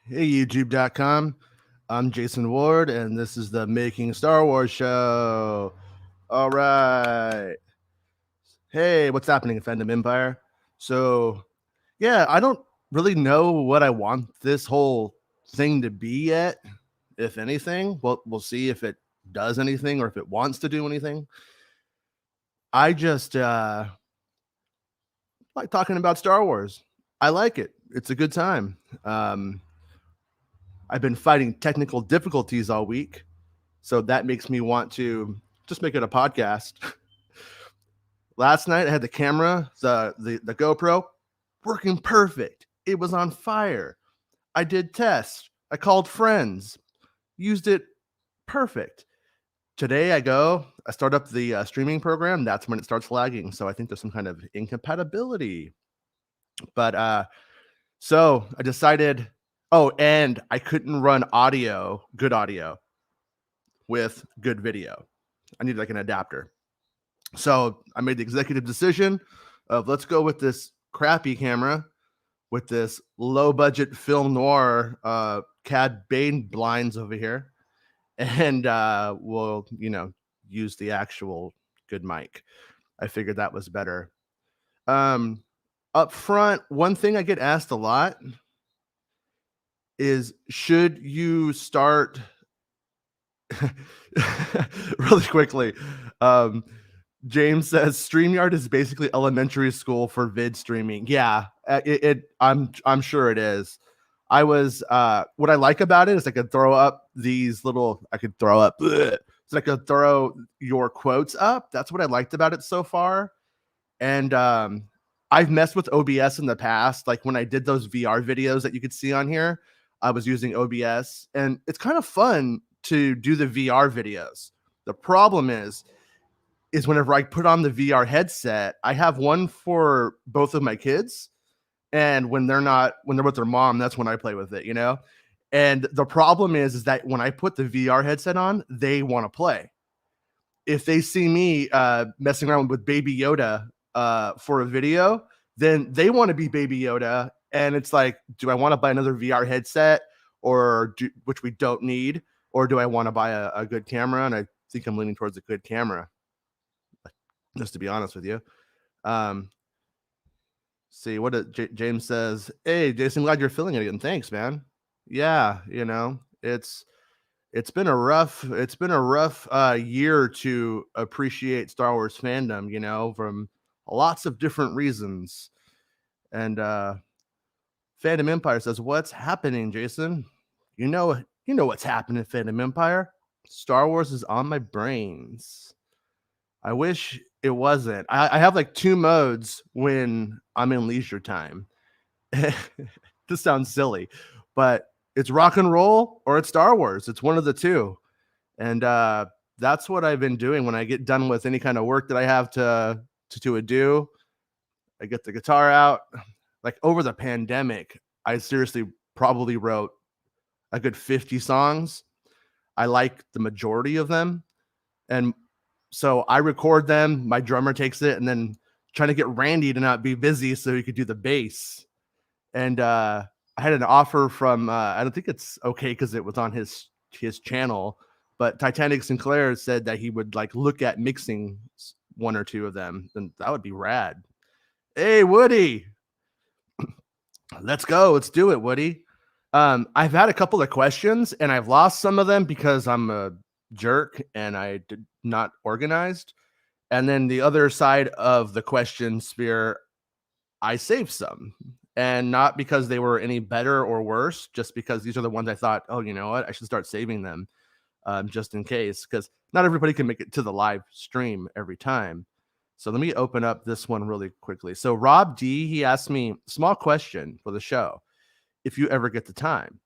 Hey, YouTube.com. I'm Jason Ward, and this is the Making Star Wars show. All right. Hey, what's happening, Fandom Empire? So, yeah, I don't really know what I want this whole thing to be yet, if anything. We'll see if it does anything or if it wants to do anything. I just like talking about Star Wars. I like it. It's a good time. I've been fighting technical difficulties all week. So that makes me want to just make it a podcast. Last night I had the camera, the GoPro, working perfect. It was on fire. I did tests. I called friends, used it perfect. Today I start up the streaming program. That's when it starts lagging. So I think there's some kind of incompatibility. But so I decided. Oh, and I couldn't run good audio, with good video. I need like an adapter. So I made the executive decision of let's go with this crappy camera with this low budget film noir Cad Bane blinds over here. And we'll, use the actual good mic. I figured that was better. Up front, one thing I get asked a lot is should you start really quickly? James says StreamYard is basically elementary school for vid streaming. Yeah, I'm sure it is. I was what I like about it is I could throw up so I could throw your quotes up. That's what I liked about it so far. And I've messed with OBS in the past. Like when I did those VR videos that you could see on here, I was using OBS, and it's kind of fun to do the VR videos. The problem is whenever I put on the VR headset, I have one for both of my kids. And when they're with their mom, that's when I play with it, And the problem is that when I put the VR headset on, they want to play. If they see me messing around with Baby Yoda for a video, then they want to be Baby Yoda. And it's like, do I want to buy another VR headset which we don't need? Or do I want to buy a good camera? And I think I'm leaning towards a good camera, just to be honest with you. See what James says. Hey, Jason, glad you're feeling it again. Thanks, man. Yeah, it's been a rough year to appreciate Star Wars fandom, from lots of different reasons. And Fandom Empire says, "What's happening, Jason? You know what's happening, Fandom Empire. Star Wars is on my brains. I wish it wasn't. I have like two modes when I'm in leisure time. This sounds silly, but it's rock and roll or it's Star Wars. It's one of the two. And that's what I've been doing when I get done with any kind of work that I have to do. I get the guitar out. Like over the pandemic, I seriously probably wrote a good 50 songs. I like the majority of them. And so I record them, my drummer takes it, and then trying to get Randy to not be busy so he could do the bass. And I had an offer from I don't think it's okay because it was on his channel, but Titanic Sinclair said that he would like look at mixing one or two of them, and that would be rad. Hey, Woody, let's go. Let's do it, Woody. I've had a couple of questions and I've lost some of them because I'm a jerk and I did not organized. And then the other side of the question sphere, I saved some, and not because they were any better or worse, just because these are the ones I thought, oh, you know what, I should start saving them just in case, because not everybody can make it to the live stream every time. So let me open up this one really quickly. So Rob D, he asked me, small question for the show. If you ever get the time,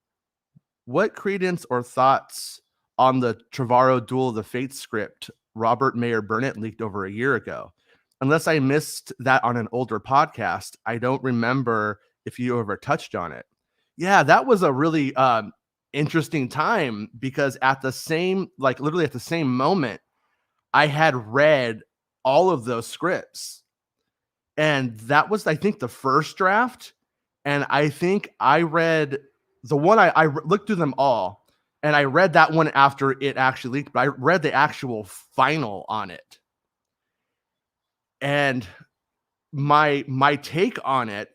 what credence or thoughts on the Trevorrow Duel of the Fates script Robert Mayer Burnett leaked over a year ago? Unless I missed that on an older podcast, I don't remember if you ever touched on it. Yeah, that was a really interesting time because literally at the same moment, I had read all of those scripts. And that was, I think, the first draft. And I think I read the one I looked through them all, and I read that one after it actually leaked, but I read the actual final on it. And my take on it,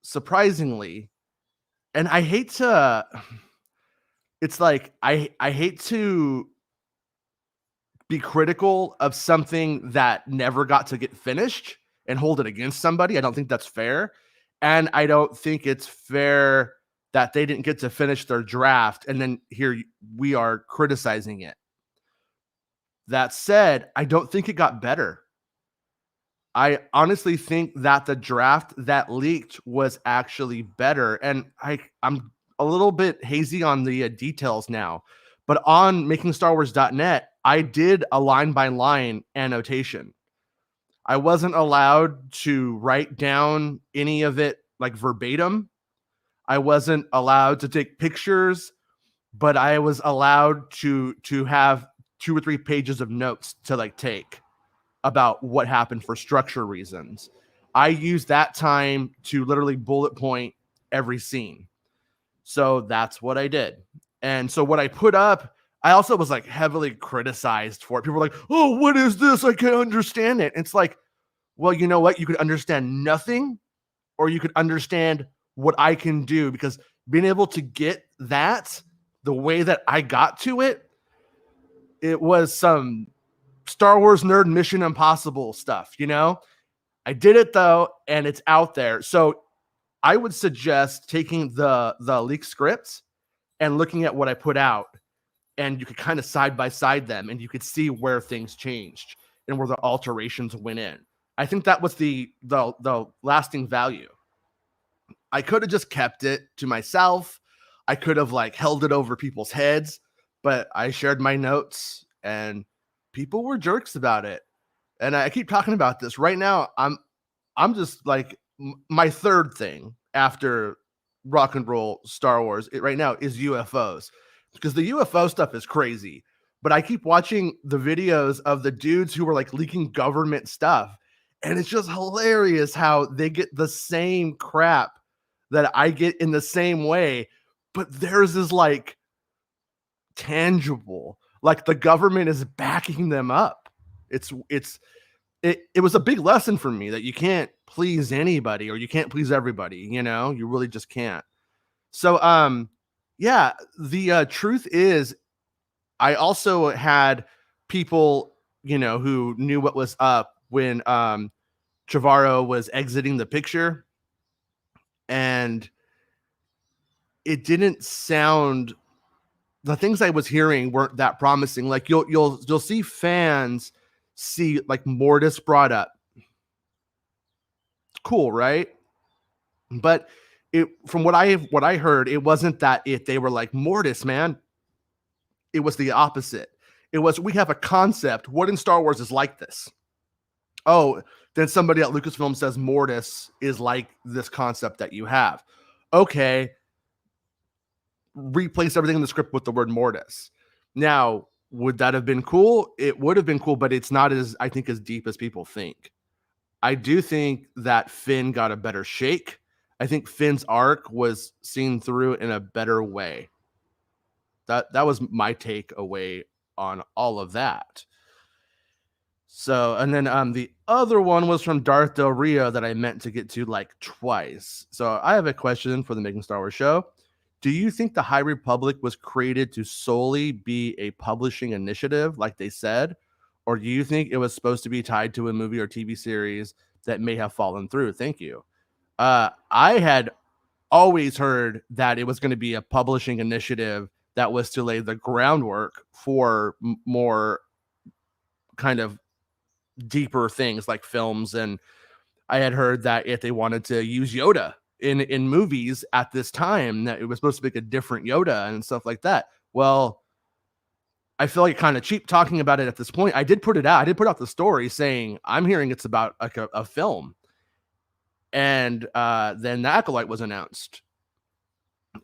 surprisingly, and I hate to, it's like I hate to be critical of something that never got to get finished and hold it against somebody. I don't think that's fair. And I don't think it's fair that they didn't get to finish their draft and then here we are criticizing it. That said, I don't think it got better. I honestly think that the draft that leaked was actually better. And I'm a little bit hazy on the details now, but on MakingStarWars.net, I did a line-by-line annotation. I wasn't allowed to write down any of it like verbatim. I wasn't allowed to take pictures, but I was allowed to have 2 or 3 pages of notes to like take about what happened for structure reasons. I used that time to literally bullet point every scene. So that's what I did. And so what I put up, I also was like heavily criticized for it. People were like, oh, what is this? I can't understand it. It's like, well, you know what? You could understand nothing, or you could understand what I can do, because being able to get that the way that I got to it, it was some Star Wars nerd Mission Impossible stuff, you know? I did it though, and it's out there. So I would suggest taking the leaked scripts and looking at what I put out, and you could kind of side by side them, and you could see where things changed and where the alterations went in. I think that was the lasting value. I could have just kept it to myself. I could have like held it over people's heads, but I shared my notes and people were jerks about it. And I keep talking about this right now. I'm just like my third thing after rock and roll Star Wars right now is UFOs, because the UFO stuff is crazy. But I keep watching the videos of the dudes who were like leaking government stuff, and it's just hilarious how they get the same crap that I get in the same way, but theirs is like tangible. Like the government is backing them up. It was a big lesson for me that you can't please anybody, or you can't please everybody, you know? You really just can't. So yeah, the truth is I also had people, you know, who knew what was up when Trevorrow was exiting the picture, and it didn't sound, the things I was hearing weren't that promising. Like you'll see fans see like Mortis brought up. Cool, right? But it, from what I heard, it wasn't that they were like, Mortis, man. It was the opposite. It was, we have a concept. What in Star Wars is like this? Oh, then somebody at Lucasfilm says Mortis is like this concept that you have. Okay. Replace everything in the script with the word Mortis. Now, would that have been cool? It would have been cool, but it's not as, I think, as deep as people think. I do think that Finn got a better shake. I think Finn's arc was seen through in a better way. That was my takeaway on all of that. So, and then the other one was from Darth Del Rio that I meant to get to like twice. So I have a question for the Making Star Wars show. Do you think the High Republic was created to solely be a publishing initiative, like they said? Or do you think it was supposed to be tied to a movie or TV series that may have fallen through? Thank you. I had always heard that it was going to be a publishing initiative that was to lay the groundwork for more kind of deeper things like films. And I had heard that if they wanted to use Yoda in movies at this time, that it was supposed to be a different Yoda and stuff like that. Well, I feel like kind of cheap talking about it at this point. I did put it out. I did put out the story saying I'm hearing it's about like a film. And then the Acolyte was announced.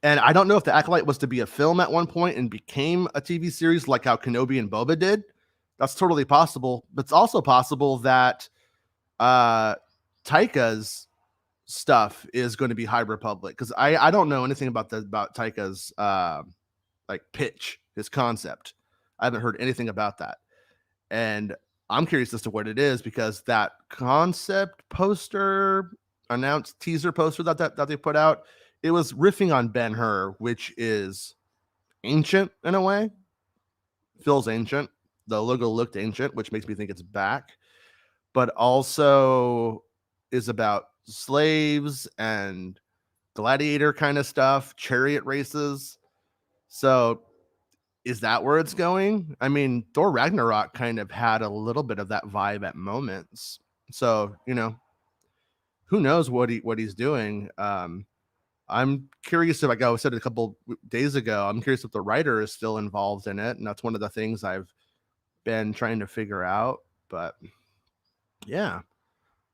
And I don't know if the Acolyte was to be a film at one point and became a TV series like how Kenobi and Boba did. That's totally possible. But it's also possible that Taika's stuff is going to be High Republic, because I don't know anything about Taika's like pitch, his concept. I haven't heard anything about that, and I'm curious as to what it is, because that concept poster, announced teaser poster that they put out, it was riffing on Ben-Hur, which is ancient in a way. Feels ancient. The logo looked ancient, which makes me think it's back, but also is about slaves and gladiator kind of stuff, chariot races. So is that where it's going? I mean, Thor Ragnarok kind of had a little bit of that vibe at moments. So, who knows what he's doing. I'm curious if, like I said a couple days ago, I'm curious if the writer is still involved in it. And that's one of the things I've been trying to figure out. But yeah.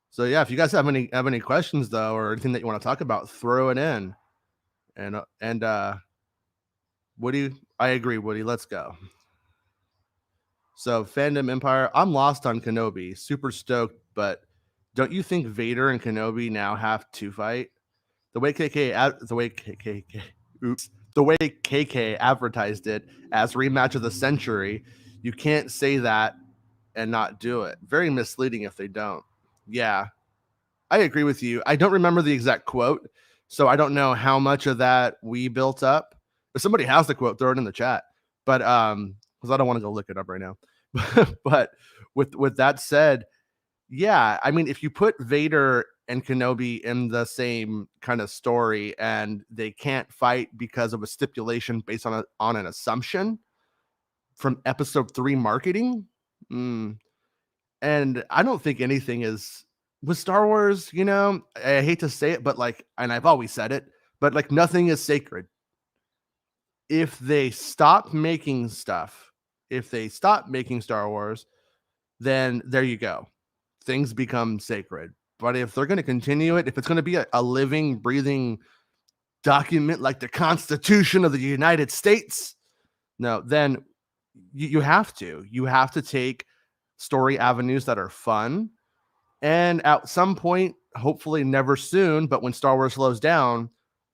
So yeah, if you guys have any questions though, or anything that you want to talk about, throw it in. And Woody, I agree, Woody. Let's go. So Fandom Empire, I'm lost on Kenobi. Super stoked, but don't you think Vader and Kenobi now have to fight? The way KK advertised it as rematch of the century, you can't say that and not do it. Very misleading if they don't. Yeah, I agree with you. I don't remember the exact quote, so I don't know how much of that we built up. If somebody has the quote, throw it in the chat. But because I don't want to go look it up right now. But with that said, yeah, I mean, if you put Vader and Kenobi in the same kind of story and they can't fight because of a stipulation based on an assumption from episode 3 marketing, and I don't think anything is with Star Wars, I hate to say it, but like, and I've always said it, but like, nothing is sacred. If they stop making stuff, if they stop making Star Wars, then there you go. Things become sacred. But if they're going to continue it, if it's going to be a living, breathing document like the Constitution of the United States, no, then you have to. You have to take story avenues that are fun. And at some point, hopefully never soon, but when Star Wars slows down,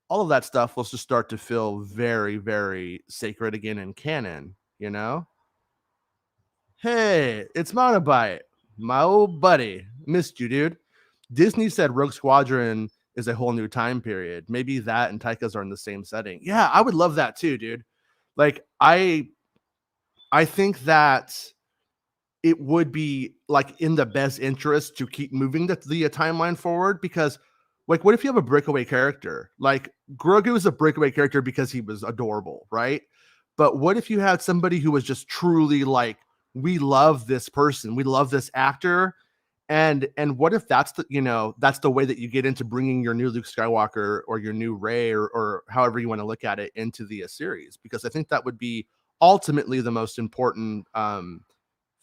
all of that stuff will just start to feel very, very sacred again in canon, Hey, it's Monobite, my old buddy. Missed you, dude. Disney said Rogue Squadron is a whole new time period. Maybe that and Taika's are in the same setting. Yeah, I would love that too, dude. Like, I think that it would be like in the best interest to keep moving the timeline forward, because like, what if you have a breakaway character? Like, Grogu is a breakaway character because he was adorable, right? But what if you had somebody who was just truly like, we love this person, we love this actor, and what if that's that's the way that you get into bringing your new Luke Skywalker or your new Rey, or however you want to look at it, into the series? Because I think that would be ultimately the most important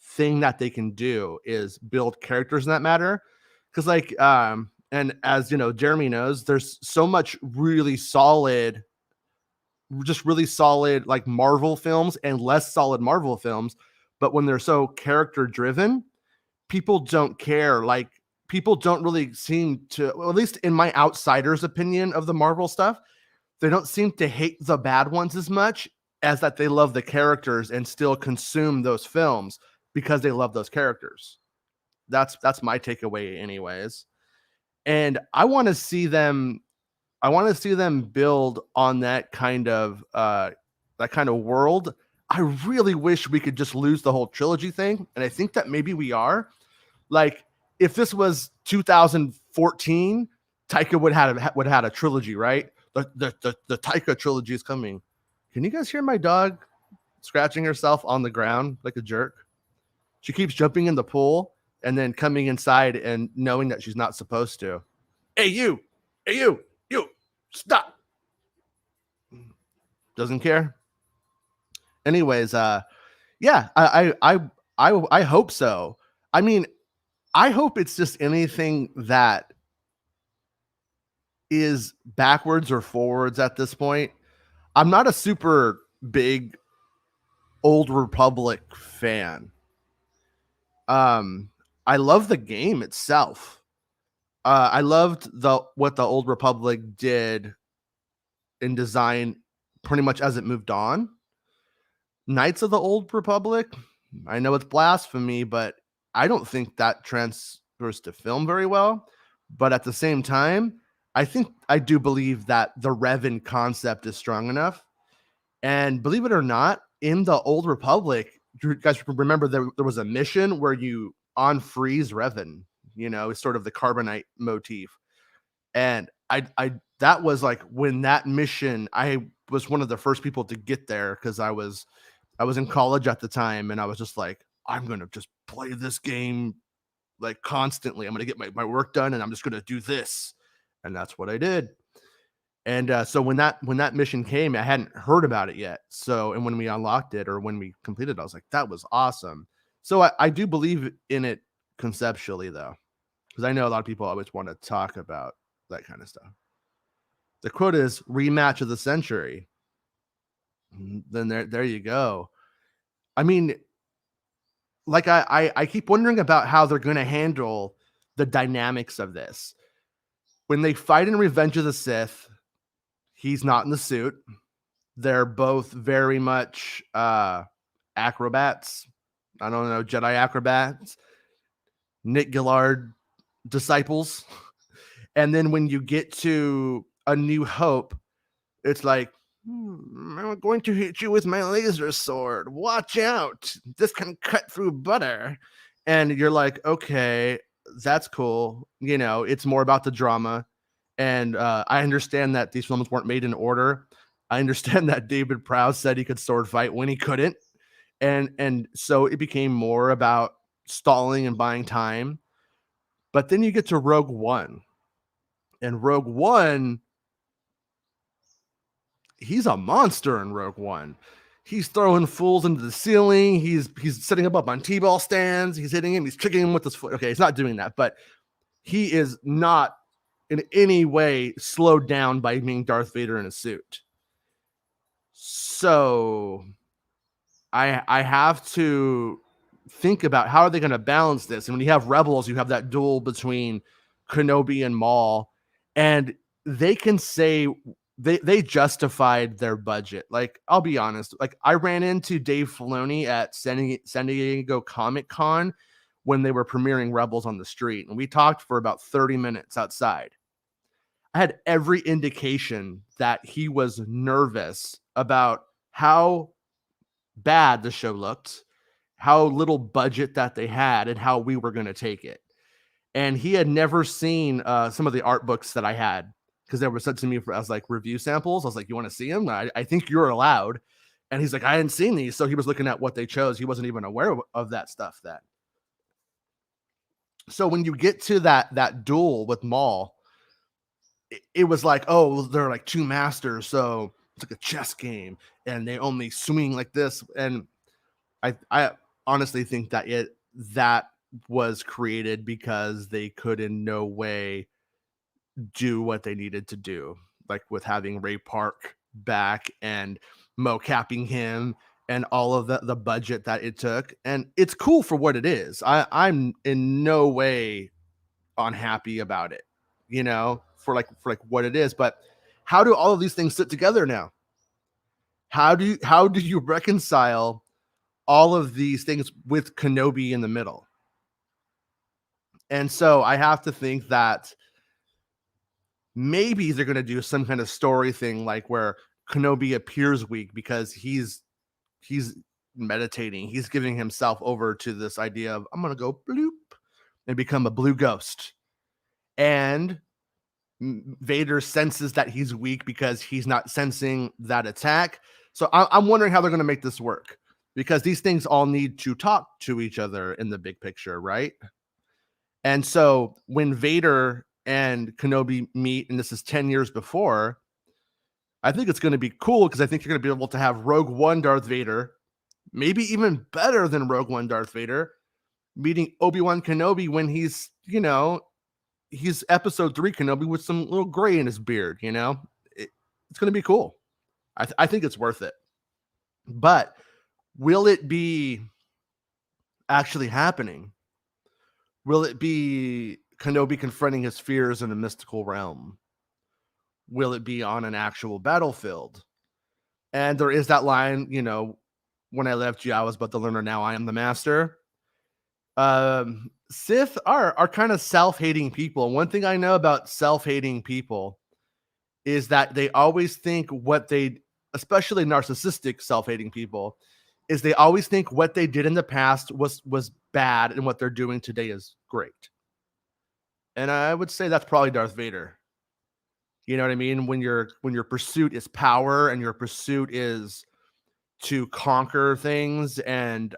thing that they can do, is build characters in that matter. Because like and as Jeremy knows, there's so much really solid like Marvel films and less solid Marvel films, but when they're so character driven, people don't care. Like, people don't really seem to, well, at least in my outsider's opinion of the Marvel stuff, they don't seem to hate the bad ones as much as that they love the characters and still consume those films because they love those characters. That's my takeaway anyways. And I want to see them build on that kind of world. I really wish we could just lose the whole trilogy thing, and I think that maybe we are. Like, if this was 2014, Taika would have had a trilogy, right? The Taika trilogy is coming. Can you guys hear my dog scratching herself on the ground like a jerk? She keeps jumping in the pool and then coming inside and knowing that she's not supposed to. Hey, you, stop. Doesn't care. Anyways, yeah, I hope so. I mean, I hope it's just anything that is backwards or forwards at this point. I'm not a super big Old Republic fan. I love the game itself. I loved what the Old Republic did in design pretty much as it moved on. Knights of the Old Republic, I know it's blasphemy, but I don't think that transfers to film very well. But at the same time, I do believe that the Revan concept is strong enough. And believe it or not, in the Old Republic, you guys remember there was a mission where you on freeze Revan, it's sort of the carbonite motif. And I that was like when that mission, I was one of the first people to get there because I was in college at the time, and I was just like, I'm gonna just play this game like constantly. I'm gonna get my work done, and I'm just gonna do this, and that's what I did. And so when that mission came, I hadn't heard about it yet. So, and when we unlocked it or when we completed it, I was like, that was awesome. So I do believe in it conceptually, though, because I know a lot of people always want to talk about that kind of stuff. The quote is rematch of the century. Then there you go. I mean, like I keep wondering about how they're going to handle the dynamics of this. When they fight in Revenge of the Sith, he's not in the suit. They're both very much acrobats. I don't know, Jedi acrobats, Nick Gillard disciples. And then when you get to A New Hope, it's like, I'm going to hit you with my laser sword. Watch out. This can cut through butter. And you're like, okay, that's cool. It's more about the drama. And I understand that these films weren't made in order. I understand that David Prowse said he could sword fight when he couldn't. And so it became more about stalling and buying time. But then you get to Rogue One. And Rogue One, he's a monster in Rogue One. He's throwing fools into the ceiling. He's setting him up on T-ball stands. He's hitting him. He's kicking him with his foot. Okay, he's not doing that, but he is not in any way slowed down by being Darth Vader in a suit. So I have to think about how are they going to balance this. And when you have Rebels, you have that duel between Kenobi and Maul, and they can say they justified their budget. Like, I'll be honest, like I ran into Dave Filoni at San Diego Comic-Con when they were premiering Rebels on the street, and we talked for about 30 minutes outside. I had every indication that he was nervous about how bad the show looked, how little budget that they had, and how we were going to take it. And he had never seen some of the art books that I had, because they were sent to me as like review samples. I was like, you want to see them? I think you're allowed. And he's like, I hadn't seen these. So he was looking at what they chose. He wasn't even aware of that stuff then. So when you get to that duel with Maul, it was like, oh, they're like two masters. So it's like a chess game and they only swing like this. And I honestly think that was created because they could in no way do what they needed to do, like with having Ray Park back and mo-capping him and all of the budget that it took. And it's cool for what it is. I'm in no way unhappy about it, for what it is. But how do all of these things sit together now? How do you reconcile all of these things with Kenobi in the middle? And so I have to think that maybe they're going to do some kind of story thing, like where Kenobi appears weak because he's meditating. He's giving himself over to this idea of, I'm going to go bloop and become a blue ghost. And Vader senses that he's weak because he's not sensing that attack. So I'm wondering how they're going to make this work, because these things all need to talk to each other in the big picture, right? And so when Vader and Kenobi meet, and this is 10 years before, I think it's going to be cool, because I think you're going to be able to have Rogue One Darth Vader, maybe even better than Rogue One Darth Vader, meeting Obi-Wan Kenobi when he's, he's episode 3 Kenobi with some little gray in his beard, it's going to be cool. I think it's worth it. But will it be actually happening? Will it be Kenobi confronting his fears in a mystical realm? Will it be on an actual battlefield? And there is that line, when I left you, I was but the learner, now I am the master. Sith are kind of self-hating people. And one thing I know about self-hating people is that they always think especially narcissistic self-hating people, is they always think what they did in the past was bad and what they're doing today is great. And I would say that's probably Darth Vader. You know what I mean? When your pursuit is power and your pursuit is to conquer things and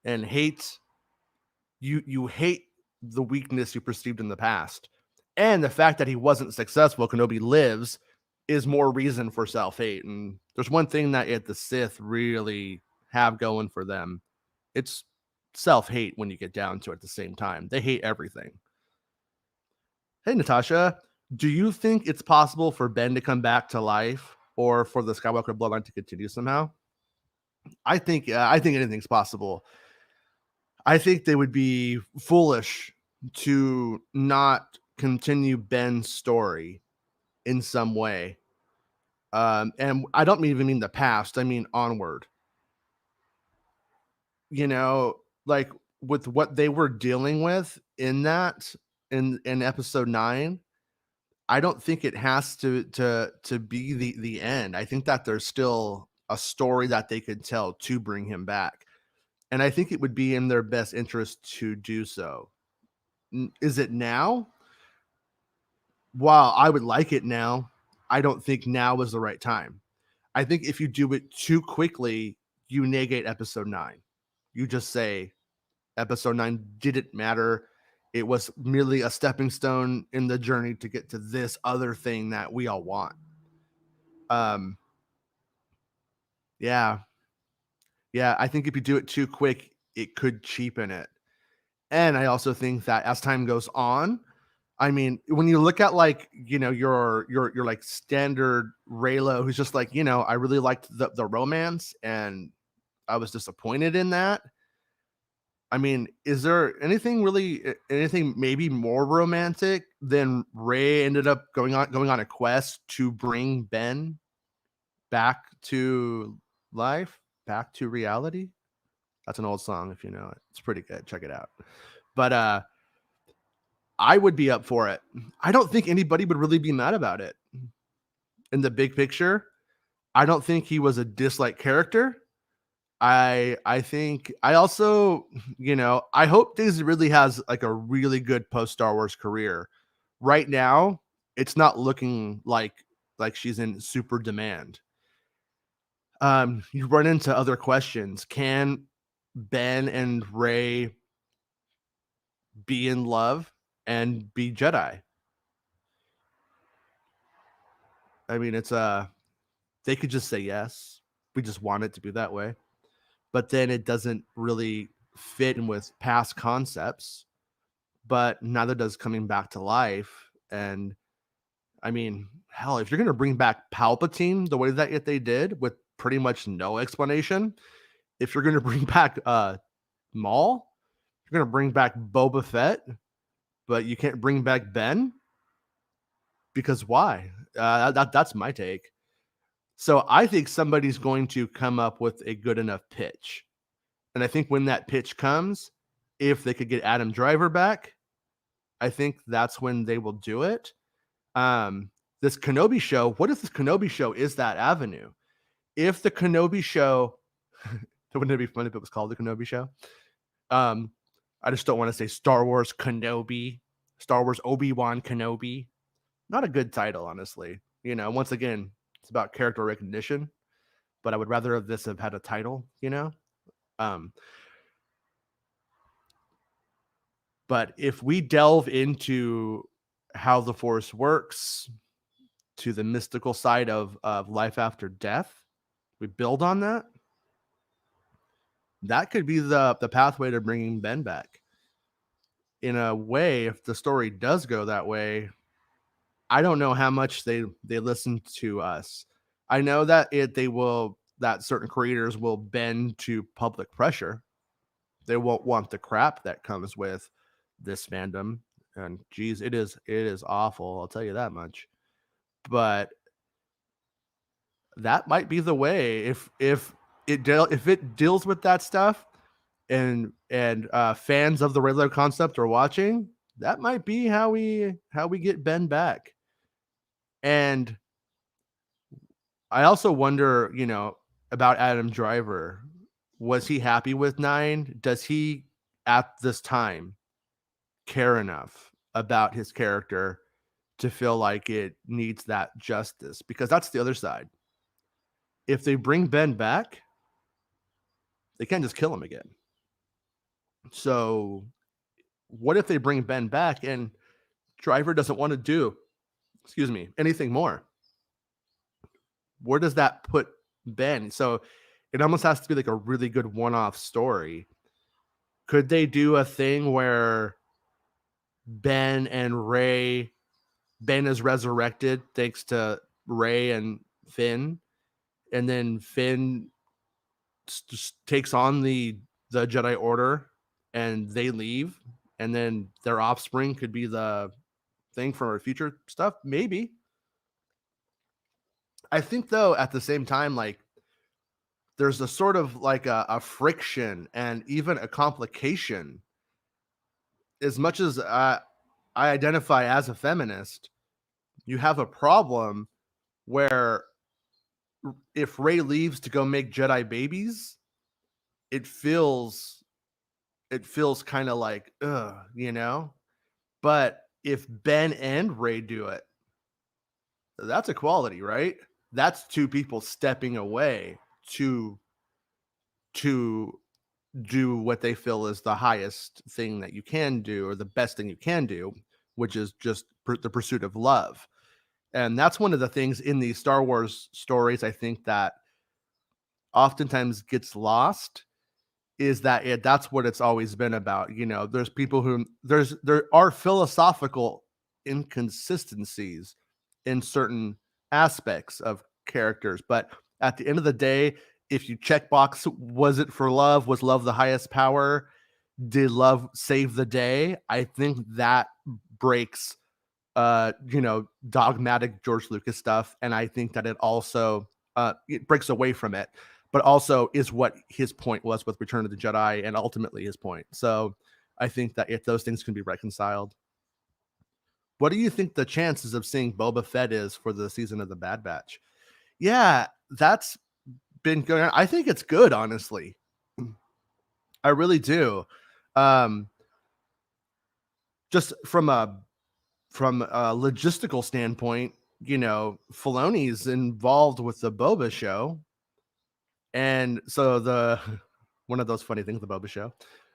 hate, you hate the weakness you perceived in the past. And the fact that he wasn't successful, Kenobi lives, is more reason for self-hate. And there's one thing that the Sith really have going for them. It's self-hate when you get down to it at the same time. They hate everything. Hey, Natasha, do you think it's possible for Ben to come back to life or for the Skywalker bloodline to continue somehow? I think anything's possible. I think they would be foolish to not continue Ben's story in some way. And I don't even mean the past, I mean onward. Like with what they were dealing with in episode 9, I don't think it has to be the end. I think that there's still a story that they could tell to bring him back. And I think it would be in their best interest to do so. Is it now? While I would like it now, I don't think now is the right time. I think if you do it too quickly, you negate episode 9. You just say episode 9 didn't matter. It was merely a stepping stone in the journey to get to this other thing that we all want. Yeah. Yeah, I think if you do it too quick, it could cheapen it. And I also think that as time goes on, I mean, when you look at your like standard Raylo, who's just like, I really liked the romance and I was disappointed in that. I mean, is there anything maybe more romantic than Rey ended up going on a quest to bring Ben back to life, back to reality? That's an old song if you know it. It's pretty good. Check it out. But I would be up for it. I don't think anybody would really be mad about it. In the big picture, I don't think he was a disliked character. I think I also, I hope Daisy Ridley has like a really good post Star Wars career. Right now, it's not looking like she's in super demand. You run into other questions. Can Ben and Rey be in love and be Jedi? I mean, they could just say yes. We just want it to be that way. But then it doesn't really fit in with past concepts, but neither does coming back to life. And I mean, hell, if you're going to bring back Palpatine the way that they did with pretty much no explanation, if you're going to bring back Maul, you're going to bring back Boba Fett, but you can't bring back Ben, because why? That's my take. So I think somebody's going to come up with a good enough pitch. And I think when that pitch comes, if they could get Adam Driver back, I think that's when they will do it. This Kenobi show, what if this Kenobi show is that avenue? If the Kenobi show, wouldn't it be fun if it was called the Kenobi show? I just don't want to say Star Wars Kenobi, Star Wars Obi-Wan Kenobi. Not a good title, honestly. Once again, it's about character recognition, but I would rather have this have had a title, But if we delve into how the Force works, to the mystical side of life after death, we build on that. That could be the pathway to bringing Ben back. In a way, if the story does go that way, I don't know how much they listen to us. I know that that certain creators will bend to public pressure. They won't want the crap that comes with this fandom And geez, it is awful. I'll tell you that much. But that might be the way if it deals with that stuff and fans of the regular concept are watching, that might be how we get Ben back. And I also wonder, about Adam Driver. Was he happy with 9? Does he at this time care enough about his character to feel like it needs that justice? Because that's the other side. If they bring Ben back, they can't just kill him again. So what if they bring Ben back and Driver doesn't want to do, anything more? Where does that put Ben? So it almost has to be like a really good one-off story. Could they do a thing where Ben is resurrected thanks to Rey and Finn, and then Finn just takes on the Jedi Order and they leave, and then their offspring could be the thing for our future stuff? Maybe. I think though at the same time, like, there's a sort of like a friction and even a complication. As much as I identify as a feminist, you have a problem where if Rey leaves to go make Jedi babies, it feels kind of like, But if Ben and Rey do it, that's equality, right? That's two people stepping away to do what they feel is the highest thing that you can do, or the best thing you can do, which is just the pursuit of love. And that's one of the things in these Star Wars stories, I think, that oftentimes gets lost, is that that's what it's always been about. There's people there are philosophical inconsistencies in certain aspects of characters, but at the end of the day, if you checkbox, was it for love? Was love the highest power? Did love save the day? I think that breaks dogmatic George Lucas stuff, and I think that it also it breaks away from it, but also is what his point was with Return of the Jedi, and ultimately his point. So I think that if those things can be reconciled. What do you think the chances of seeing Boba Fett is for the season of the Bad Batch? Yeah, that's been going on. I think it's good, honestly. I really do. Just from a logistical standpoint, Filoni's involved with the Boba show. And so one of those funny things, the Boba show.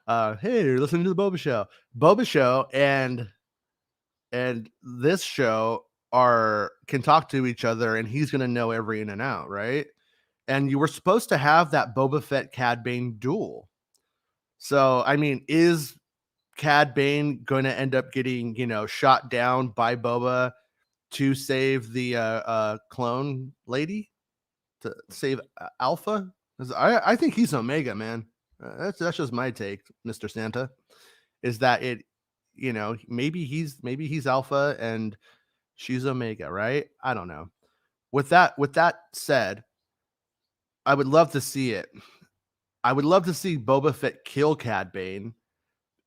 Hey, you're listening to the Boba show and this show can talk to each other, and he's going to know every in and out, right? And you were supposed to have that Boba Fett Cad Bane duel. So, I mean, is Cad Bane going to end up getting, shot down by Boba to save the clone lady, to save Alpha? I think he's Omega, man. That's just my take, Mr. Santa. Is that it? Maybe he's Alpha and she's Omega, right? I don't know. With that said, I would love to see it. I would love to see Boba Fett kill Cad Bane,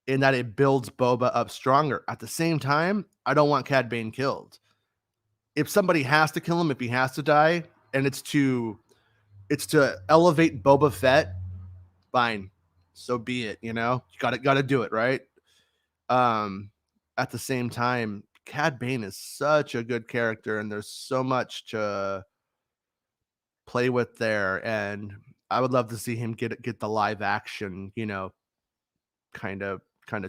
in that it builds Boba up stronger. At the same time, I don't want Cad Bane killed. If somebody has to kill him, if he has to die, and it's to elevate Boba Fett, fine, so be it. You gotta do it, right? At the same time, Cad Bane is such a good character, and there's so much to play with there, and I would love to see him get the live action, kind of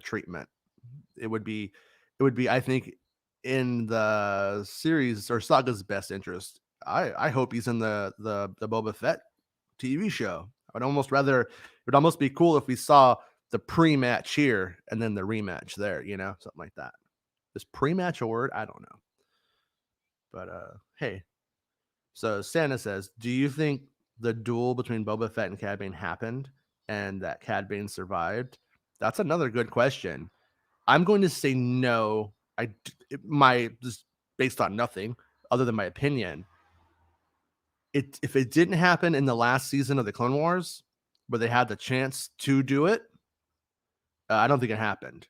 treatment. It would be, I think, in the series or saga's best interest. I hope he's in the Boba Fett TV show. It would almost be cool if we saw the pre-match here and then the rematch there, something like that. Is pre-match a word? I don't know. But hey. So Santa says, do you think the duel between Boba Fett and Cad Bane happened and that Cad Bane survived? That's another good question. I'm going to say no. Just based on nothing other than my opinion. If it didn't happen in the last season of the Clone Wars, where they had the chance to do it, I don't think it happened.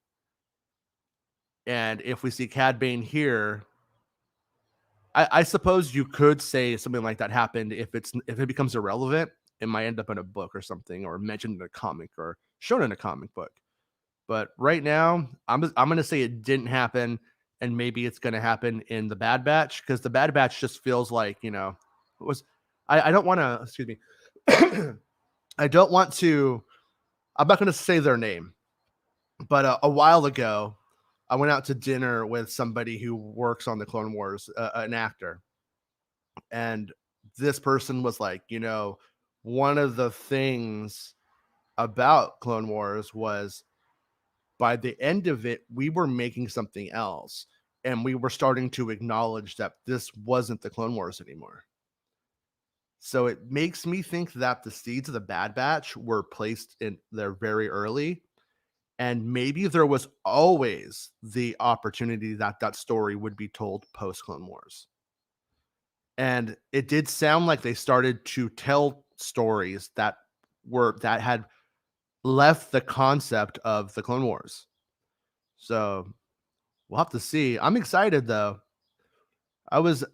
And if we see Cad Bane here, I suppose you could say something like that happened if it becomes irrelevant. It might end up in a book or something, or mentioned in a comic, or shown in a comic book. But right now, I'm gonna say it didn't happen, and maybe it's gonna happen in the Bad Batch, because the Bad Batch just feels like, it was. I don't want to. Excuse me. I don't want to. I'm not gonna say their name, but a while ago, I went out to dinner with somebody who works on the Clone Wars, an actor, and this person was like, one of the things about Clone Wars was, by the end of it, we were making something else, and we were starting to acknowledge that this wasn't the Clone Wars anymore. So it makes me think that the seeds of the Bad Batch were placed in there very early, and maybe there was always the opportunity that that story would be told post Clone Wars. And it did sound like they started to tell stories that had left the concept of the Clone Wars. So we'll have to see. I'm excited though. I was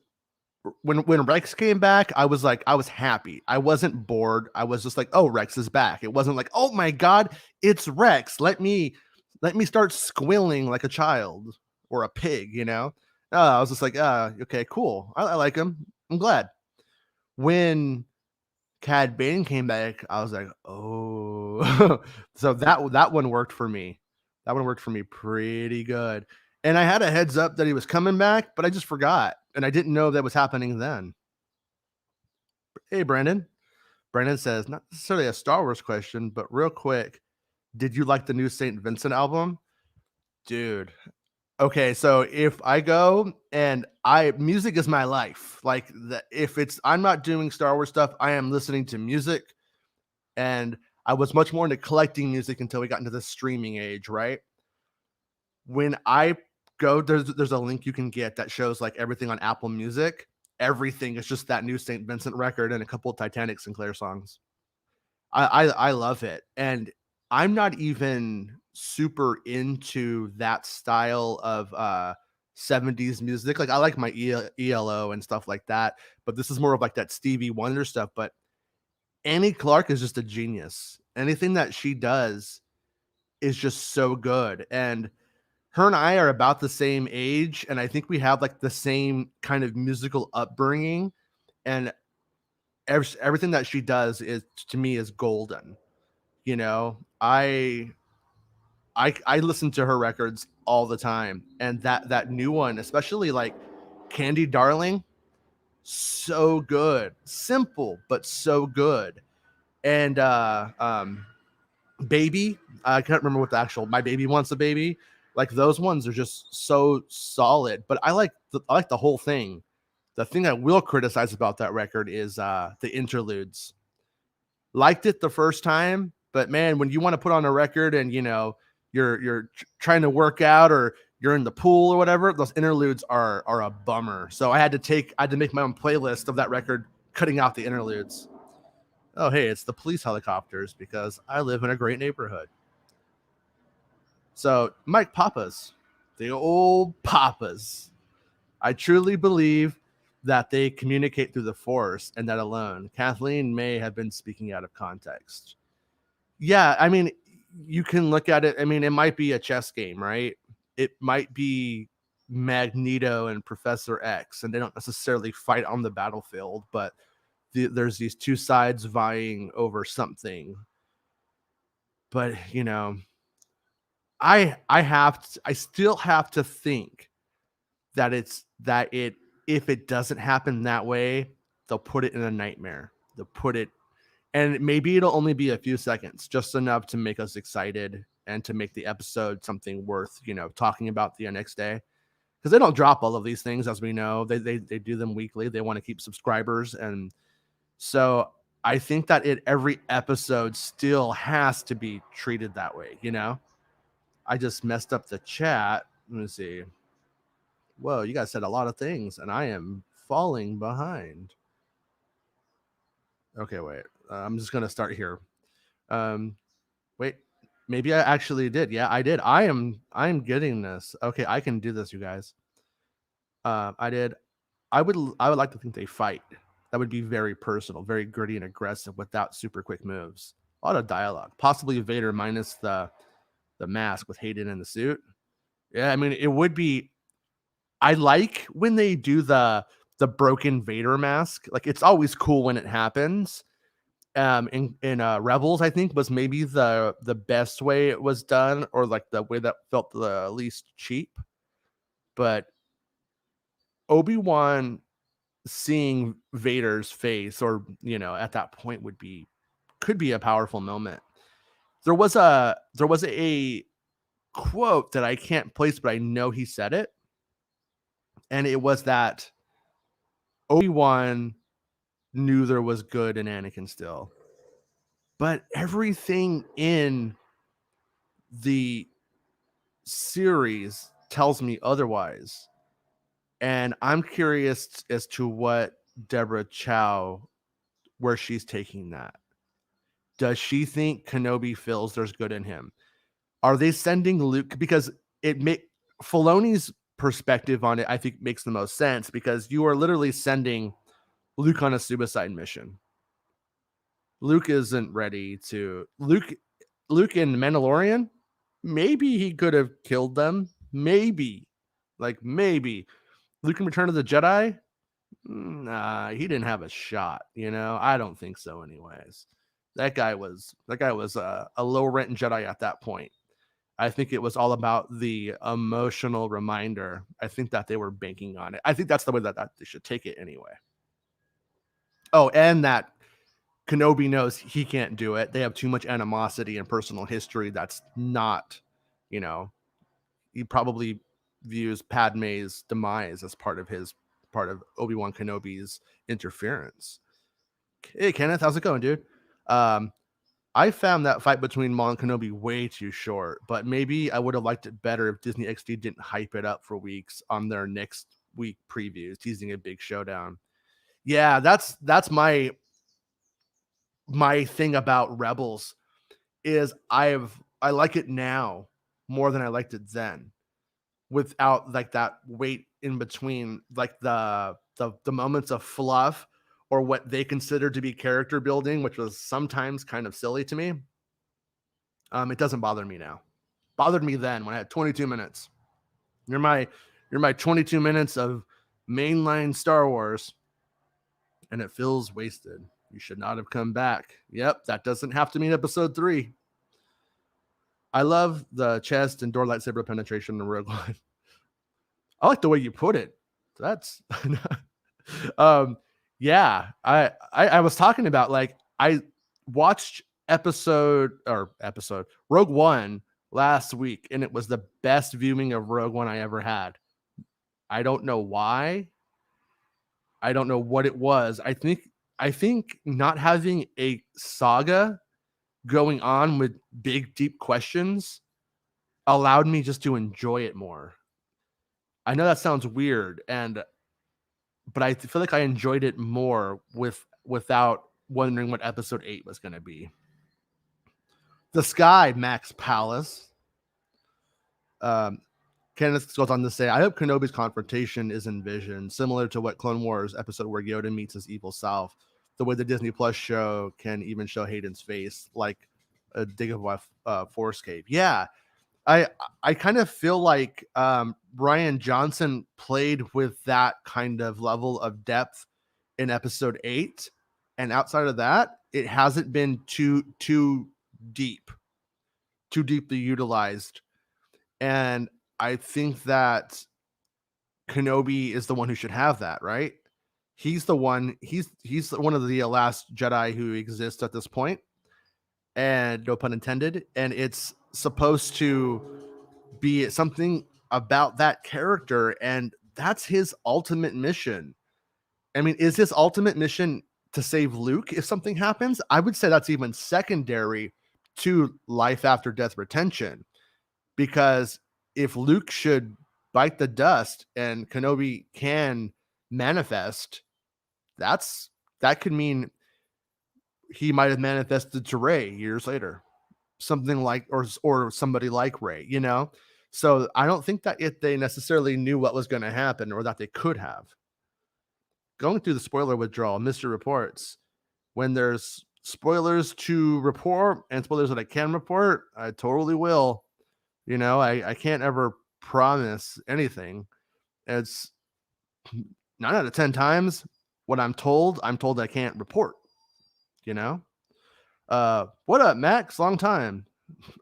when Rex came back, I was happy. I wasn't bored. I was just like, oh, Rex is back. It wasn't like, oh my god, it's Rex. Let me start squealing like a child or a pig, I was just like, okay, cool. I like him. I'm glad. When Cad Bane came back, I was like, oh, so that one worked for me. That one worked for me pretty good. And I had a heads up that he was coming back, but I just forgot, and I didn't know that was happening then. Hey, Brandon. Brandon says, not necessarily a Star Wars question, but real quick, did you like the new Saint Vincent album? Dude. Okay, so if I go and music is my life. Like if I'm not doing Star Wars stuff, I am listening to music. And I was much more into collecting music until we got into the streaming age, right? When I go, there's a link you can get that shows like everything on Apple Music. Everything is just that new St. Vincent record and a couple of Titanic Sinclair songs. I love it. And I'm not even super into that style of 70s music. Like I like my ELO and stuff like that, but this is more of like that Stevie Wonder stuff. But Annie Clark is just a genius. Anything that she does is just so good. And her and I are about the same age, and I think we have like the same kind of musical upbringing. And everything that she does is, to me, is golden. You know, I listen to her records all the time, and that new one, especially like Candy Darling, so good, simple but so good. And Baby, I can't remember what the actual My Baby Wants a Baby. Like those ones are just so solid. But I like the whole thing. The thing I will criticize about that record is the interludes. Liked it the first time, but man, when you want to put on a record and you're trying to work out, or you're in the pool or whatever, those interludes are a bummer. So I had to make my own playlist of that record, cutting out the interludes. Oh, hey, it's the police helicopters because I live in a great neighborhood. So, Mike Papas, the old Papas. I truly believe that they communicate through the Force, and that alone. Kathleen may have been speaking out of context. Yeah, I mean, you can look at it. I mean, it might be a chess game, right? It might be Magneto and Professor X, and they don't necessarily fight on the battlefield, but there's these two sides vying over something. But I still have to think that if it doesn't happen that way, they'll put it in a nightmare. They'll put it, and maybe it'll only be a few seconds, just enough to make us excited and to make the episode something worth talking about the next day. Because they don't drop all of these things, as we know. They do them weekly. They want to keep subscribers, and so I think that every episode still has to be treated that way. I just messed up the chat. Let me see. Whoa, you guys said a lot of things, and I am falling behind. Okay, wait. I'm just gonna start here. Wait, maybe I actually did. Yeah, I did. I'm getting this. Okay, I can do this, you guys. I did. I would like to think they fight. That would be very personal, very gritty and aggressive without super quick moves. A lot of dialogue. Possibly Vader minus the mask with Hayden in the suit. Yeah, I mean it would be. I like when they do the broken Vader mask. Like it's always cool when it happens. In Rebels, I think was maybe the best way it was done, or like the way that felt the least cheap. But Obi-Wan seeing Vader's face, or at that point could be a powerful moment. There was a quote that I can't place, but I know he said it, and it was that Obi-Wan knew there was good in Anakin still, but everything in the series tells me otherwise. And I'm curious as to what Deborah Chow, where she's taking that. Does she think Kenobi feels there's good in him? Are they sending Luke? Because Filoni's perspective on it, I think, makes the most sense, because you are literally sending Luke on a suicide mission. Luke isn't ready to. Luke in Mandalorian, maybe he could have killed them. Maybe. Luke in Return of the Jedi, nah, he didn't have a shot. I don't think so. Anyways, that guy was a low rent Jedi at that point. I think it was all about the emotional reminder. I think that they were banking on it. I think that's the way that they should take it anyway. Oh, and that Kenobi knows he can't do it. They have too much animosity and personal history. That's not, he probably views Padme's demise as part of Obi-Wan Kenobi's interference. Hey, Kenneth, how's it going, dude? I found that fight between Maul and Kenobi way too short, but maybe I would have liked it better if Disney XD didn't hype it up for weeks on their next week previews, teasing a big showdown. Yeah, that's my thing about Rebels is I like it now more than I liked it then, without like that wait in between, like the moments of fluff or what they consider to be character building, which was sometimes kind of silly to me. It doesn't bother me now. Bothered me then when I had 22 minutes. You're my 22 minutes of mainline Star Wars, and it feels wasted. You should not have come back. Yep, that doesn't have to mean episode 3. I love the chest and door lightsaber penetration in Rogue One. I like the way you put it. That's yeah. I was talking about, like, I watched Rogue One last week, and it was the best viewing of Rogue One I ever had. I don't know why. I don't know what it was. I think not having a saga going on with big, deep questions allowed me just to enjoy it more. I know that sounds weird, but I feel like I enjoyed it more without wondering what episode 8 was going to be. The Sky, Max Palace. Kenneth goes on to say, I hope Kenobi's confrontation is envisioned, similar to what Clone Wars episode where Yoda meets his evil self. The way the Disney Plus show can even show Hayden's face, like a Dagobah Force cave. Yeah, I kind of feel like Rian Johnson played with that kind of level of depth in episode 8, and outside of that, it hasn't been too deeply utilized. And I think that Kenobi is the one who should have that, right? He's the one. He's one of the last Jedi who exists at this point, and no pun intended. And it's supposed to be something about that character, and that's his ultimate mission. I mean, is his ultimate mission to save Luke if something happens? I would say that's even secondary to life after death retention, because if Luke should bite the dust and Kenobi can manifest, that could mean he might have manifested to Rey years later, something like, or somebody like Rey, you know. So I don't think that if they necessarily knew what was going to happen, or that they could have. Going through the spoiler withdrawal, mystery reports, when there's spoilers to report and spoilers that I can report, I totally will. You know, I can't ever promise anything. It's 9 out of 10 times what I'm told I can't report, you know? What up, Max? Long time.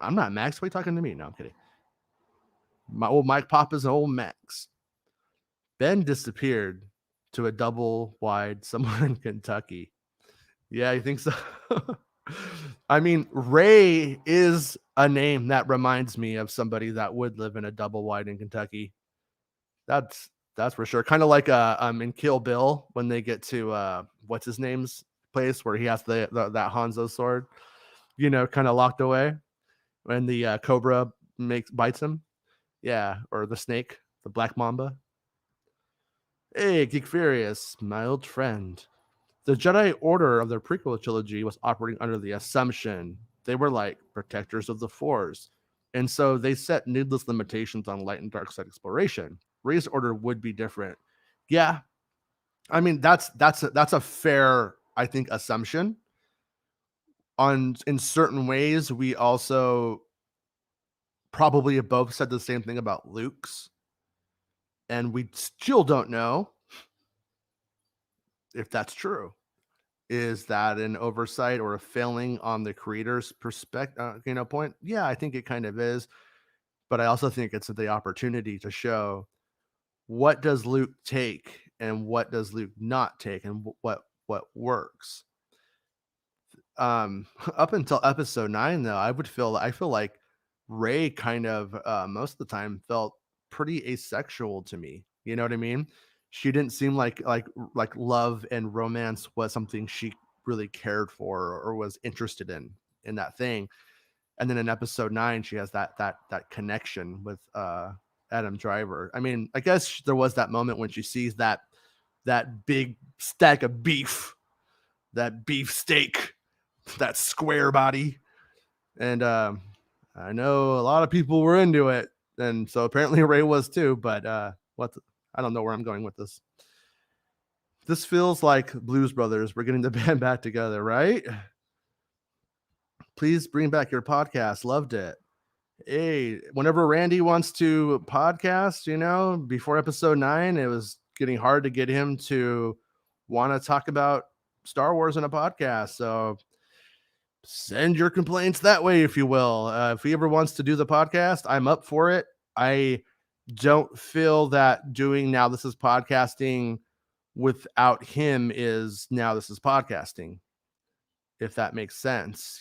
I'm not Max. Why are you talking to me? No, I'm kidding. My old Mike Papa's old Max. Ben disappeared to a double wide somewhere in Kentucky. Yeah, you think so? I mean, Ray is a name that reminds me of somebody that would live in a double wide in Kentucky. That's for sure. Kind of like in Kill Bill when they get to what's his name's place where he has that Hanzo sword, you know, kind of locked away when the cobra bites him. Yeah, or the snake, the black mamba. Hey, Geek Furious, my old friend. The Jedi Order of the prequel trilogy was operating under the assumption they were like protectors of the Force, and so they set needless limitations on light and dark side exploration. Rey's order would be different. Yeah, I mean that's a fair, I think, assumption. In certain ways, we also probably have both said the same thing about Luke's, and we still don't know if that's true. Is that an oversight or a failing on the creator's perspective, point? Yeah, I think it kind of is, but I also think it's the opportunity to show what does Luke take and what does Luke not take, and what works. Up until episode 9, though, I feel like Rey kind of most of the time felt pretty asexual to me. You know what I mean? She didn't seem like love and romance was something she really cared for or was interested in that thing. And then in episode 9, she has that connection with Adam Driver. I mean, I guess there was that moment when she sees that big stack of beef, that beef steak, that square body, and I know a lot of people were into it, and so apparently Ray was too. But I don't know where I'm going with this. This feels like Blues Brothers. We're getting the band back together, right? Please bring back your podcast. Loved it. Hey, whenever Randy wants to podcast, before episode 9, it was getting hard to get him to want to talk about Star Wars in a podcast. So send your complaints that way, if you will. If he ever wants to do the podcast, I'm up for it. I don't feel that doing Now This Is Podcasting without him is Now This Is Podcasting, if that makes sense.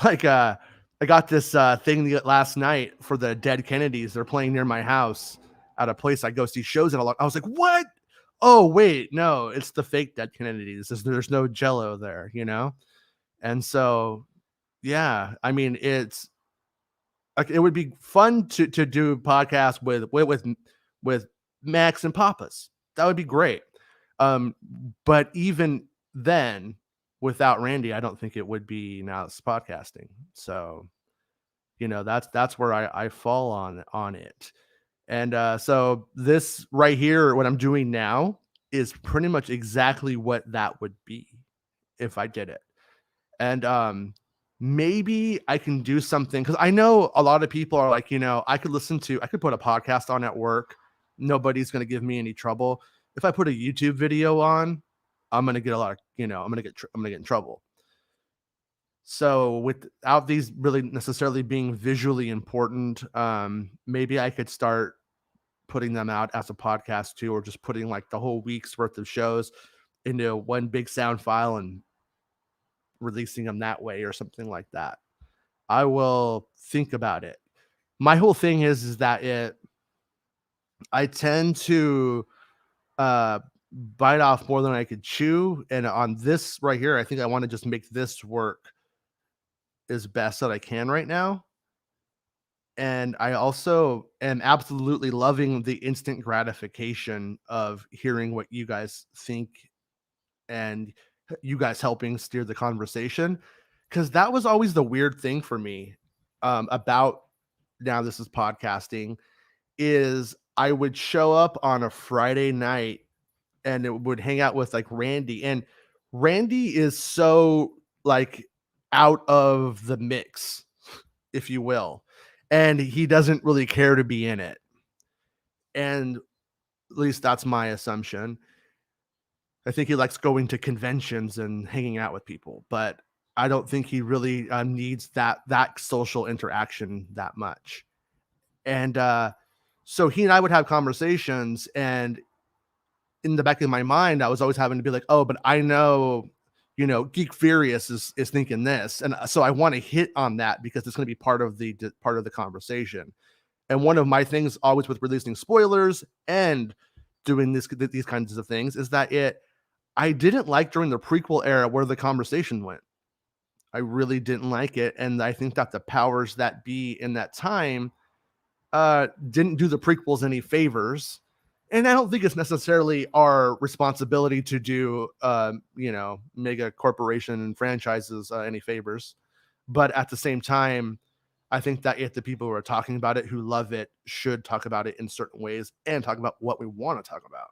Like I got this thing last night for the Dead Kennedys. They're playing near my house at a place I go see shows at a lot. I was like, what? Oh, wait, no, it's the fake Dead Kennedys. There's no Jello there, And so, yeah, I mean, it's like, it would be fun to do a podcast with Max and Papas. That would be great. But even then, without Randy, I don't think it would be Now It's Podcasting. So, that's where I fall on it. And so this right here, what I'm doing now, is pretty much exactly what that would be if I did it. And maybe I can do something, because I know a lot of people are like, I could put a podcast on at work. Nobody's going to give me any trouble. If I put a YouTube video on, I'm going to get a lot of, I'm going to get in trouble. So without these really necessarily being visually important, maybe I could start putting them out as a podcast too, or just putting like the whole week's worth of shows into one big sound file and releasing them that way or something like that. I will think about it. My whole thing is that I tend to bite off more than I could chew. And on this right here, I think I want to just make this work as best that I can right now. And I also am absolutely loving the instant gratification of hearing what you guys think and you guys helping steer the conversation. Cause that was always the weird thing for me about now this is podcasting is I would show up on a Friday night and it would hang out with like Randy. And Randy is so like out of the mix, if you will. And he doesn't really care to be in it. And at least that's my assumption. I think he likes going to conventions and hanging out with people, but I don't think he really needs that social interaction that much. And so he and I would have conversations, and in the back of my mind, I was always having to be like, oh, but I know, Geek Furious is thinking this, and so I want to hit on that because it's going to be part of the conversation. And one of my things always with releasing spoilers and doing these kinds of things is that I didn't like during the prequel era where the conversation went. I really didn't like it, and I think that the powers that be in that time didn't do the prequels any favors. And I don't think it's necessarily our responsibility to do, mega corporation and franchises any favors. But at the same time, I think that if the people who are talking about it, who love it, should talk about it in certain ways and talk about what we want to talk about.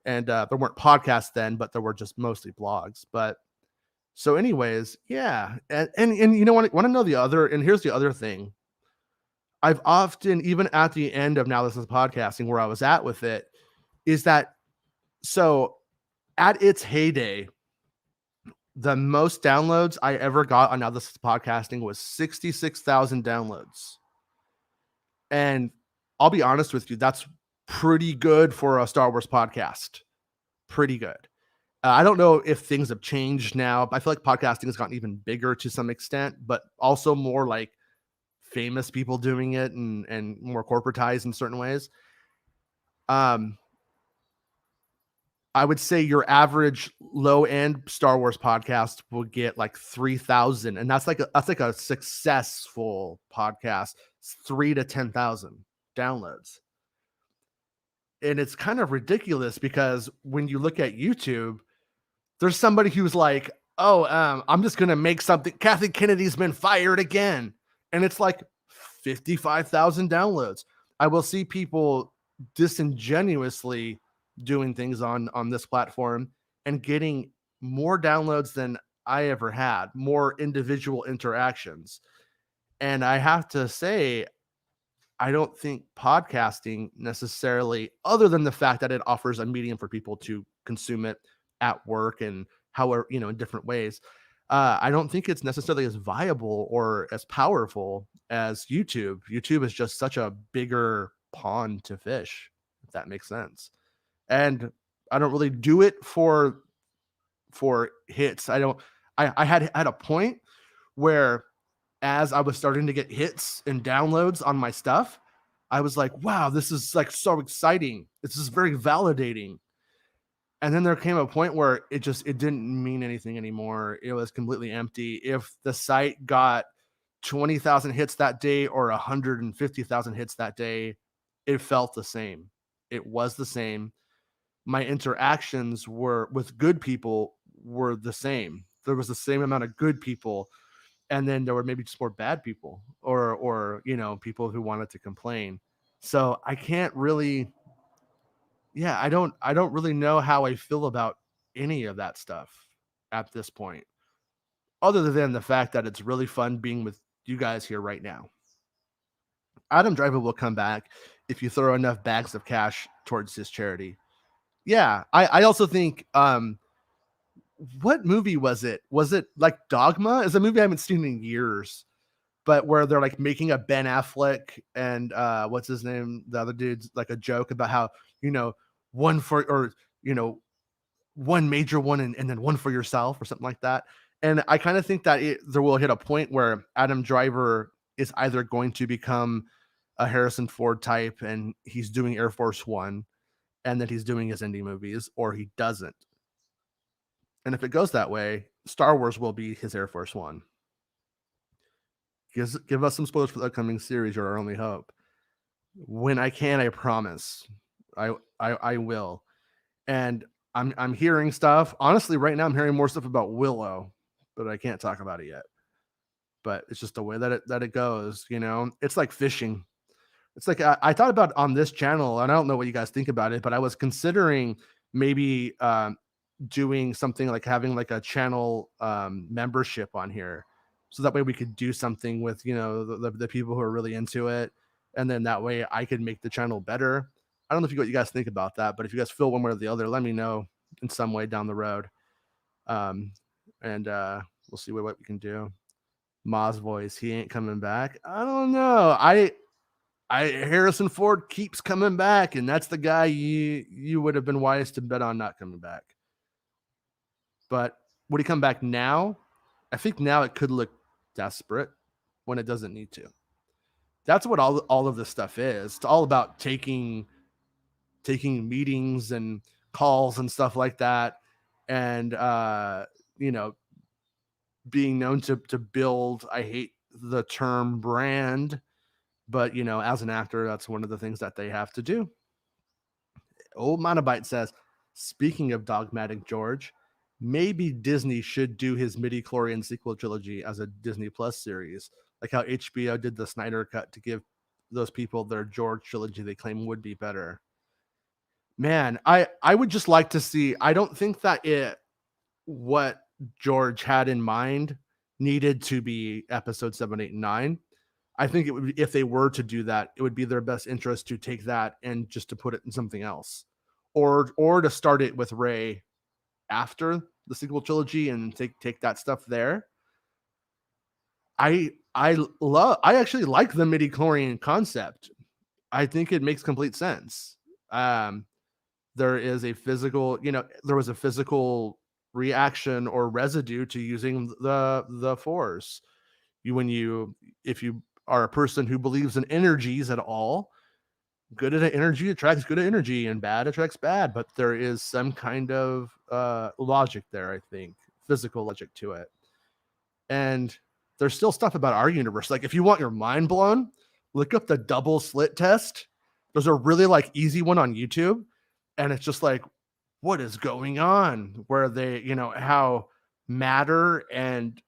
And there weren't podcasts then, but there were just mostly blogs. But so, anyways, yeah. And you know what? Want to know the other? And here's the other thing. I've often, even at the end of Now This Is Podcasting, where I was at with it, is that so at its heyday, the most downloads I ever got on Now This Is Podcasting was 66,000 downloads. And I'll be honest with you, that's pretty good for a Star Wars podcast. Pretty good. I don't know if things have changed now. I feel like podcasting has gotten even bigger to some extent, but also more like famous people doing it and more corporatized in certain ways. I would say your average low end Star Wars podcast will get like 3,000, and that's like a successful podcast. It's 3 to 10,000 downloads. And it's kind of ridiculous because when you look at YouTube, there's somebody who's like, oh, I'm just going to make something. Kathy Kennedy's been fired again. And it's like 55,000 downloads. I will see people disingenuously doing things on this platform and getting more downloads than I ever had, more individual interactions. And I have to say, I don't think podcasting necessarily, other than the fact that it offers a medium for people to consume it at work and however, in different ways. I don't think it's necessarily as viable or as powerful as YouTube. YouTube is just such a bigger pond to fish, if that makes sense. And I don't really do it for hits. I had a point where as I was starting to get hits and downloads on my stuff, I was like, wow, this is like so exciting. This is very validating. And then there came a point where it didn't mean anything anymore. It was completely empty. If the site got 20,000 hits that day or 150,000 hits that day, it felt the same. It was the same. My interactions were with good people were the same. There was the same amount of good people, and then there were maybe just more bad people or people who wanted to complain. So I can't really, yeah, I don't really know how I feel about any of that stuff at this point, other than the fact that it's really fun being with you guys here right now. Adam Driver will come back if you throw enough bags of cash towards his charity. Yeah, I also think what movie was it? Was it like Dogma? It's a movie I haven't seen in years, but where they're like making a Ben Affleck and what's his name? The other dude's like a joke about how, one for, or, one major one and then one for yourself or something like that. And I kind of think that there will hit a point where Adam Driver is either going to become a Harrison Ford type and he's doing Air Force One and that he's doing his indie movies, or he doesn't. And if it goes that way, Star Wars will be his Air Force One. give us some spoilers for the upcoming series. You're our only hope. When I can, I promise. I will. And I'm hearing stuff. Honestly, right now I'm hearing more stuff about Willow, but I can't talk about it yet. But it's just the way that it goes, you know. It's like fishing. It's like I thought about on this channel, and I don't know what you guys think about it, but I was considering maybe doing something like having like a channel membership on here, so that way we could do something with, you know, the people who are really into it, and then that way I could make the channel better. I don't know if what you guys think about that, but if you guys feel one way or the other, let me know in some way down the road. And we'll see what we can do. Ma's voice, he ain't coming back. I don't know. I Harrison Ford keeps coming back, and that's the guy you would have been wise to bet on not coming back. But would he come back now? I think now it could look desperate when it doesn't need to. That's what all of this stuff is. It's all about taking meetings and calls and stuff like that, and you know, being known to build, I hate the term brand, but you know, as an actor, that's one of the things that they have to do. Old Monobyte says, speaking of Dogmatic George, maybe Disney should do his midi-chlorian sequel trilogy as a Disney Plus series, like how HBO did the Snyder Cut to give those people their George trilogy they claim would be better. Man, I would just like to see. I don't think that what George had in mind needed to be episode 7, 8, and 9. I think it would be, if they were to do that, it would be their best interest to take that and just to put it in something else, or to start it with Rey after the sequel trilogy and take that stuff there. I actually like the midi-chlorian concept. I think it makes complete sense. There is a physical, you know, there was a physical reaction or residue to using the Force. If you are a person who believes in energies at all, good at energy attracts good energy, and bad attracts bad. But there is some kind of logic there, I think, physical logic to it. And there's still stuff about our universe. Like if you want your mind blown, look up the double slit test. There's a really like easy one on YouTube, and it's just like, what is going on? Where they, you know, how matter and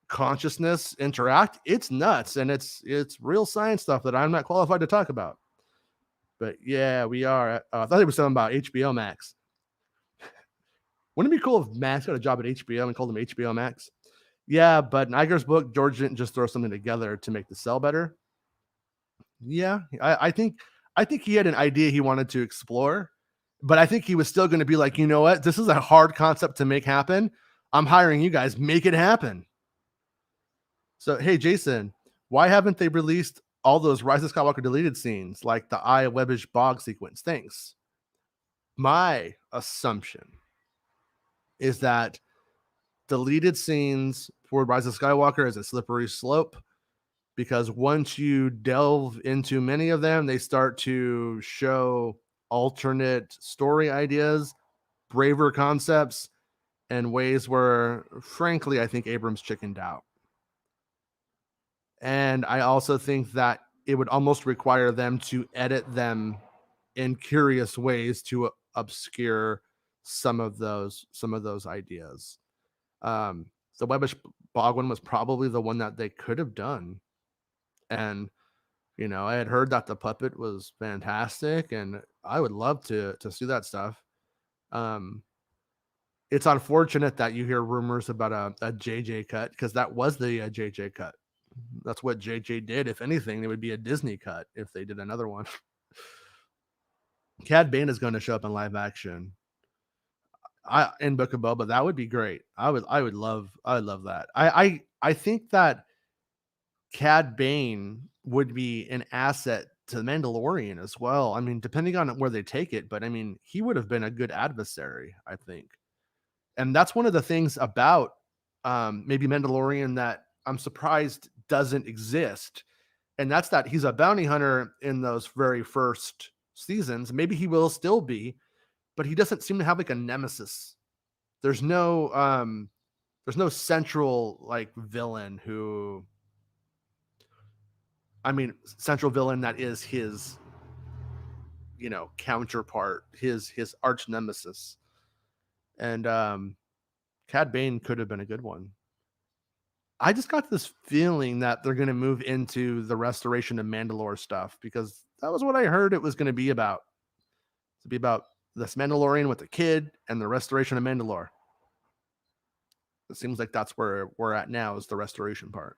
consciousness interact. It's nuts, and it's real science stuff that I'm not qualified to talk about. But yeah, we are. I thought it was something about HBO Max. Wouldn't it be cool if Max got a job at HBO and called him HBO Max? Yeah, but in Iger's book, George didn't just throw something together to make the sell better. Yeah, I think he had an idea he wanted to explore, but I think he was still going to be like, you know what? This is a hard concept to make happen. I'm hiring you guys. Make it happen. So, hey, Jason, why haven't they released all those Rise of Skywalker deleted scenes, like the Eye Webbish Bog sequence? Thanks. My assumption is that deleted scenes for Rise of Skywalker is a slippery slope, because once you delve into many of them, they start to show alternate story ideas, braver concepts, and ways where, frankly, I think Abrams chickened out. And I also think that it would almost require them to edit them in curious ways to obscure some of those ideas. The Webbish Bog one was probably the one that they could have done. And, you know, I had heard that the puppet was fantastic, and I would love to see that stuff. It's unfortunate that you hear rumors about a JJ cut, because that was the JJ cut. That's what JJ did. If anything, it would be a Disney cut if they did another one. Cad Bane is going to show up in live action. In Book of Boba, that would be great. I would love that. I think that Cad Bane would be an asset to the Mandalorian as well. I mean, depending on where they take it, but I mean, he would have been a good adversary, I think. And that's one of the things about maybe Mandalorian that I'm surprised doesn't exist. And that's that he's a bounty hunter in those very first seasons. Maybe he will still be, but he doesn't seem to have like a nemesis. There's no central like villain who I mean, central villain that is his, counterpart, his arch nemesis. And Cad Bane could have been a good one. I just got this feeling that they're going to move into the restoration of Mandalore stuff, because that was what I heard it was going to be about. To be about this Mandalorian with the kid and the restoration of Mandalore. It seems like that's where we're at now, is the restoration part.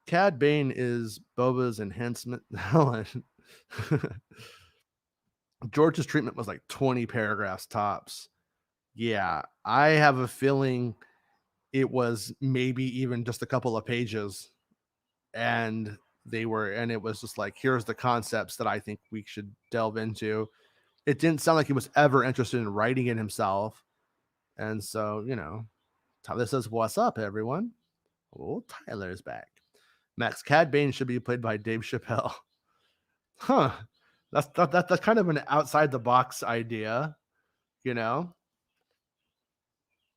Cad Bane is Boba's enhancement. George's treatment was like 20 paragraphs tops. Yeah, I have a feeling it was maybe even just a couple of pages, and it was just like, here's the concepts that I think we should delve into. It didn't sound like he was ever interested in writing it himself. And so, Tyler says, "What's up, everyone?" Oh, Tyler's back. Max, Cad Bane should be played by Dave Chappelle. Huh. That's kind of an outside the box idea,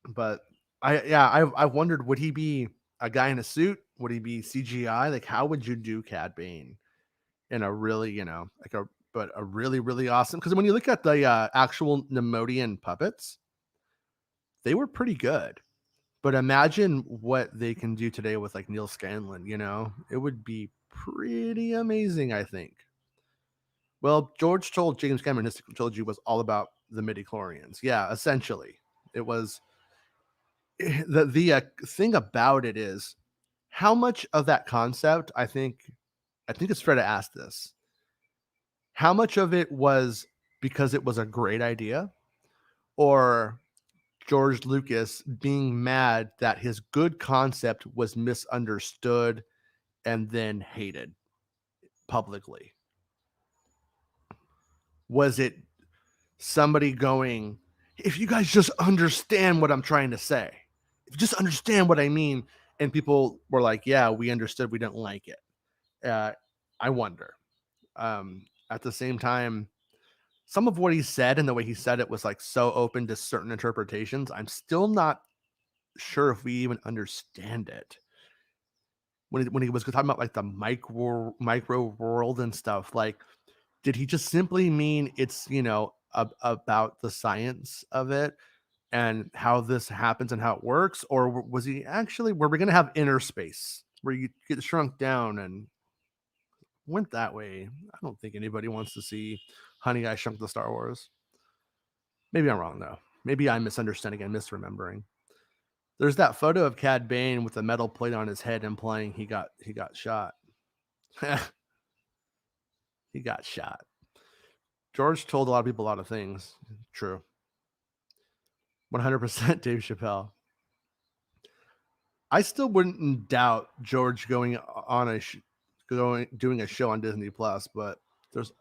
But I wondered, would he be a guy in a suit? Would he be CGI? Like, how would you do Cad Bane in a really, but a really, really awesome? Because when you look at the actual Nemodian puppets, they were pretty good. But imagine what they can do today with like Neil Scanlon, It would be pretty amazing, I think. Well, George told James Cameron his trilogy was all about the midi-chlorians. Yeah, essentially. It was the thing about it is how much of that concept, I think it's fair to ask this. How much of it was because it was a great idea, or George Lucas being mad that his good concept was misunderstood and then hated publicly? Was it somebody going, if you guys just understand what I'm trying to say, if you just understand what I mean, and people were like, yeah, we understood, we didn't like it. I wonder. At the same time, some of what he said and the way he said it was like so open to certain interpretations. I'm still not sure if we even understand it. When he was talking about like the micro world and stuff, like, did he just simply mean it's, about the science of it and how this happens and how it works? Or was he actually, were we going to have inner space where you get shrunk down and went that way? I don't think anybody wants to see Honey, I Shrunk the Star Wars. Maybe I'm wrong, though. Maybe I'm misunderstanding and misremembering. There's that photo of Cad Bane with a metal plate on his head implying he got shot. He got shot. George told a lot of people a lot of things. True. 100% Dave Chappelle. I still wouldn't doubt George going on doing a show on Disney Plus, but there's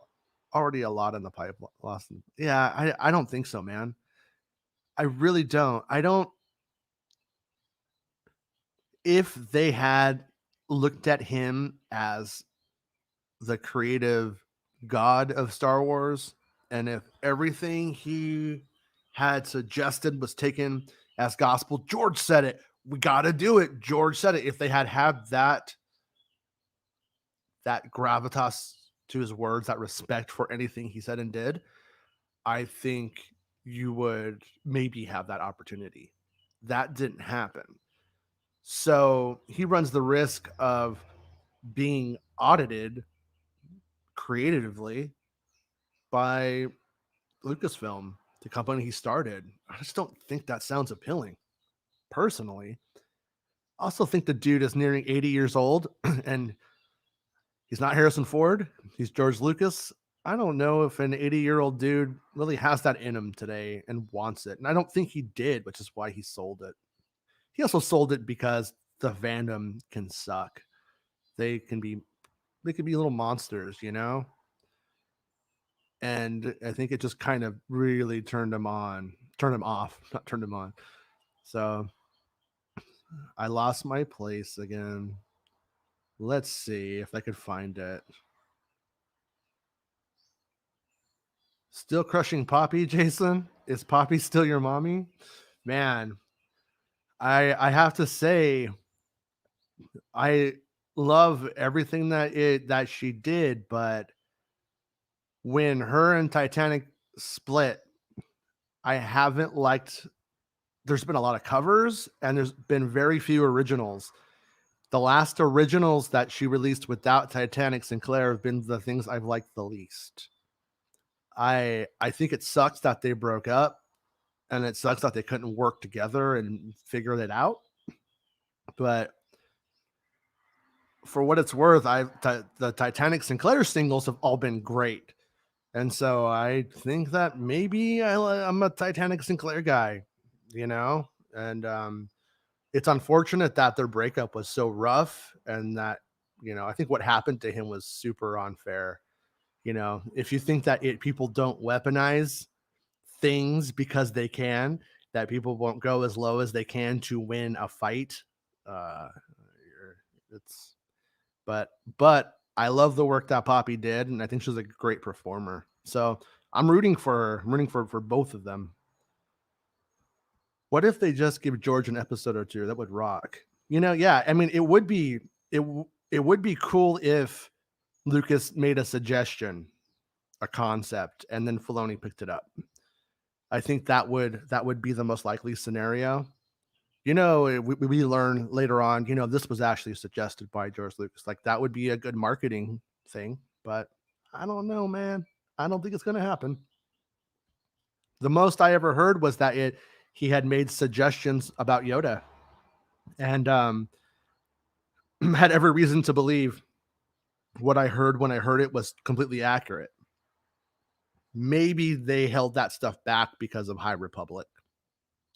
already a lot in the pipeline. Yeah, I don't think so, man. I really don't. If they had looked at him as the creative god of Star Wars, and if everything he had suggested was taken as gospel, George said it, we got to do it, George said it. If they had that gravitas to his words, that respect for anything he said and did, I think you would maybe have that opportunity. That didn't happen. So he runs the risk of being audited creatively by Lucasfilm, the company he started. I just don't think that sounds appealing, personally. I also think the dude is nearing 80 years old, and he's not Harrison Ford. He's George Lucas. I don't know if an 80-year-old dude really has that in him today and wants it. And I don't think he did, which is why he sold it. He also sold it because the fandom can suck. They can be little monsters, And I think it just kind of really turned him off, not turned him on. So I lost my place again. Let's see if I could find it. Still crushing Poppy, Jason? Is Poppy still your mommy? Man, I have to say, I love everything that she did, but when her and Titanic split, I haven't liked. There's been a lot of covers, and there's been very few originals. The last originals that she released without Titanic Sinclair have been the things I've liked the least. I think it sucks that they broke up, and it sucks that they couldn't work together and figure it out. But for what it's worth, the Titanic Sinclair singles have all been great, and so I think that maybe I'm a Titanic Sinclair guy, you know. And it's unfortunate that their breakup was so rough, and that I think what happened to him was super unfair. If you think that people don't weaponize things because they can, that people won't go as low as they can to win a fight. Uh, it's but I love the work that Poppy did, and I think she's a great performer. So I'm rooting for her. I'm rooting for both of them. What if they just give George an episode or two? That would rock. Yeah. I mean, it would be cool if Lucas made a suggestion, a concept, and then Filoni picked it up. I think that would be the most likely scenario. We learn later on, this was actually suggested by George Lucas. Like, that would be a good marketing thing, but I don't know, man. I don't think it's going to happen. The most I ever heard was that he had made suggestions about Yoda, and had every reason to believe what I heard when I heard it was completely accurate. Maybe they held that stuff back because of High Republic.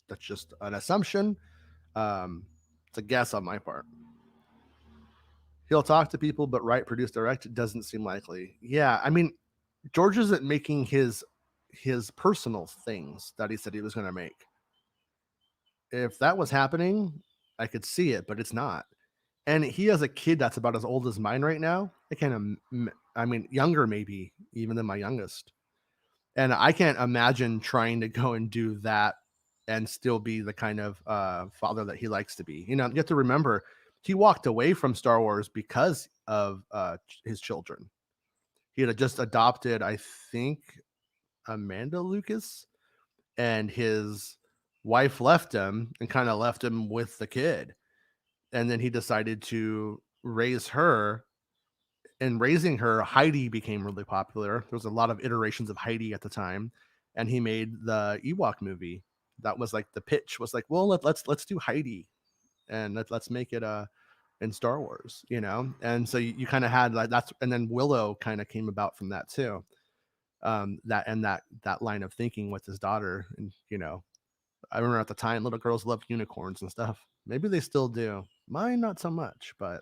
That's just an assumption. It's a guess on my part. He'll talk to people, but write, produce, direct, it doesn't seem likely. Yeah, I mean, George isn't making his personal things that he said he was going to make. If that was happening, I could see it, but it's not. And he has a kid that's about as old as mine right now. I mean, younger maybe even than my youngest. And I can't imagine trying to go and do that and still be the kind of father that he likes to be. You have to remember, he walked away from Star Wars because of his children. He had just adopted, I think, Amanda Lucas, and his wife left him and kind of left him with the kid. And then he decided to raise her. And raising her, Heidi became really popular. There was a lot of iterations of Heidi at the time, and he made the Ewok movie. That was like the pitch was like, well, let's do Heidi, and let's make it in Star Wars, And so you kind of had like that's, and then Willow kind of came about from that too. That line of thinking with his daughter, and I remember at the time little girls loved unicorns and stuff. Maybe they still do. Mine not so much, but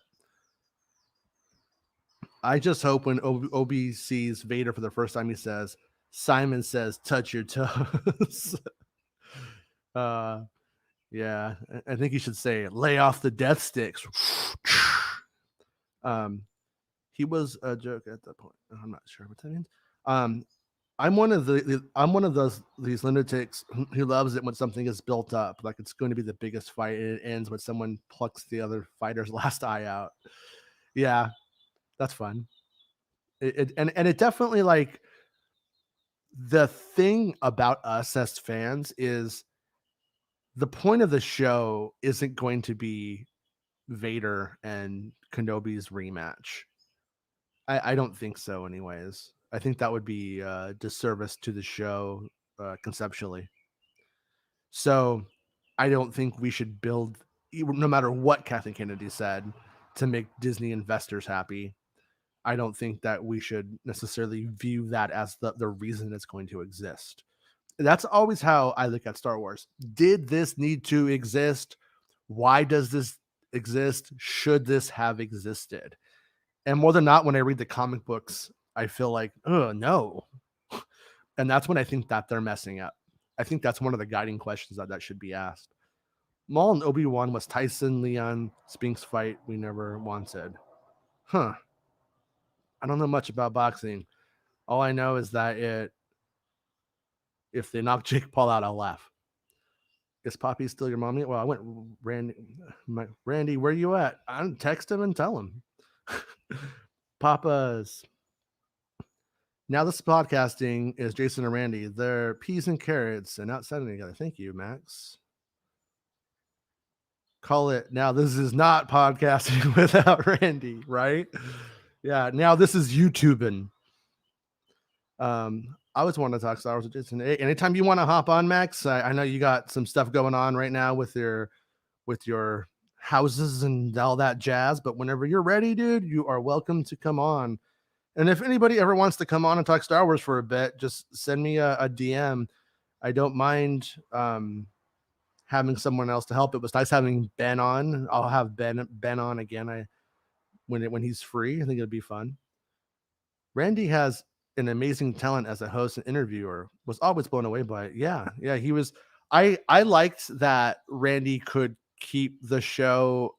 I just hope when Obi sees Vader for the first time, he says, Simon says, touch your toes. uh, yeah, I think he should say, lay off the death sticks. He was a joke at that point. I'm not sure what that means. I'm one of these lunatics who loves it when something is built up, like it's going to be the biggest fight, and it ends when someone plucks the other fighter's last eye out. Yeah, that's fun. And it definitely, like, the thing about us as fans is the point of the show isn't going to be Vader and Kenobi's rematch. I don't think so, anyways. I think that would be a disservice to the show conceptually. So I don't think we should build, no matter what Kathleen Kennedy said, to make Disney investors happy. I don't think that we should necessarily view that as the reason it's going to exist. That's always how I look at Star Wars. Did this need to exist? Why does this exist? Should this have existed? And more than not, when I read the comic books, I feel like, oh, no. And that's when I think that they're messing up. I think that's one of the guiding questions that should be asked. Maul and Obi-Wan was Tyson, Leon, Spinks fight we never wanted. Huh. I don't know much about boxing. All I know is that if they knock Jake Paul out, I'll laugh. Is Poppy still your mommy? Well, I went, Randy, where you at? I text him and tell him. Papas. Now this podcasting is Jason and Randy. They're peas and carrots and not sending together. Thank you, Max. Call it now. This is not podcasting without Randy, right? Yeah. Now this is YouTubing. I always want to talk Star Wars with Jason. Anytime you want to hop on, Max, I know you got some stuff going on right now with your houses and all that jazz. But whenever you're ready, dude, you are welcome to come on. And if anybody ever wants to come on and talk Star Wars for a bit, just send me a DM. I don't mind having someone else to help. It was nice having Ben on. I'll have Ben on again. When he's free, I think it'd be fun. Randy has an amazing talent as a host and interviewer. Was always blown away by it. Yeah, he was. I liked that Randy could keep the show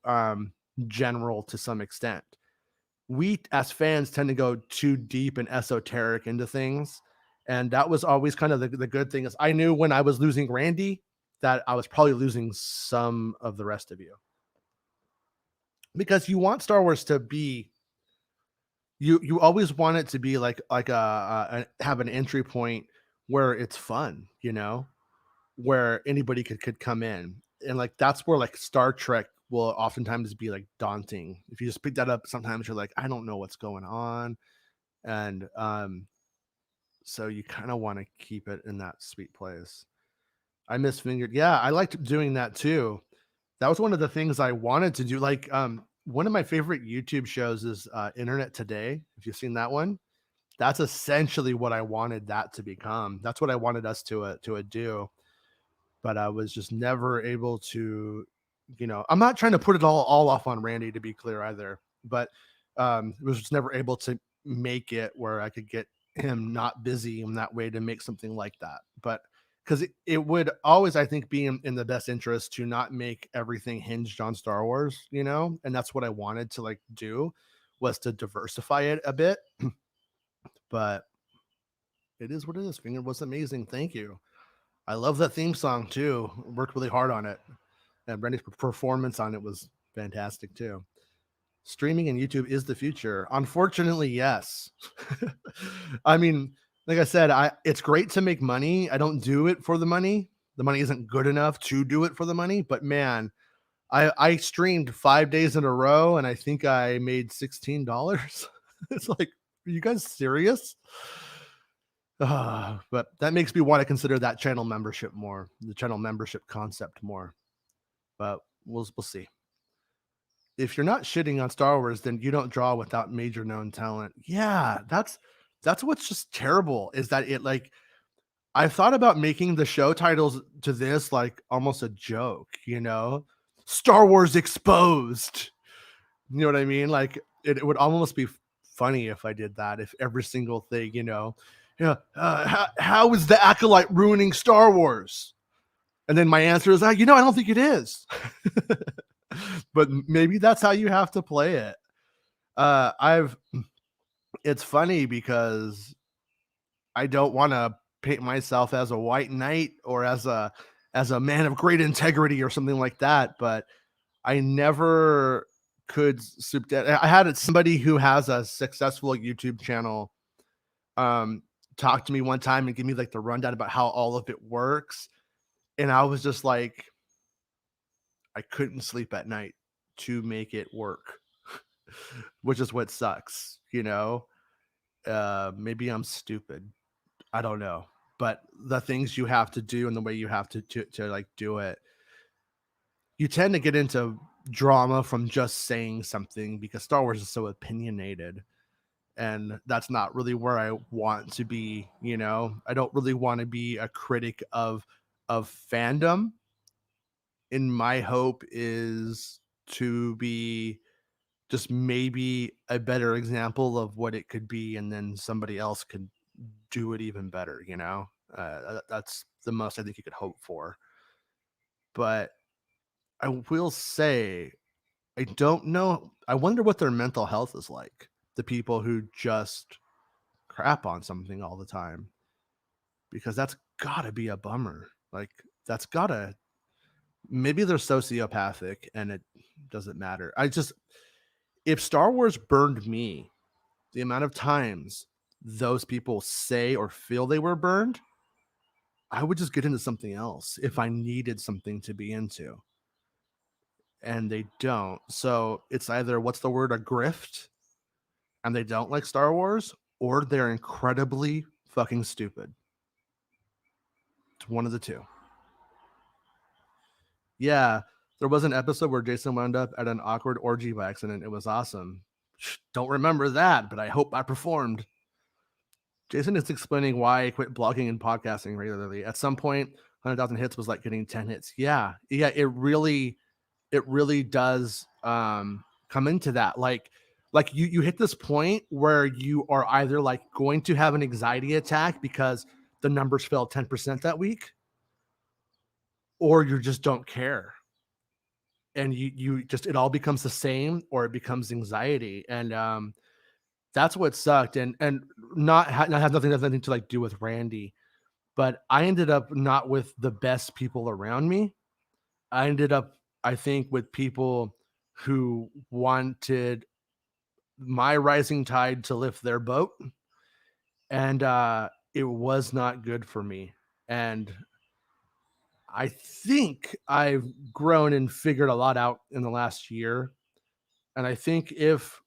general to some extent. We as fans tend to go too deep and esoteric into things, and that was always kind of the good thing. Is I knew when I was losing Randy that I was probably losing some of the rest of you, because you want Star Wars to be you always want it to be like have an entry point where it's fun, where anybody could come in. And like that's where like Star Trek will oftentimes be like daunting. If you just pick that up, sometimes you're like, I don't know what's going on. And so you kind of want to keep it in that sweet place. I miss Fingered. Yeah, I liked doing that too. That was one of the things I wanted to do. Like one of my favorite YouTube shows is Internet Today. If you've seen that one, that's essentially what I wanted that to become. That's what I wanted us to do. But I was just never able to, I'm not trying to put it all off on Randy, to be clear either, but was just never able to make it where I could get him not busy in that way to make something like that. But because it would always, I think, be in the best interest to not make everything hinged on Star Wars, and that's what I wanted to like do, was to diversify it a bit. But it is what it is. Finger was amazing. Thank you. I love that theme song too. Worked really hard on it. And Brandy's performance on it was fantastic too. Streaming and YouTube is the future. Unfortunately, yes. I mean, like I said, it's great to make money. I don't do it for the money. The money isn't good enough to do it for the money. But man, I streamed 5 days in a row and I think I made $16. It's like, are you guys serious? But that makes me want to consider that channel membership more, the channel membership concept more. But we'll see. If you're not shitting on Star Wars, then you don't draw without major known talent. Yeah, that's what's just terrible, is that it like I've thought about making the show titles to this like almost a joke, Star Wars Exposed. You know what I mean? Like it would almost be funny if I did that, if every single thing, how is the Acolyte ruining Star Wars? And then my answer is, I don't think it is. But maybe that's how you have to play it. It's funny because I don't want to paint myself as a white knight or as a man of great integrity or something like that, but I never could I had somebody who has a successful YouTube channel talk to me one time and give me like the rundown about how all of it works, and I was just like, I couldn't sleep at night to make it work. Which is what sucks, maybe I'm stupid, I don't know, but the things you have to do and the way you have to like do it, you tend to get into drama from just saying something, because Star Wars is so opinionated, and that's not really where I want to be. I don't really want to be a critic of fandom. And my hope is to be just maybe a better example of what it could be, and then somebody else could do it even better. That's the most I think you could hope for. But I will say, I don't know. I wonder what their mental health is like. The people who just crap on something all the time, because that's gotta be a bummer. Like that's gotta, maybe they're sociopathic and it doesn't matter. if Star Wars burned me, the amount of times those people say or feel they were burned, I would just get into something else if I needed something to be into. And they don't. So it's either, what's the word, a grift, and they don't like Star Wars, or they're incredibly fucking stupid. It's one of the two. Yeah, there was an episode where Jason wound up at an awkward orgy by accident. It was awesome. Don't remember that, but I hope I performed. Jason is explaining why I quit blogging and podcasting regularly. At some point, 100,000 hits was like getting 10 hits. Yeah, it really does come into that. Like you hit this point where you are either like going to have an anxiety attack because the numbers fell 10% that week, or you just don't care. And you just, it all becomes the same, or it becomes anxiety. And that's what sucked. And not have nothing to like do with Randy, but I ended up not with the best people around me. I ended up, I think, with people who wanted my rising tide to lift their boat. And it was not good for me. And I think I've grown and figured a lot out in the last year. And I think if,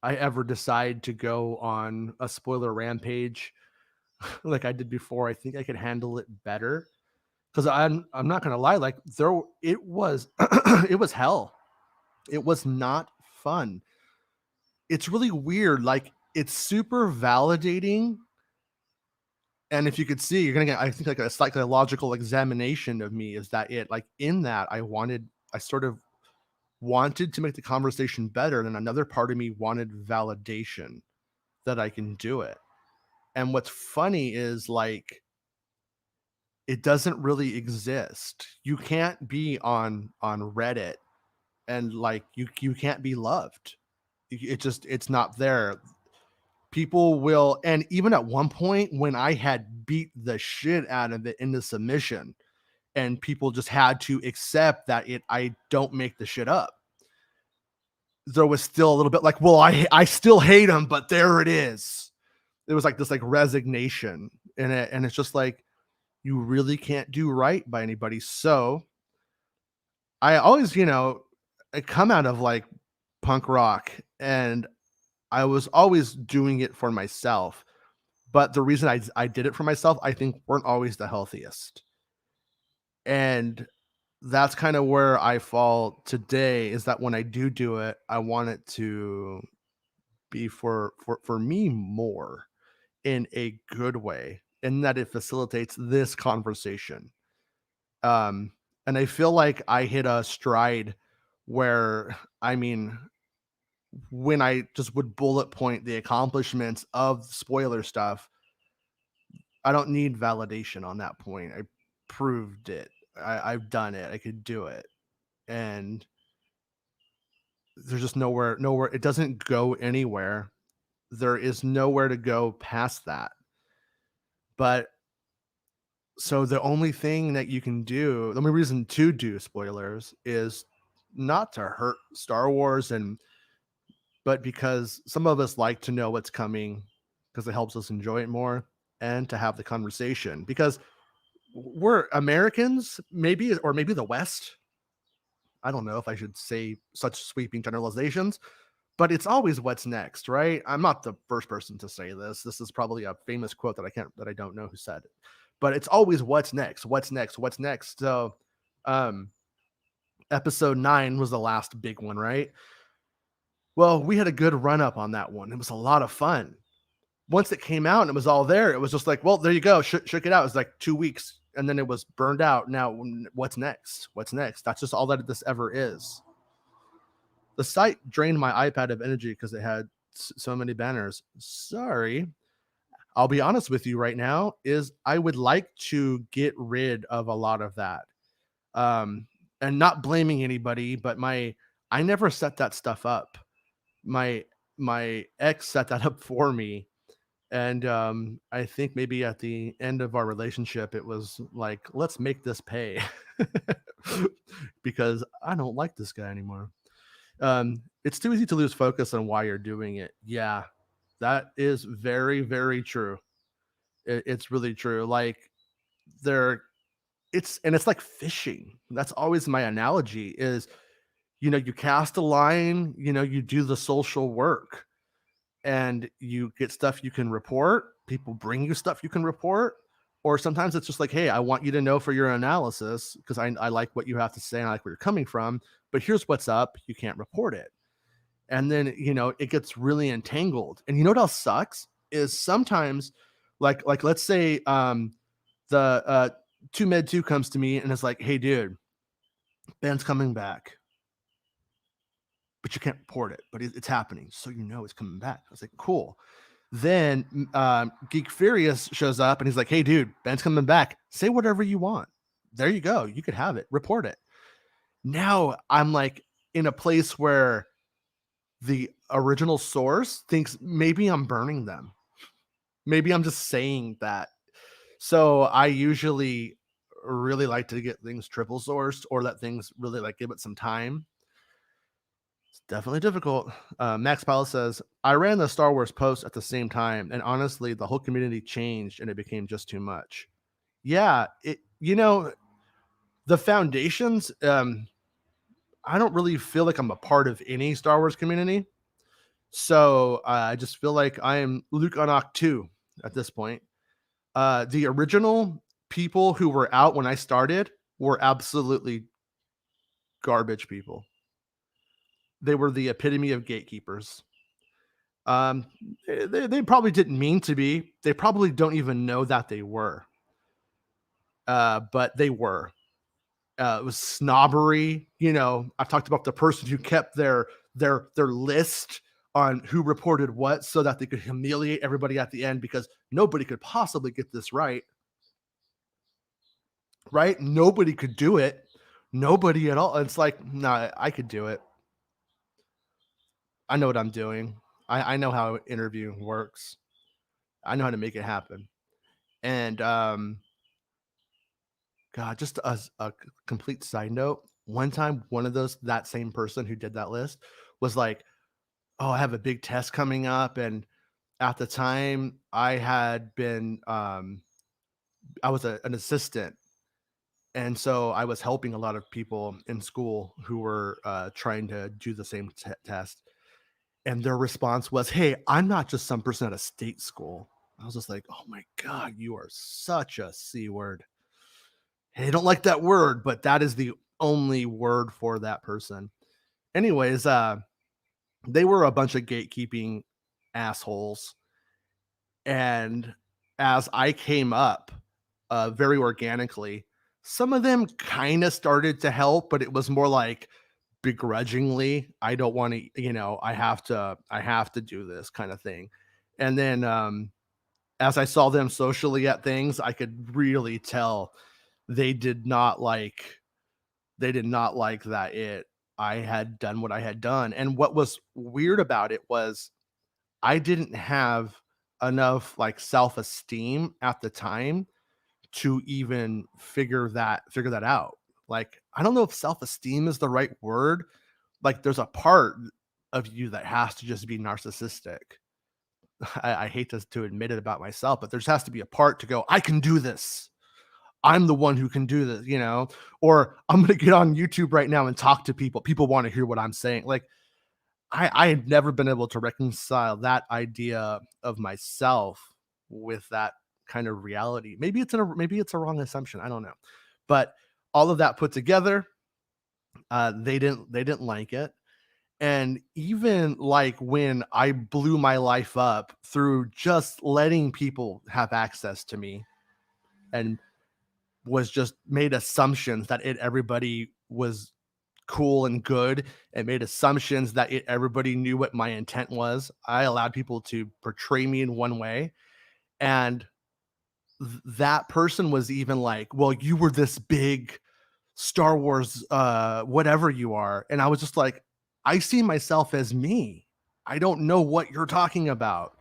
I ever decide to go on a spoiler rampage like I did before, I think I could handle it better. Because I'm not gonna lie, like it was it was hell. It was not fun. It's really weird. Like, it's super validating. And if you could see, you're gonna get, I think, like a psychological examination of me. Is that it? Like, in that, I sort of wanted to make the conversation better, and another part of me wanted validation that I can do it. And what's funny is, like, it doesn't really exist. You can't be on Reddit and like you can't be loved. It's not there. People will, and even at one point when I had beat the shit out of it into submission, and people just had to accept that I don't make the shit up, there was still a little bit like, well, I still hate him, but there it is. It was like this like resignation in it, and it's just like, you really can't do right by anybody. So I always, I come out of like punk rock, and I was always doing it for myself. But the reason I did it for myself, I think, weren't always the healthiest. And that's kind of where I fall today, is that when I do it, I want it to be for me more, in a good way, and that it facilitates this conversation. Um, and I feel like I hit a stride where, I mean, when I just would bullet point the accomplishments of spoiler stuff, I don't need validation on that point. I proved it. I've done it. I could do it. And there's just nowhere, it doesn't go anywhere. There is nowhere to go past that. But so the only thing that you can do, the only reason to do spoilers, is not to hurt Star Wars, but because some of us like to know what's coming, because it helps us enjoy it more, and to have the conversation, because we're Americans, maybe, or maybe the West. I don't know if I should say such sweeping generalizations, but it's always what's next, right? I'm not the first person to say this. This is probably a famous quote that I don't know who said it, but it's always what's next, what's next, what's next. So, episode 9 was the last big one, right? Well, we had a good run up on that one. It was a lot of fun. Once it came out and it was all there, it was just like, well, there you go. Shook it out. It was like 2 weeks, and then it was burned out. Now, what's next? What's next? That's just all that this ever is. The site drained my iPad of energy because it had so many banners. Sorry. I'll be honest with you right now, is I would like to get rid of a lot of that. And not blaming anybody, but I never set that stuff up. My ex set that up for me. And I think maybe at the end of our relationship, it was like, let's make this pay. Because I don't like this guy anymore. It's too easy to lose focus on why you're doing it. Yeah, that is very, very true. It's really true. Like there, it's like fishing. That's always my analogy. Is you cast a line, you do the social work, and you get stuff you can report. People bring you stuff you can report. Or sometimes it's just like, hey, I want you to know for your analysis because I like what you have to say and I like where you're coming from. But here's what's up. You can't report it. And then, it gets really entangled. And you know what else sucks is sometimes, like let's say the 2med2 comes to me and is like, hey, dude, Ben's coming back, but you can't report it, but it's happening. So it's coming back. I was like, cool. Then Geek Furious shows up and he's like, hey, dude, Ben's coming back. Say whatever you want. There you go. You could have it. Report it. Now I'm like in a place where the original source thinks maybe I'm burning them. Maybe I'm just saying that. So I usually really like to get things triple sourced or let things really like give it some time. It's definitely difficult. Max Powell says, I ran the Star Wars post at the same time, and honestly, the whole community changed and it became just too much. Yeah, the foundations, I don't really feel like I'm a part of any Star Wars community. So I just feel like I am Luke on Oct 2 at this point. The original people who were out when I started were absolutely garbage people. They were the epitome of gatekeepers. Um, they probably didn't mean to be. They probably don't even know that they were. But they were. It was snobbery. I've talked about the person who kept their list on who reported what so that they could humiliate everybody at the end because nobody could possibly get this right. Right? Nobody could do it. Nobody at all. It's like, nah, I could do it. I know what I'm doing. I know how interview works. I know how to make it happen. And God, just a complete side note. One time, that same person who did that list was like, "Oh, I have a big test coming up," and at the time, I had been, I was an assistant, and so I was helping a lot of people in school who were trying to do the same test. And their response was, "Hey, I'm not just some person at a state school." I was just like, "Oh my God, you are such a C word." Hey, I don't like that word, but that is the only word for that person. Anyways, they were a bunch of gatekeeping assholes. And as I came up very organically, some of them kind of started to help, but it was more like begrudgingly. I don't want to, I have to do this kind of thing. And then as I saw them socially at things, I could really tell they did not like that I had done what I had done. And what was weird about it was I didn't have enough like self-esteem at the time to even figure that out. Like, I don't know if self-esteem is the right word. Like, there's a part of you that has to just be narcissistic. I hate to admit it about myself, but there just has to be a part to go, I can do this. I'm the one who can do this, or I'm going to get on YouTube right now and talk to people. People want to hear what I'm saying. Like, I had never been able to reconcile that idea of myself with that kind of reality. Maybe it's a wrong assumption. I don't know. But all of that put together, they didn't like it. And even like when I blew my life up through just letting people have access to me and was just made assumptions that everybody was cool and good and made assumptions that everybody knew what my intent was. I allowed people to portray me in one way. And that person was even like, well, you were this big Star Wars, whatever you are. And I was just like, I see myself as me. I don't know what you're talking about.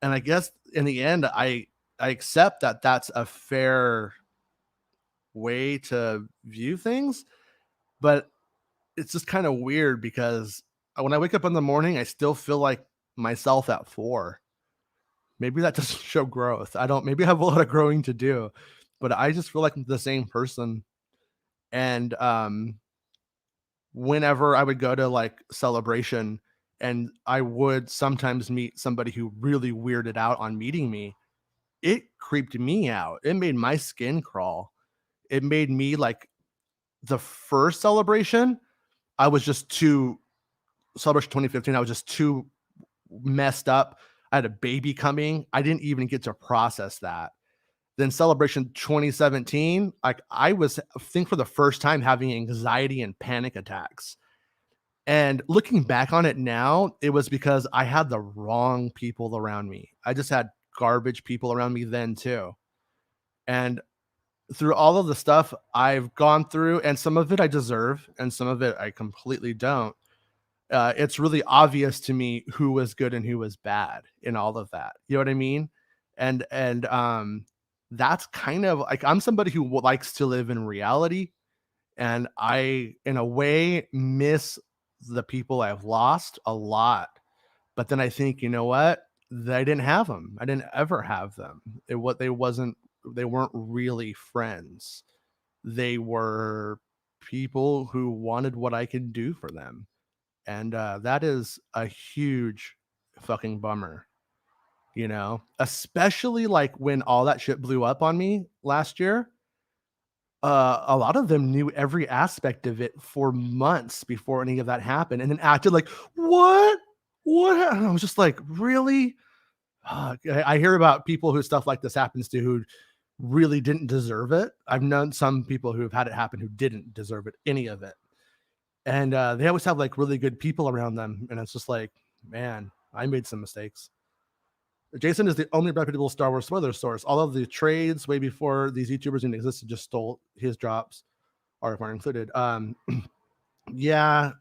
And I guess in the end, I accept that that's a fair way to view things. But it's just kind of weird because when I wake up in the morning, I still feel like myself at 4. Maybe that doesn't show growth. I don't, maybe I have a lot of growing to do, but I just feel like I'm the same person. And whenever I would go to like celebration and I would sometimes meet somebody who really weirded out on meeting me, it creeped me out. It made my skin crawl. It made me like the first celebration, I was just too celebration 2015, I was just too messed up. I had a baby coming. I didn't even get to process that. Then celebration 2017, like I was, I think for the first time having anxiety and panic attacks. And looking back on it now, it was because I had the wrong people around me. I just had garbage people around me then too. And through all of the stuff I've gone through, and some of it I deserve, and some of it I completely don't. It's really obvious to me who was good and who was bad in all of that. You know what I mean? And that's kind of like I'm somebody who likes to live in reality, and I, in a way, miss the people I've lost a lot. But then I think, you know what? I didn't have them. I didn't ever have them. They weren't really friends. They were people who wanted what I could do for them. And that is a huge fucking bummer, you know, especially like when all that shit blew up on me last year. A lot of them knew every aspect of it for months before any of that happened and then acted like, what? And I was just like, really? I hear about people who stuff like this happens to who really didn't deserve it. I've known some people who have had it happen who didn't deserve it, any of it. And they always have like really good people around them. And it's just like, man, I made some mistakes. Jason is the only reputable Star Wars spoiler source. All of the trades way before these YouTubers even existed just stole his drops, or if aren't included. Yeah,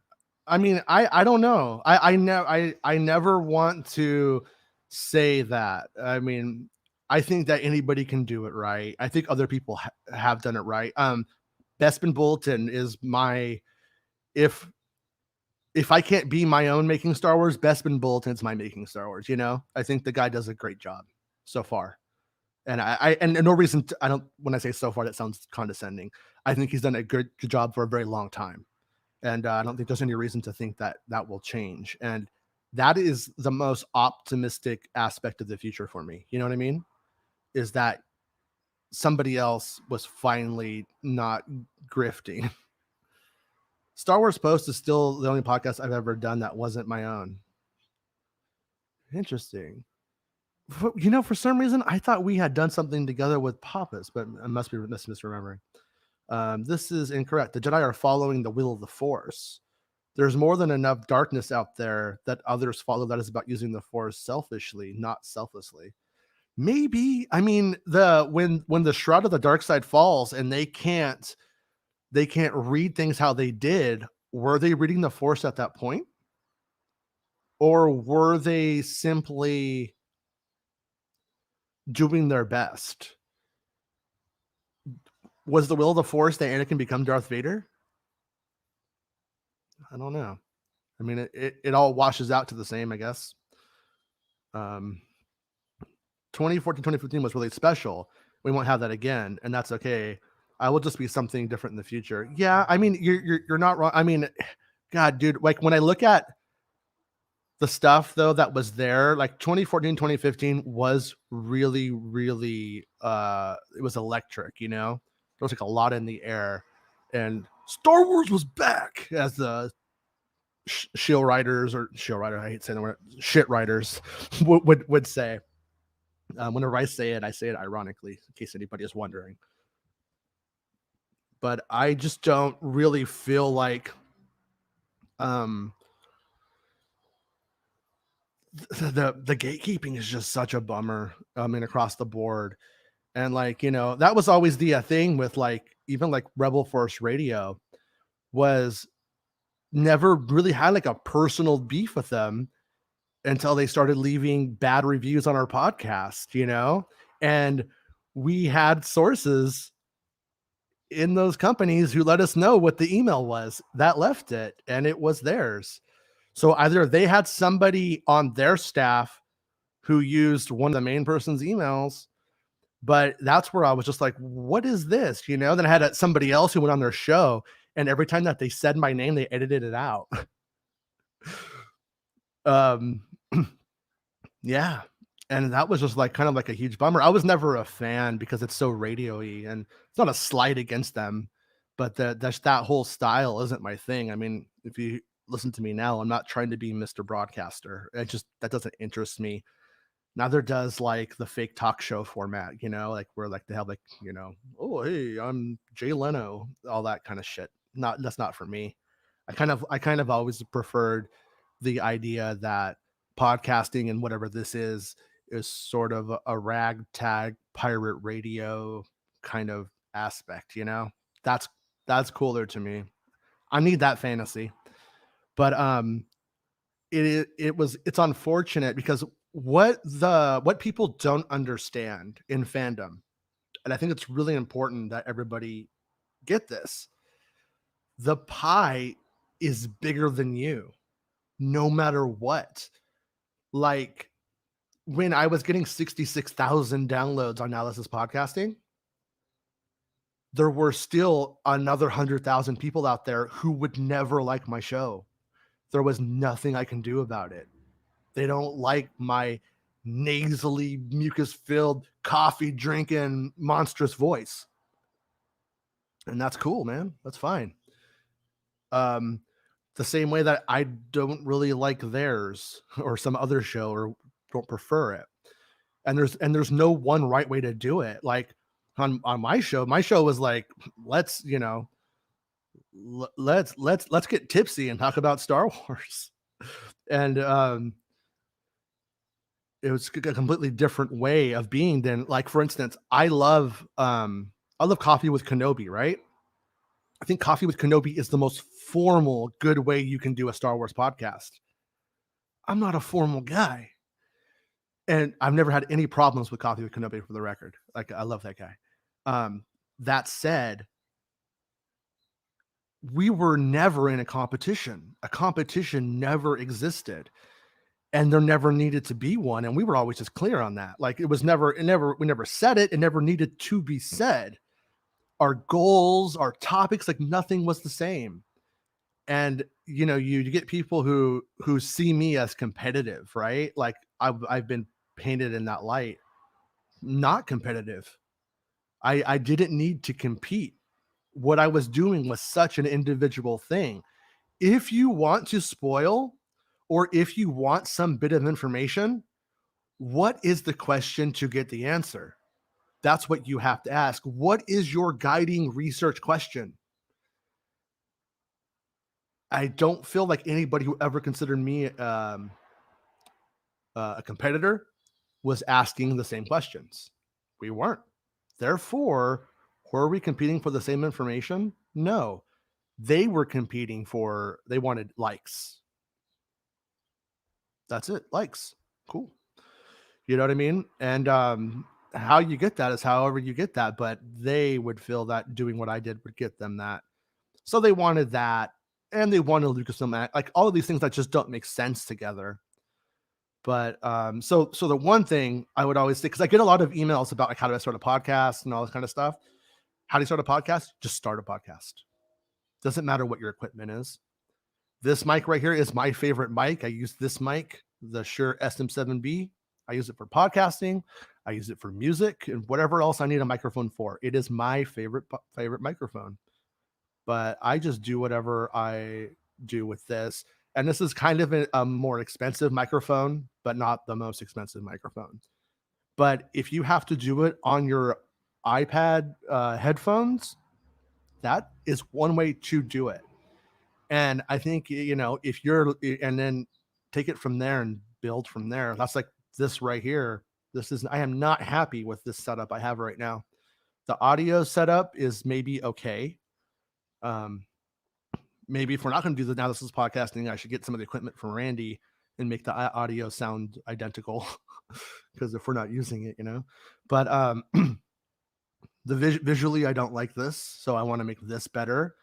I mean, I don't know. I never want to say that. I mean, I think that anybody can do it right. I think other people have done it right. Bespin Bulletin is my, if I can't be my own Making Star Wars, Bespin Bulletin's my Making Star Wars. You know, I think the guy does a great job so far. And and no reason I don't, when I say so far, that sounds condescending. I think he's done a good job for a very long time. And I don't think there's any reason to think that that will change. And that is the most optimistic aspect of the future for me. You know what I mean? Is that somebody else was finally not grifting. Star Wars Post is still the only podcast I've ever done that wasn't my own. Interesting. You know, for some reason, I thought we had done something together with Papas, but I must be misremembering. This is incorrect. The Jedi are following the will of the Force. There's more than enough darkness out there that others follow that is about using the Force selfishly, not selflessly. Maybe. I mean, when the shroud of the dark side falls and they can't read things how they did, were they reading the Force at that point? Or were they simply doing their best? Was the will of the Force that Anakin become Darth Vader? I don't know. I mean, it all washes out to the same, I guess. 2014, 2015 was really special. We won't have that again, and that's okay. I will just be something different in the future. Yeah, I mean, you're not wrong. I mean, God, dude, like when I look at the stuff though that was there, like 2014, 2015 was really, really it was electric, you know? There was like a lot in the air. And Star Wars was back, as the shill writers, or shill writer, I hate saying the word, shit writers would say. Whenever I say it ironically, in case anybody is wondering. But I just don't really feel like the gatekeeping is just such a bummer. I mean, across the board. And like, you know, that was always the thing with like even like Rebel Force Radio was never really had like a personal beef with them until they started leaving bad reviews on our podcast, you know? And we had sources in those companies who let us know what the email was that left it, and it was theirs. So either they had somebody on their staff who used one of the main person's emails, but that's where I was just like, what is this? You know, then I had somebody else who went on their show, and every time that they said my name, they edited it out. um, yeah. And that was just like kind of like a huge bummer. I was never a fan because it's so radio-y, and it's not a slight against them, but that whole style isn't my thing. I mean, if you listen to me now, I'm not trying to be Mr. Broadcaster. That doesn't interest me. Neither does like the fake talk show format, you know, like where like they have like, you know, oh hey, I'm Jay Leno, all that kind of shit. That's not for me. I kind of always preferred the idea that podcasting and whatever this is sort of a ragtag pirate radio kind of aspect, you know? That's that's cooler to me. I need that fantasy. But it's unfortunate because what people don't understand in fandom, and I think it's really important that everybody get this. The pie is bigger than you, no matter what. Like when I was getting 66,000 downloads on Now This Is Podcasting, there were still another 100,000 people out there who would never like my show. There was nothing I can do about it. They don't like my nasally, mucus-filled, coffee-drinking, monstrous voice. And that's cool, man. That's fine. The same way that I don't really like theirs or some other show or don't prefer it. And there's no one right way to do it. Like on my show was like, let's, you know, let's get tipsy and talk about Star Wars. And it was a completely different way of being than, like, for instance, I love Coffee with Kenobi, right? I think Coffee with Kenobi is the most formal, good way you can do a Star Wars podcast. I'm not a formal guy. And I've never had any problems with Coffee with Kenobi, for the record. Like, I love that guy. That said, we were never in a competition. A competition never existed. And there never needed to be one. And we were always just clear on that. Like, we never said it. It never needed to be said. Our goals, our topics, like nothing was the same. And, you know, you get people who see me as competitive, right? Like I've been painted in that light. Not competitive. I didn't need to compete. What I was doing was such an individual thing. If you want to spoil, or if you want some bit of information, what is the question to get the answer? That's what you have to ask. What is your guiding research question? I don't feel like anybody who ever considered me a competitor was asking the same questions. We weren't. Therefore, were we competing for the same information? No. They were competing they wanted likes. That's it. Likes. Cool. You know what I mean? And how you get that is however you get that, but they would feel that doing what I did would get them that. So they wanted that, and they wanted Lucasfilm, like all of these things that just don't make sense together. But so the one thing I would always say, because I get a lot of emails about like how do I start a podcast and all this kind of stuff. How do you start a podcast? Just start a podcast. Doesn't matter what your equipment is. This mic right here is my favorite mic. I use this mic, the Shure SM7B. I use it for podcasting. I use it for music and whatever else I need a microphone for. It is my favorite microphone. But I just do whatever I do with this. And this is kind of a more expensive microphone, but not the most expensive microphone. But if you have to do it on your iPad headphones, that is one way to do it. And I think, you know, and then take it from there and build from there. That's like this right here. I am not happy with this setup I have right now. The audio setup is maybe okay. Maybe if we're not going to do Now This Is Podcasting, I should get some of the equipment from Randy and make the audio sound identical, because if we're not using it, you know. But Visually, I don't like this, so I want to make this better.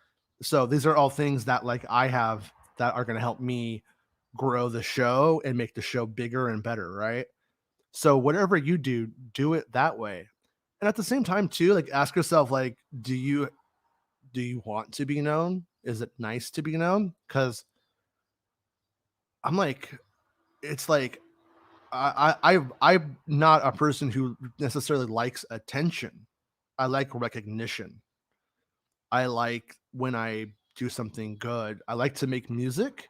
So these are all things that like I have that are going to help me grow the show and make the show bigger and better, right? So whatever you do, do it that way. And at the same time too, like ask yourself like do you want to be known? Is it nice to be known? Cuz I'm like it's like I'm not a person who necessarily likes attention. I like recognition. I like when I do something good. I like to make music,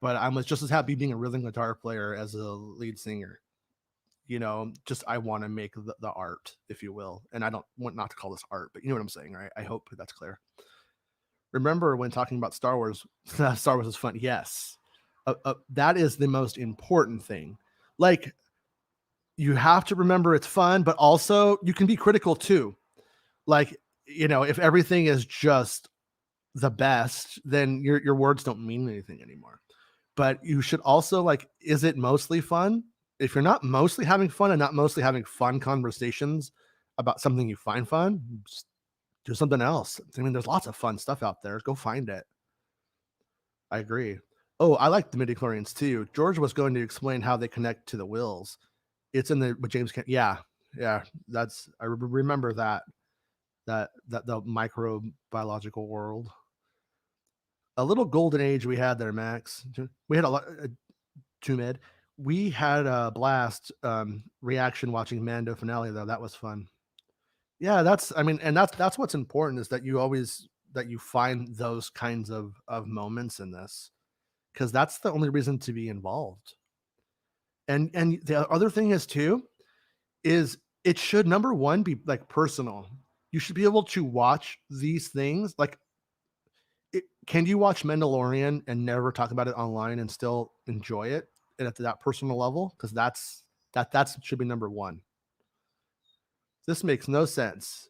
but I'm just as happy being a rhythm guitar player as a lead singer. Just I want to make the art, if you will. And I don't want not to call this art, but you know what I'm saying, right? I hope that's clear. Remember when talking about Star Wars, Star Wars is fun. Yes. That is the most important thing. Like, you have to remember it's fun, but also you can be critical too. Like, if everything is just the best, then your words don't mean anything anymore. But you should also like, is it mostly fun? If you're not mostly having fun and not mostly having fun conversations about something you find fun, just do something else. I mean, there's lots of fun stuff out there. Go find it. I agree. Oh, I like the midi-chlorians too. George was going to explain how they connect to the wills. It's in the with James. Yeah, yeah. I remember that the microbiological world. A little golden age we had there, Max. We had a lot. Too mid. We had a blast reaction watching Mando finale though. That was fun. Yeah, that's what's important is that you find those kinds of moments in this because that's the only reason to be involved. And the other thing is too is it should number one be like personal. You should be able to watch these things like can you watch Mandalorian and never talk about it online and still enjoy it and at that personal level? Because that should be number one. This makes no sense.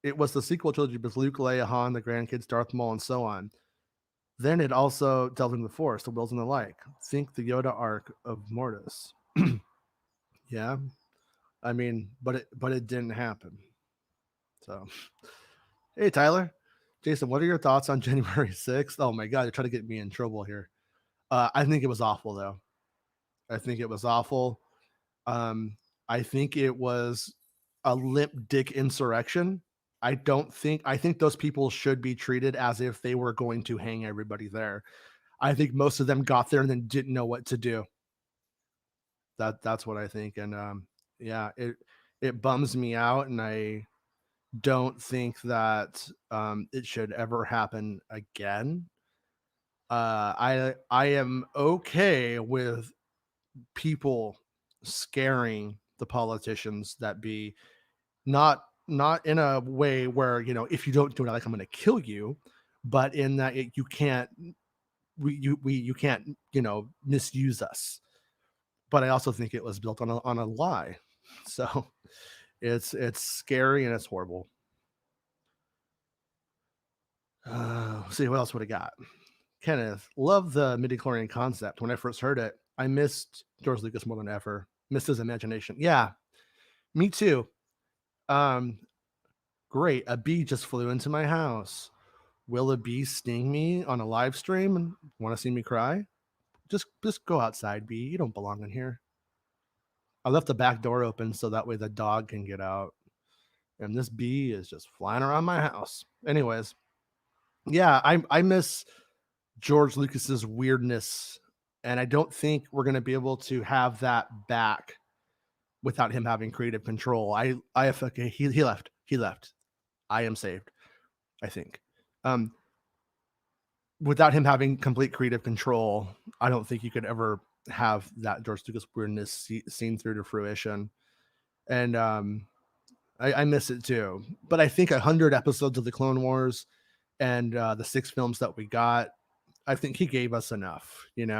It was the sequel trilogy with Luke, Leia, Han, the grandkids, Darth Maul, and so on. Then it also delved into the Force, the Wills, and the like. Think the Yoda arc of Mortis. Yeah, I mean, but it didn't happen. So, hey Tyler, Jason, what are your thoughts on January 6th? Oh my God, you're trying to get me in trouble here. I think it was awful though. I think it was awful. Um, I think it was a limp dick insurrection. I think those people should be treated as if they were going to hang everybody there. I think most of them got there and then didn't know what to do. That's what I think. And yeah, it bums me out, and I don't think that it should ever happen again. I am okay with people scaring the politicians that be not in a way where if you don't do it like I'm going to kill you, but in that you can't you can't misuse us. But I also think it was built on a lie, so it's scary and it's horrible. See what else would have got. Kenneth, love the midi-chlorian concept. When I first heard it, I missed George Lucas more than ever. Missed his imagination. Yeah, me too. Um, great. A bee just flew into my house. Will a bee sting me on a live stream and want to see me cry? Just go outside, bee. You don't belong in here. I left the back door open so that way the dog can get out. And this bee is just flying around my house. Anyways, yeah, I miss George Lucas's weirdness, and I don't think we're going to be able to have that back without him having creative control. Okay, he left. He left. I am saved, I think. Without him having complete creative control, I don't think you could ever have that George Lucas weirdness seen through to fruition. And I miss it too. But I think 100 episodes of the Clone Wars and the 6 films that we got, I think he gave us enough, And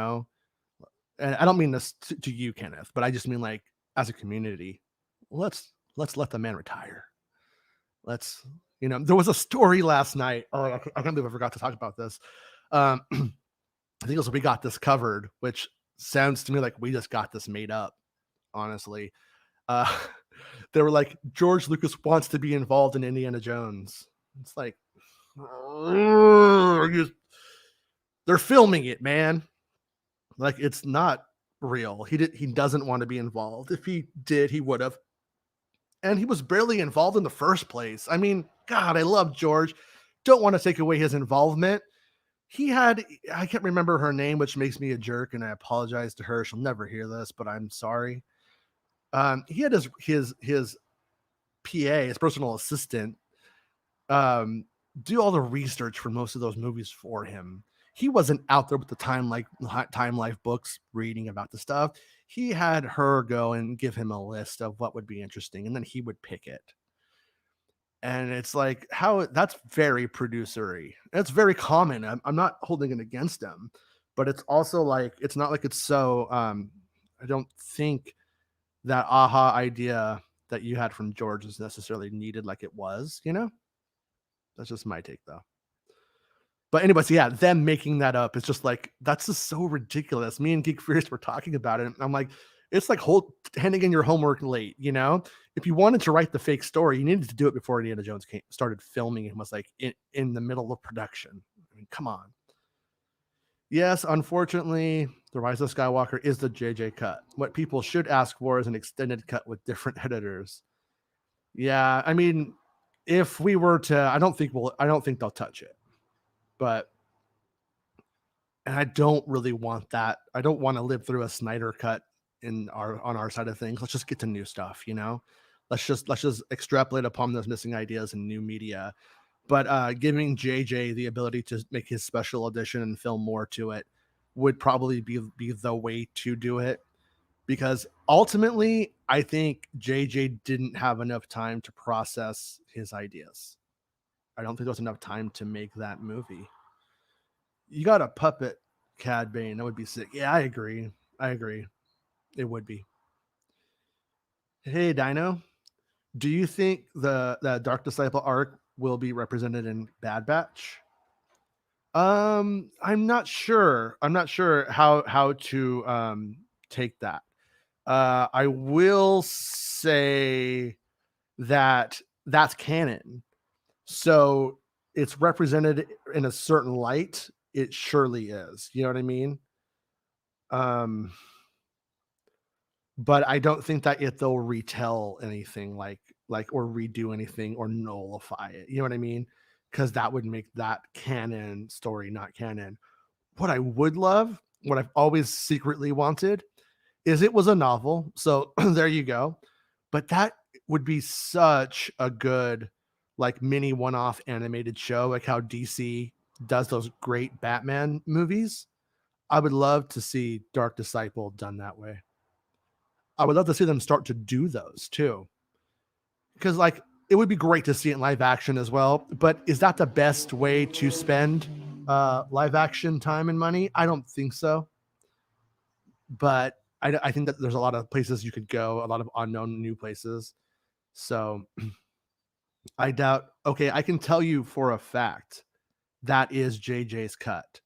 I don't mean this to you, Kenneth, but I just mean like as a community, let's let the man retire. There was a story last night. Oh, I can't believe I forgot to talk about this. I think it was We Got This Covered, which sounds to me like we just got this made up, honestly. Uh, They were like, George Lucas wants to be involved in Indiana Jones. It's like, they're filming it, man. Like, it's not real. He doesn't want to be involved. If he did, he would have. And he was barely involved in the first place. I mean, God, I love George. Don't want to take away his involvement. He had, I can't remember her name, which makes me a jerk, and I apologize to her. She'll never hear this, but I'm sorry. He had his PA, his personal assistant, do all the research for most of those movies for him. He wasn't out there with the Time Life books reading about the stuff. He had her go and give him a list of what would be interesting, and then he would pick it. And it's like, how that's very producery. It's very common. I'm not holding it against him, but it's also like, it's not like it's so, I don't think that aha idea that you had from George is necessarily needed like it was, you know? That's just my take though. But anyways, yeah, them making that up, it's just like, that's just so ridiculous. Me and Geek Furious were talking about it, and I'm like, it's like handing in your homework late, you know? If you wanted to write the fake story, you needed to do it before Indiana Jones started filming and was like in the middle of production. I mean, come on. Yes, unfortunately, The Rise of Skywalker is the JJ cut. What people should ask for is an extended cut with different editors. Yeah, I mean, if we were to, I don't think they'll touch it. But, and I don't really want that. I don't want to live through a Snyder cut on our side of things. Let's just get to new stuff, you know? Let's just extrapolate upon those missing ideas in new media. But giving JJ the ability to make his special edition and film more to it would probably be the way to do it. Because ultimately, I think JJ didn't have enough time to process his ideas. I don't think there was enough time to make that movie. You got a puppet Cad Bane. That would be sick. Yeah, I agree. It would be. Hey, Dino. Do you think the Dark Disciple arc will be represented in Bad Batch? I'm not sure. I'm not sure how to take that. I will say that that's canon. So it's represented in a certain light. It surely is. You know what I mean? But I don't think that they'll retell anything like or redo anything or nullify it. You know what I mean? Because that would make that canon story not canon. What I would love, what I've always secretly wanted, is it was a novel. So there you go. But that would be such a good like mini one-off animated show, like how DC does those great Batman movies. I would love to see Dark Disciple done that way. I would love to see them start to do those too. Because like it would be great to see it in live action as well. But is that the best way to spend live action time and money? I don't think so. But I think that there's a lot of places you could go, a lot of unknown new places. So I doubt. Okay, I can tell you for a fact that is JJ's cut.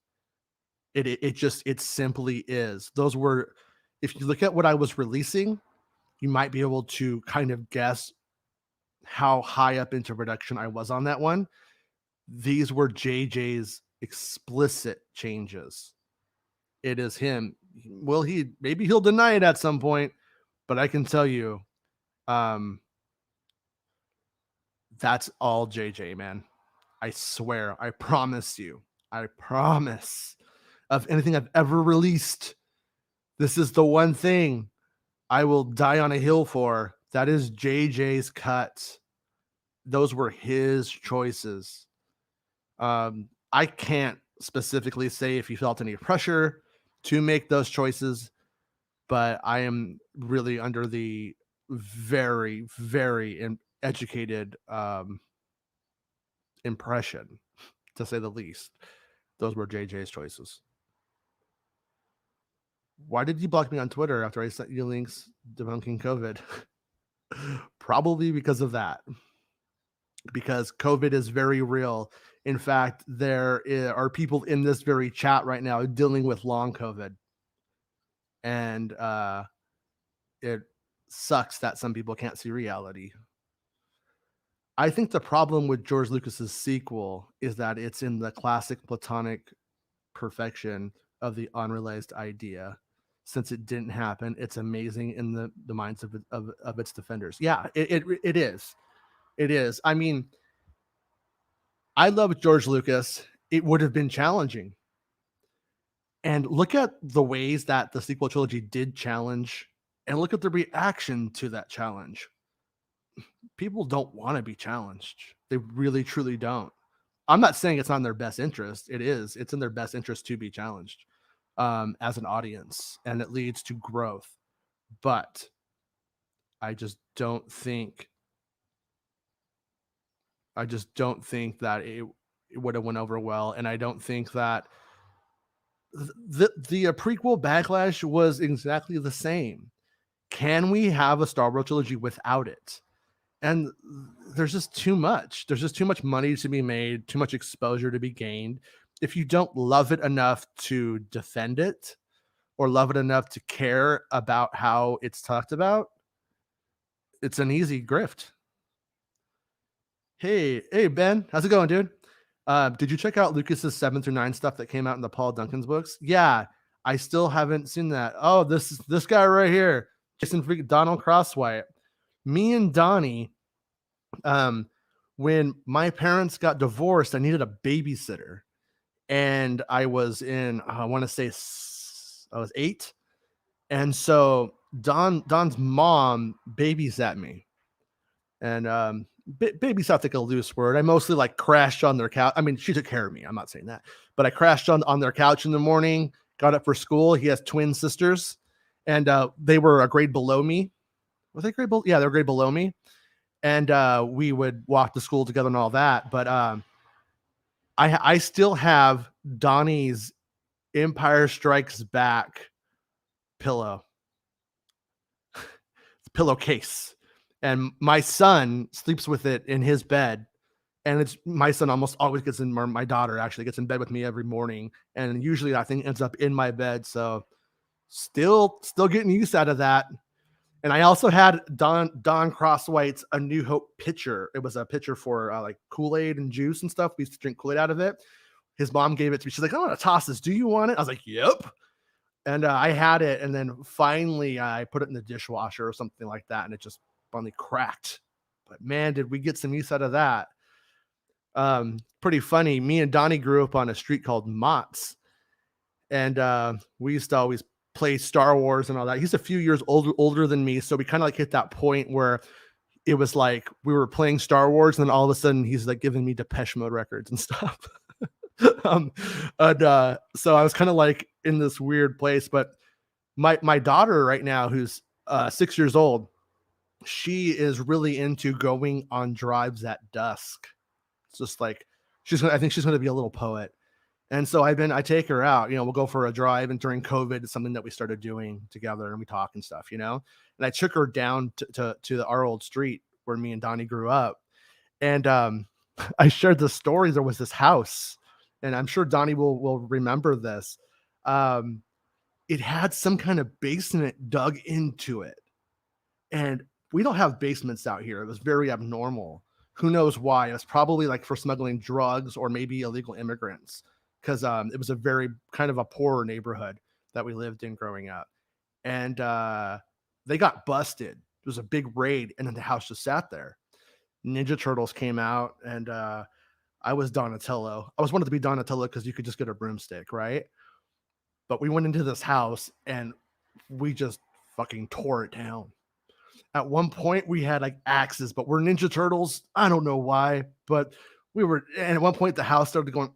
It simply is. Those were, if you look at what I was releasing, you might be able to kind of guess how high up into production I was on that one. These were JJ's explicit changes. It is him. Will he? Maybe he'll deny it at some point, but I can tell you, that's all JJ, man. I swear. I promise you. I promise. Of anything I've ever released, this is the one thing I will die on a hill for. That is JJ's cut. Those were his choices. I can't specifically say if he felt any pressure to make those choices, but I am really under the very, very educated impression, to say the least. Those were JJ's choices. Why did you block me on Twitter after I sent you links debunking COVID? Probably because of that. Because COVID is very real. In fact, there are people in this very chat right now dealing with long COVID. And it sucks that some people can't see reality. I think the problem with George Lucas's sequel is that it's in the classic platonic perfection of the unrealized idea. Since it didn't happen, it's amazing in the minds of its defenders. Yeah, it is. It is. I mean, I love George Lucas. It would have been challenging. And look at the ways that the sequel trilogy did challenge, and look at the reaction to that challenge. People don't want to be challenged. They really, truly don't. I'm not saying it's not in their best interest. It is. It's in their best interest to be challenged as an audience, and it leads to growth. But I just don't think. I just don't think that it would have went over well, and I don't think that the prequel backlash was exactly the same. Can we have a Star Wars trilogy without it? And there's just too much. There's just too much money to be made, too much exposure to be gained. If you don't love it enough to defend it or love it enough to care about how it's talked about, it's an easy grift. Hey, Ben, how's it going, dude? Did you check out Lucas's 7 through 9 stuff that came out in the Paul Duncan's books? Yeah, I still haven't seen that. Oh, this guy right here, Jason Freak, Donald Crosswhite. Me and Donnie, when my parents got divorced, I needed a babysitter, and I was in, I want to say I was 8, and so Don's mom babysat me, and babysat like a loose word. I mostly like crashed on their couch. I mean, she took care of me. I'm not saying that, but I crashed on their couch in the morning. Got up for school. He has twin sisters, and they were a grade below me. Were they grade below? Yeah, they were grade below me. And we would walk to school together and all that. But I still have Donnie's Empire Strikes Back pillow, pillowcase, and my son sleeps with it in his bed. And it's my son almost always gets in. My daughter actually gets in bed with me every morning, and usually that thing ends up in my bed. So still getting use out of that. And I also had Don Crosswhite's A New Hope pitcher. It was a pitcher for like Kool-Aid and juice and stuff. We used to drink Kool-Aid out of it. His mom gave it to me. She's like, I want to toss this. Do you want it? I was like, yep. And I had it. And then finally I put it in the dishwasher or something like that. And it just finally cracked. But man, did we get some use out of that. Pretty funny. Me and Donnie grew up on a street called Mott's. And we used to always play Star Wars and all that. He's a few years older than me, so we kind of like hit that point where it was like we were playing Star Wars, and then all of a sudden he's like giving me Depeche Mode records and stuff. So I was kind of like in this weird place. But my daughter right now, who's 6 years old, she is really into going on drives at dusk. It's just like I think she's going to be a little poet. And so I take her out, we'll go for a drive. And during COVID, it's something that we started doing together, and we talk and stuff, And I took her down to our old street where me and Donnie grew up. And I shared the story. There was this house, and I'm sure Donnie will remember this. It had some kind of basement dug into it. And we don't have basements out here. It was very abnormal. Who knows why? It was probably like for smuggling drugs or maybe illegal immigrants. Because it was a very kind of a poorer neighborhood that we lived in growing up. And they got busted. It was a big raid, and then the house just sat there. Ninja Turtles came out, and I was Donatello. I was wanted to be Donatello because you could just get a broomstick, right? But we went into this house, and we just fucking tore it down. At one point, we had like axes, but we're Ninja Turtles. I don't know why, but we were. And at one point, the house started going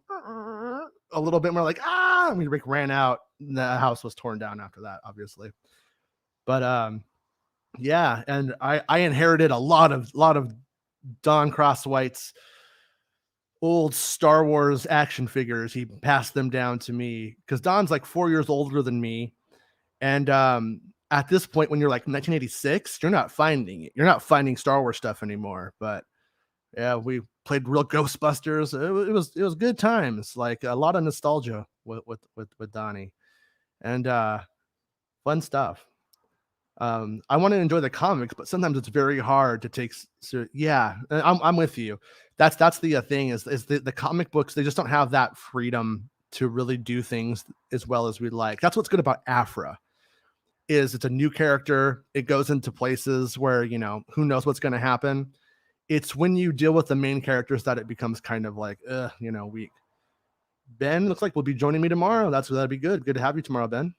a little bit more like, and we ran out. And the house was torn down after that, obviously. But yeah, and I inherited a lot of Don Crosswhite's old Star Wars action figures. He passed them down to me because Don's like 4 years older than me. And at this point, when you're like 1986, you're not finding Star Wars stuff anymore. But yeah, we played real Ghostbusters. It was good times, like a lot of nostalgia with Donnie, and fun stuff. I want to enjoy the comics, but sometimes it's very hard to take. Yeah, I'm with you. That's the thing is the comic books, they just don't have that freedom to really do things as well as we like. That's what's good about Afra. Is it's a new character. It goes into places where who knows what's going to happen. It's when you deal with the main characters that it becomes kind of like weak. Ben looks like will be joining me tomorrow. That'd be good. Good to have you tomorrow, Ben.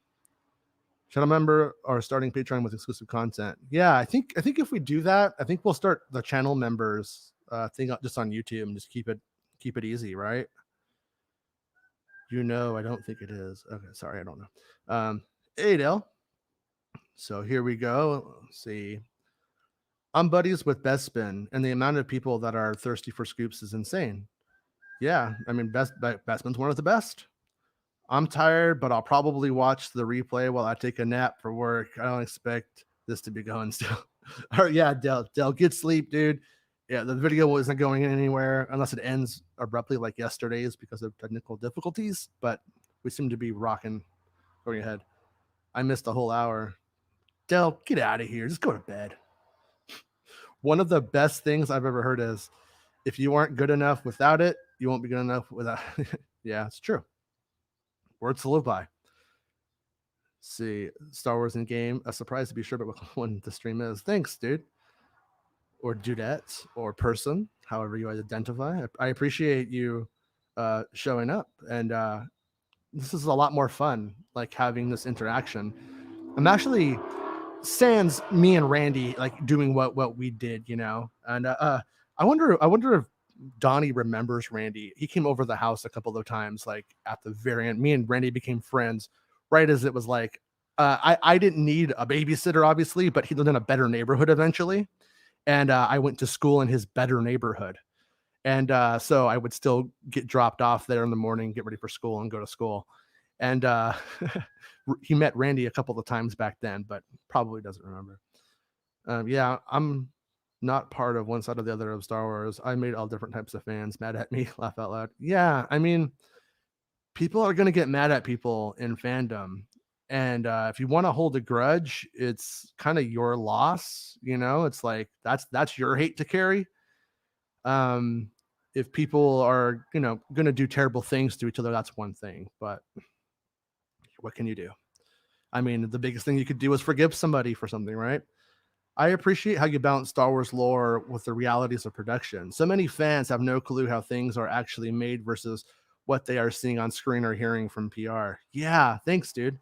Channel member or starting Patreon with exclusive content. Yeah, I think if we do that, I think we'll start the channel members thing just on YouTube and just keep it easy, right? I don't think it is. Okay, sorry, I don't know. Hey, Dale. So here we go. Let's see. I'm buddies with Bespin, and the amount of people that are thirsty for scoops is insane. Yeah, I mean, Bespin's one of the best. I'm tired, but I'll probably watch the replay while I take a nap for work. I don't expect this to be going still. All right, yeah, Del, get sleep, dude. Yeah, the video wasn't going anywhere unless it ends abruptly like yesterday's because of technical difficulties, but we seem to be rocking, going ahead. I missed a whole hour. Del, get out of here. Just go to bed. One of the best things I've ever heard is, if you aren't good enough without it, you won't be good enough without. Yeah, it's true. Words to live by. See, Star Wars in game. A surprise to be sure, but when the stream is. Thanks, dude. Or dudette, or person, however you identify. I appreciate you showing up, and this is a lot more fun, like having this interaction. I'm actually sans me and Randy like doing what we did, and I wonder if Donnie remembers Randy. He came over the house a couple of times, like at the very end. Me and Randy became friends right as it was like, I didn't need a babysitter, obviously, but he lived in a better neighborhood eventually. And I went to school in his better neighborhood. And so I would still get dropped off there in the morning, get ready for school and go to school. And he met Randy a couple of times back then, but probably doesn't remember. Yeah, I'm not part of one side or the other of Star Wars. I made all different types of fans mad at me, laugh out loud. Yeah, I mean, people are going to get mad at people in fandom. And if you want to hold a grudge, it's kind of your loss. It's like that's your hate to carry. If people are going to do terrible things to each other, that's one thing. But what can you do? I mean, the biggest thing you could do is forgive somebody for something, right? I appreciate how you balance Star Wars lore with the realities of production. So many fans have no clue how things are actually made versus what they are seeing on screen or hearing from PR. Yeah, thanks, dude.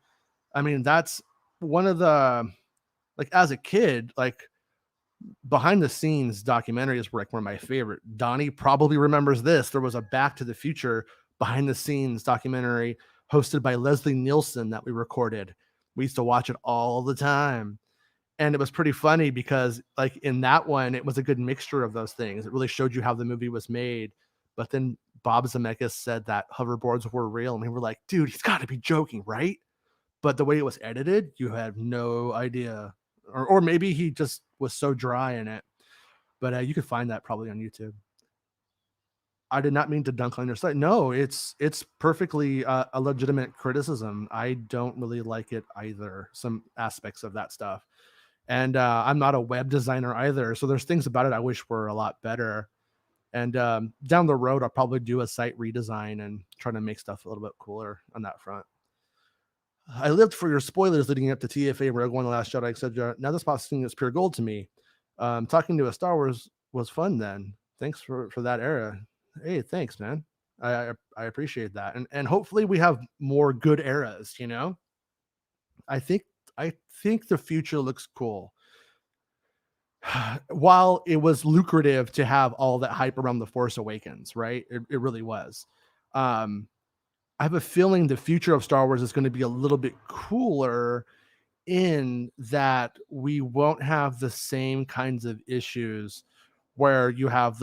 I mean, that's one of the, like, as a kid, like, behind the scenes documentaries were like one of my favorite. Donnie probably remembers this. There was a Back to the Future behind the scenes documentary hosted by Leslie Nielsen that we recorded. We used to watch it all the time. And it was pretty funny because, like, in that one, it was a good mixture of those things. It really showed you how the movie was made. But then Bob Zemeckis said that hoverboards were real. And we were like, dude, he's got to be joking, right? But the way it was edited, you have no idea. Or maybe he just was so dry in it. But you could find that probably on YouTube. I did not mean to dunk on your site. No, it's perfectly a legitimate criticism. I don't really like it either, some aspects of that stuff. And I'm not a web designer either. So there's things about it I wish were a lot better. And down the road, I'll probably do a site redesign and try to make stuff a little bit cooler on that front. I lived for your spoilers leading up to TFA, Rogue One, The Last Jedi, etc. Now this podcasting is pure gold to me. Talking to a Star Wars was fun then. Thanks for that era. Hey, thanks, man. I appreciate that. And hopefully we have more good eras, I think the future looks cool. While it was lucrative to have all that hype around The Force Awakens, right? It really was. I have a feeling the future of Star Wars is going to be a little bit cooler in that we won't have the same kinds of issues where you have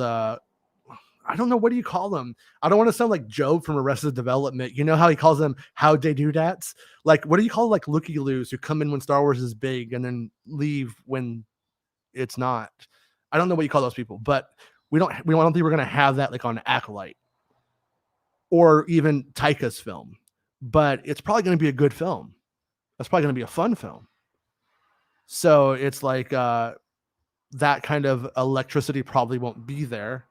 I don't know, what do you call them? I don't want to sound like Job from Arrested Development. You know how he calls them how they do that? Like, what do you call like looky-loos who come in when Star Wars is big and then leave when it's not? I don't know what you call those people, but we don't think we're going to have that like on Acolyte or even Taika's film, but it's probably going to be a good film. That's probably going to be a fun film. So it's like that kind of electricity probably won't be there,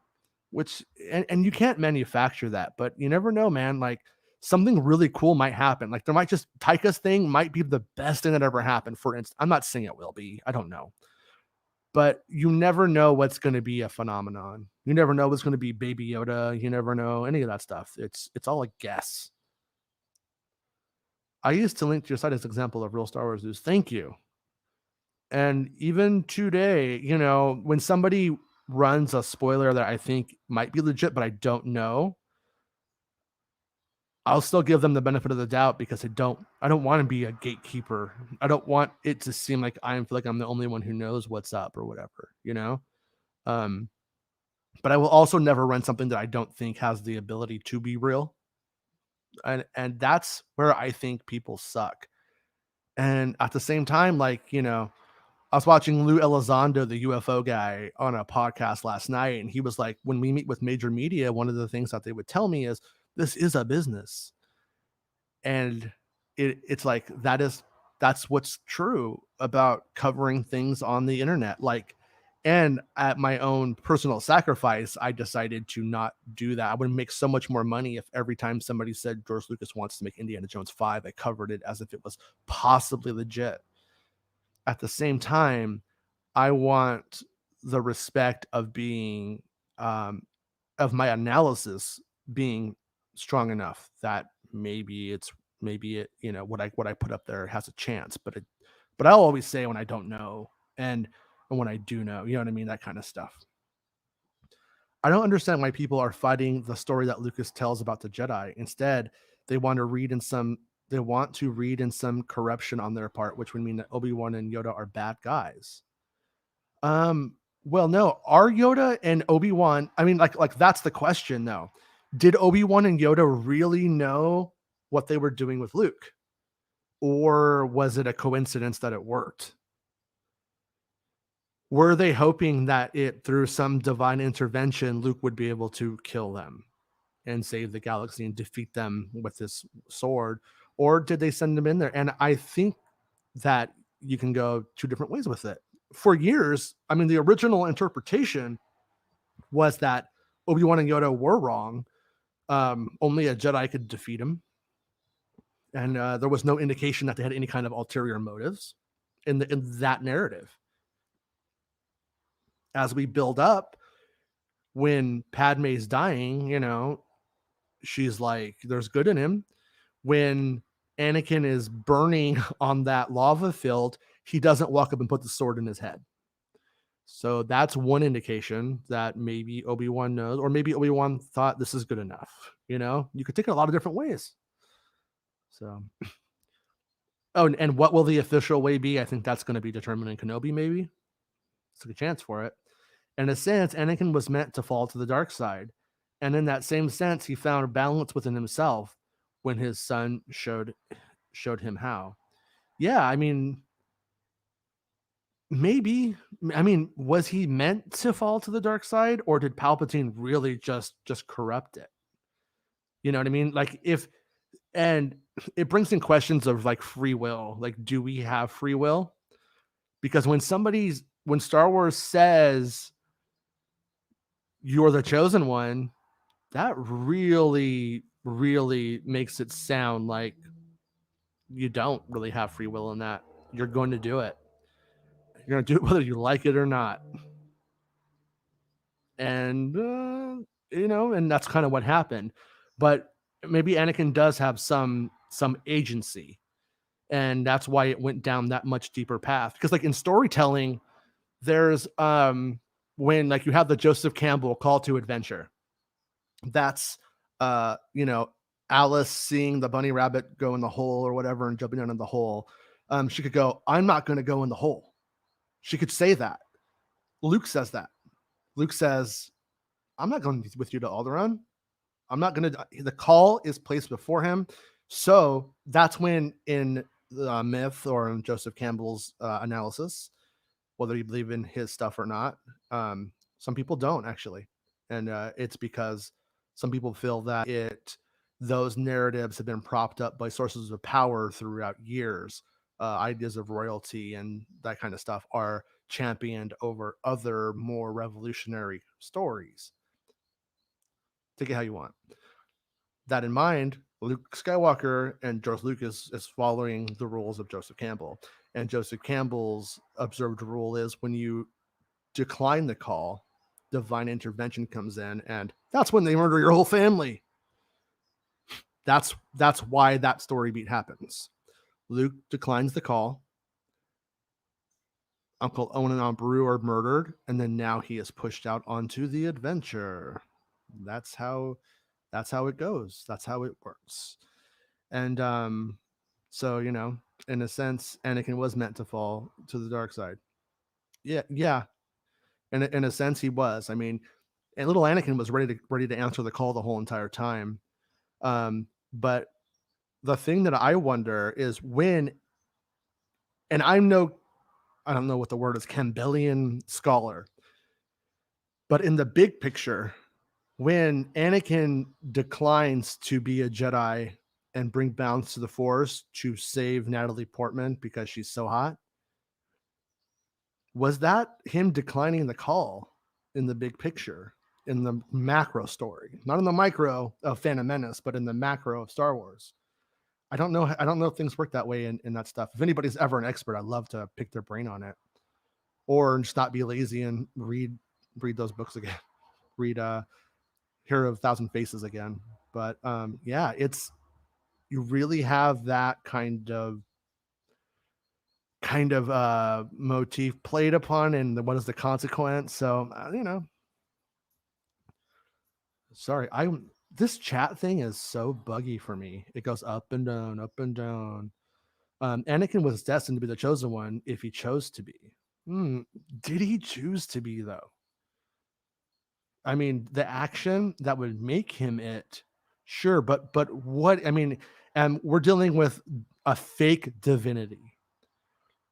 which and you can't manufacture that, but you never know, man. Like something really cool might happen. Like there might just Taika's thing might be the best thing that ever happened. For instance, I'm not saying it will be. I don't know. But you never know what's going to be a phenomenon. You never know what's going to be Baby Yoda. You never know any of that stuff. It's all a guess. I used to link to your site as an example of real Star Wars news. Thank you. And even today, when somebody runs a spoiler that I think might be legit, but I don't know, I'll still give them the benefit of the doubt because I don't want to be a gatekeeper. I don't want it to seem like I feel like I'm the only one who knows what's up or whatever. Um, but I will also never run something that I don't think has the ability to be real. And that's where I think people suck. And at the same time, I was watching Lou Elizondo, the UFO guy, on a podcast last night, and he was like, when we meet with major media, one of the things that they would tell me is this is a business. And it's like that's what's true about covering things on the internet. Like, and at my own personal sacrifice, I decided to not do that. I would make so much more money if every time somebody said George Lucas wants to make Indiana Jones 5, I covered it as if it was possibly legit. At the same time, I want the respect of being um, of my analysis being strong enough that maybe it what I put up there has a chance, but I'll always say when I don't know and when I do know, you know what I mean, that kind of stuff. I don't understand why people are fighting the story that Lucas tells about the Jedi. Instead, they want to read in some they want to read in some corruption on their part, which would mean that Obi-Wan and Yoda are bad guys. Well, no, are Yoda and Obi-Wan, I mean, like that's the question though. Did Obi-Wan and Yoda really know what they were doing with Luke? Or was it a coincidence that it worked? Were they hoping that it through some divine intervention, Luke would be able to kill them and save the galaxy and defeat them with this sword? Or did they send them in there? And I think that you can go two different ways with it. For years, I mean, the original interpretation was that Obi-Wan and Yoda were wrong. Only a Jedi could defeat him. And there was no indication that they had any kind of ulterior motives in that narrative. As we build up, when Padme's dying, she's like, there's good in him. When Anakin is burning on that lava field, he doesn't walk up and put the sword in his head. So that's one indication that maybe Obi-Wan knows, or maybe Obi-Wan thought this is good enough. You could take it a lot of different ways. So, oh, and what will the official way be? I think that's going to be determined in Kenobi, maybe. It's a good chance for it. In a sense, Anakin was meant to fall to the dark side. And in that same sense, he found balance within himself when his son showed him how. Yeah, I mean, maybe. I mean, was he meant to fall to the dark side, or did Palpatine really just corrupt it? You know what I mean? Like and it brings in questions of like free will. Like, do we have free will? Because when Star Wars says you're the chosen one, that really, really makes it sound like you don't really have free will in that. You're going to do it. You're going to do it whether you like it or not. And, and that's kind of what happened. But maybe Anakin does have some agency. And that's why it went down that much deeper path. Because like in storytelling, there's when like you have the Joseph Campbell call to adventure. That's Alice seeing the bunny rabbit go in the hole or whatever and jumping down in the hole. She could go, I'm not going to go in the hole. She could say that. Luke says that. Luke says, I'm not going with you to Alderaan. I'm not going to. The call is placed before him. So that's when in the myth or in Joseph Campbell's analysis, whether you believe in his stuff or not, some people don't actually. And it's because some people feel that those narratives have been propped up by sources of power throughout years. ideas of royalty and that kind of stuff are championed over other more revolutionary stories. Take it how you want. That in mind, Luke Skywalker and George Lucas is following the rules of Joseph Campbell. And Joseph Campbell's observed rule is when you decline the call, divine intervention comes in, and that's when they murder your whole family. That's why that story beat happens. Luke declines the call. Uncle Owen and Aunt Beru are murdered, and then now he is pushed out onto the adventure. That's how it goes. That's how it works. And so, you know, in a sense, Anakin was meant to fall to the dark side. Yeah. In a sense, he was. I mean, and little Anakin was ready to answer the call the whole entire time. But the thing that I wonder is when, and I don't know what the word is, Campbellian scholar, but in the big picture, when Anakin declines to be a Jedi and bring balance to the Force to save Natalie Portman because she's so hot, was that him declining the call in the big picture, in the macro story, not in the micro of Phantom Menace, but in the macro of Star Wars? I don't know if things work that way in that stuff. If anybody's ever an expert, I'd love to pick their brain on it, or just not be lazy and read those books again. Read Hero of Thousand Faces again. But yeah, it's, you really have that kind of motif played upon, and what is the consequence. So you know, sorry, this chat thing is so buggy for me. It goes up and down, up and down. Anakin was destined to be the chosen one if he chose to be. Did he choose to be, though? I mean, the action that would make him it, sure, but what? I mean, and we're dealing with a fake divinity.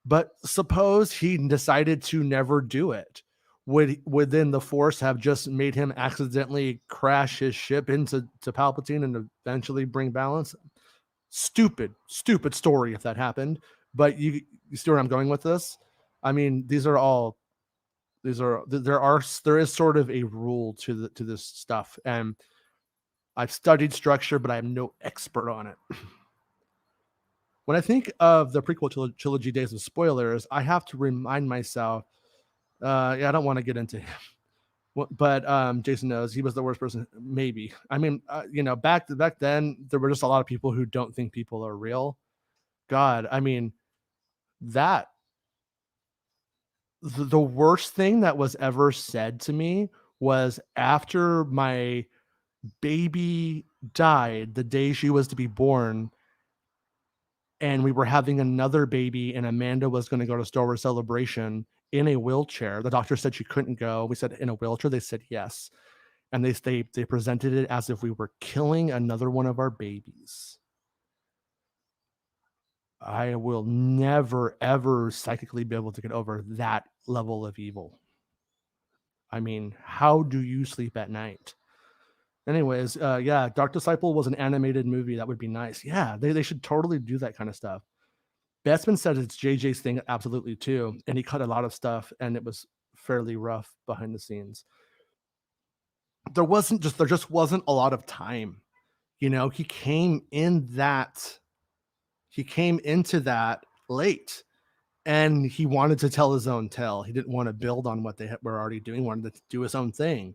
But suppose he decided to never do it. Would then the Force have just made him accidentally crash his ship into Palpatine and eventually bring balance? Stupid story if that happened. But you see where I'm going with this? I mean, there is sort of a rule to this stuff, and I've studied structure, but I am no expert on it. When I think of the prequel trilogy days of spoilers, I have to remind myself, I don't want to get into him, but Jason knows he was the worst person, maybe. I mean, you know, back then, there were just a lot of people who don't think people are real. God, I mean, the worst thing that was ever said to me was after my baby died the day she was to be born, and we were having another baby, and Amanda was going to go to Star Wars Celebration in a wheelchair. The doctor said she couldn't go. We said, in a wheelchair? They said yes. And they presented it as if we were killing another one of our babies. I will never, ever psychically be able to get over that level of evil. I mean, how do you sleep at night? Anyways, yeah, Dark Disciple was an animated movie. That would be nice. Yeah, they should totally do that kind of stuff. Bespin said it's JJ's thing absolutely too, and he cut a lot of stuff, and it was fairly rough behind the scenes. There just wasn't a lot of time. You know, he came into that late, and he wanted to tell his own tale. He didn't want to build on what they were already doing. He wanted to do his own thing.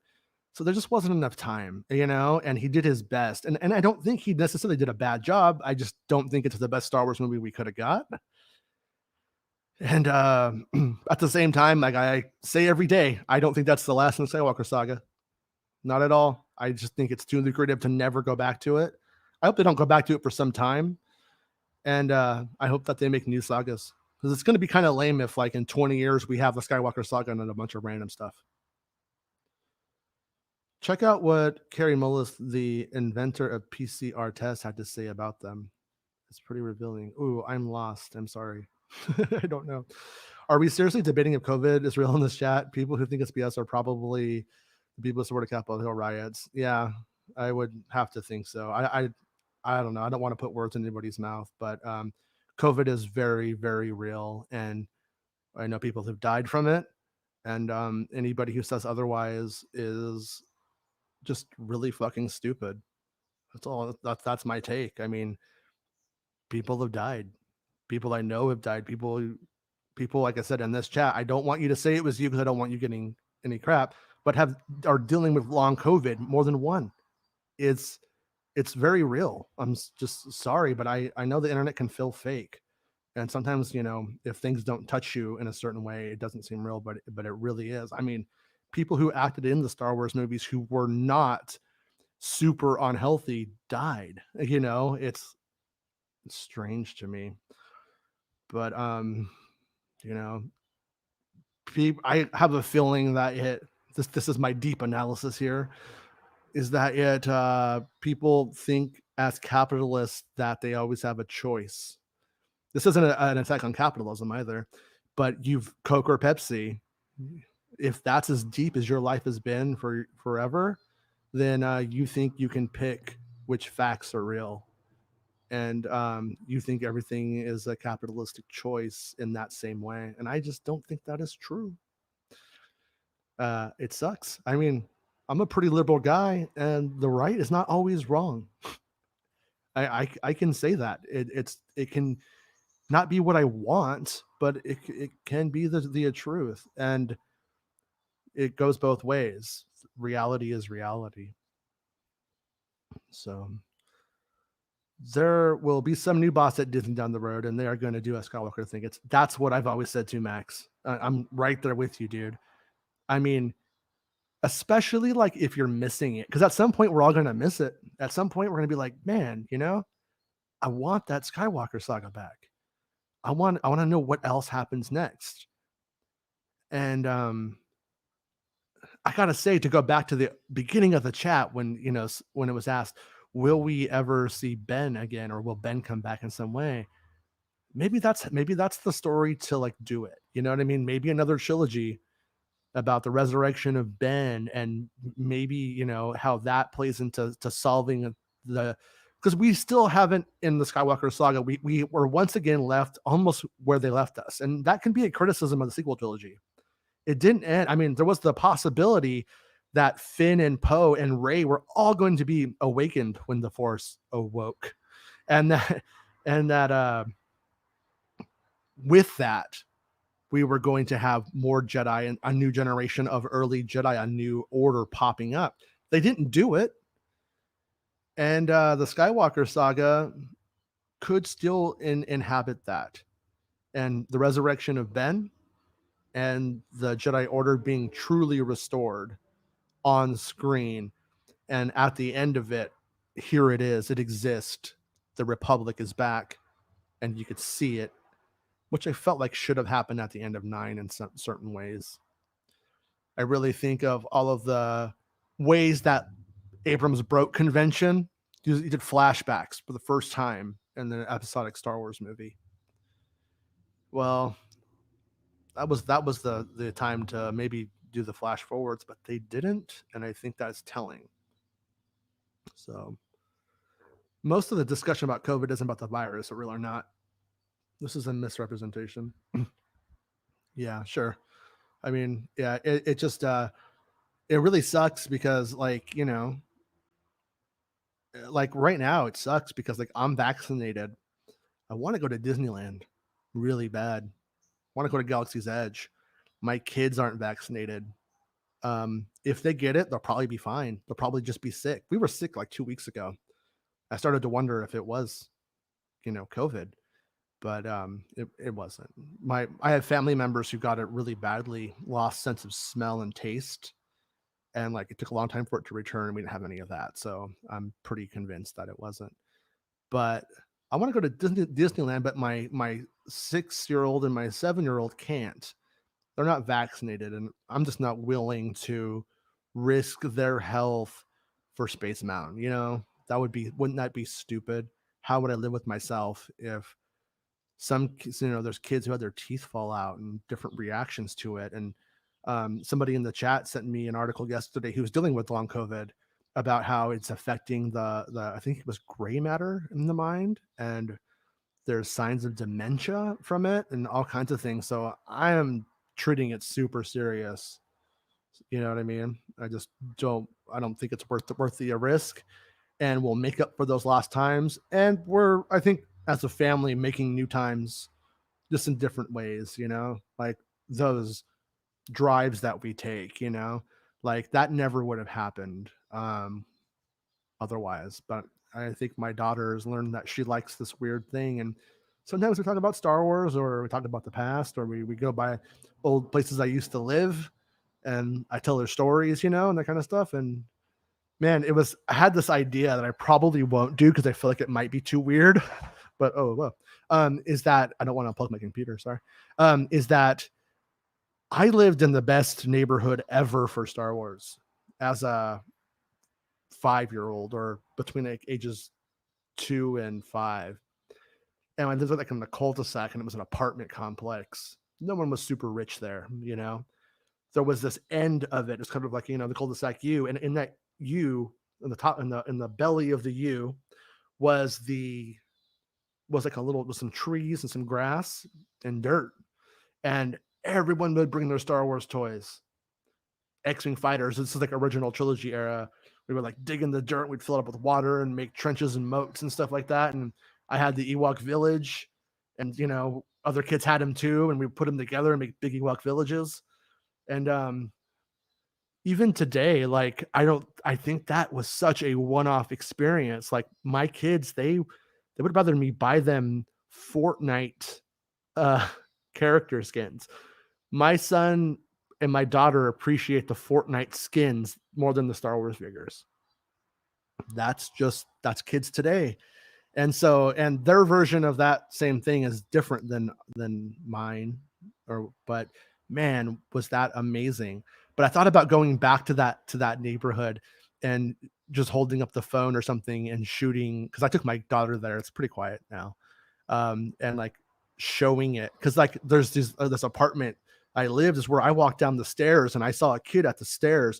So there just wasn't enough time, you know, and he did his best. And I don't think he necessarily did a bad job. I just don't think it's the best Star Wars movie we could have got. And at the same time, like I say every day, I don't think that's the last in the Skywalker saga. Not at all. I just think it's too lucrative to never go back to it. I hope they don't go back to it for some time. And I hope that they make new sagas. Because it's going to be kind of lame if, like, in 20 years, we have the Skywalker saga and a bunch of random stuff. Check out what Carrie Mullis, the inventor of PCR tests, had to say about them. It's pretty revealing. Ooh, I'm lost. I'm sorry. I don't know. Are we seriously debating if COVID is real in this chat? People who think it's BS are probably the people who supported Capitol Hill riots. Yeah, I would have to think so. I don't know. I don't want to put words in anybody's mouth, but COVID is very, very real, and I know people who've died from it. And anybody who says otherwise is just really fucking stupid. That's all. That's my take. I mean, people have died. People I know have died. People, like I said in this chat, I don't want you to say it was you because I don't want you getting any crap, but are dealing with long COVID, more than one. It's very real. I'm just sorry, but I know the internet can feel fake. And sometimes, if things don't touch you in a certain way, it doesn't seem real, but it really is. I mean, people who acted in the Star Wars movies who were not super unhealthy died. It's strange to me. But you know, I have a feeling that this is my deep analysis here, is that people think as capitalists that they always have a choice. This isn't an attack on capitalism either, but you've Coke or Pepsi. If that's as deep as your life has been for forever, then you think you can pick which facts are real. And you think everything is a capitalistic choice in that same way. And I just don't think that is true. It sucks. I mean, I'm a pretty liberal guy, and the right is not always wrong. I can say that. It can not be what I want, but it can be the truth. And it goes both ways. Reality is reality. So there will be some new boss at Disney down the road, and they are going to do a Skywalker thing. That's what I've always said to Max. I'm right there with you, dude. I mean, especially like if you're missing it, because at some point we're all going to miss it. At some point we're going to be like, man, I want that Skywalker saga back. I want to know what else happens next. And I gotta say, to go back to the beginning of the chat when when it was asked, will we ever see Ben again, or will Ben come back in some way? Maybe that's the story to like do it. You know what I mean? Maybe another trilogy about the resurrection of Ben, and maybe how that plays into solving because we still haven't, in the Skywalker saga, we were once again left almost where they left us, and that can be a criticism of the sequel trilogy. It didn't end. I mean, there was the possibility that Finn and Poe and Rey were all going to be awakened when the Force awoke, and that with that, we were going to have more Jedi and a new generation of early Jedi, a new order popping up. They didn't do it, and the Skywalker saga could still inhabit that, and the resurrection of Ben and the Jedi Order being truly restored on screen, and at the end of it, here it is. It exists. The Republic is back, and you could see it, which I felt like should have happened at the end of 9 in some certain ways. I really think of all of the ways that Abrams broke convention. He did flashbacks for the first time in the episodic Star Wars movie. Well, that was the time to maybe do the flash forwards, but they didn't, and I think that's telling. So most of the discussion about COVID isn't about the virus, real or not. This is a misrepresentation. Yeah, sure. I mean, yeah, it just it really sucks because like like right now it sucks because like I'm vaccinated. I want to go to Disneyland really bad. I want to go to Galaxy's Edge. My kids aren't vaccinated. If they get it, they'll probably be fine. They'll probably just be sick. We were sick like 2 weeks ago. I started to wonder if it was, COVID, but it wasn't. I have family members who got it really badly, lost sense of smell and taste, and like it took a long time for it to return. We didn't have any of that, so I'm pretty convinced that it wasn't. But I want to go to Disneyland, but my 6-year-old and my 7-year-old can't. They're not vaccinated, and I'm just not willing to risk their health for Space Mountain. Wouldn't that be stupid? How would I live with myself if there's kids who had their teeth fall out and different reactions to it? And somebody in the chat sent me an article yesterday who was dealing with long COVID about how it's affecting the I think it was gray matter in the mind, and there's signs of dementia from it and all kinds of things. So I am treating it super serious. You know what I mean? I don't think it's worth the risk, and we'll make up for those lost times. And I think as a family, making new times just in different ways, like those drives that we take, like that never would have happened otherwise. But I think my daughter has learned that she likes this weird thing. And sometimes we talk about Star Wars, or we talk about the past, or we go by old places I used to live and I tell her stories, and that kind of stuff. And man, I had this idea that I probably won't do because I feel like it might be too weird, but is that I don't want to unplug my computer. Sorry. Is that I lived in the best neighborhood ever for Star Wars as a 5-year-old, or between like ages 2 and 5. And I lived like in the cul-de-sac, and it was an apartment complex. No one was super rich there, There was this end of it. It's kind of like, the cul-de-sac U, and in that U, in the top, in the belly of the U, was some trees and some grass and dirt, and everyone would bring their Star Wars toys. X-Wing fighters. This is like original trilogy era. We would like dig in the dirt. We'd fill it up with water and make trenches and moats and stuff like that. And I had the Ewok village, and other kids had them too, and we put them together and make big Ewok villages. And even today, like I think that was such a one-off experience. Like my kids, they would rather me buy them Fortnite character skins. My son and my daughter appreciate the Fortnite skins more than the Star Wars figures. That's kids today. And their version of that same thing is different than mine, but man, was that amazing. But I thought about going back to that neighborhood and just holding up the phone or something and shooting, because I took my daughter there. It's pretty quiet now. And like showing it, because like there's this apartment I lived is where I walked down the stairs and I saw a kid at the stairs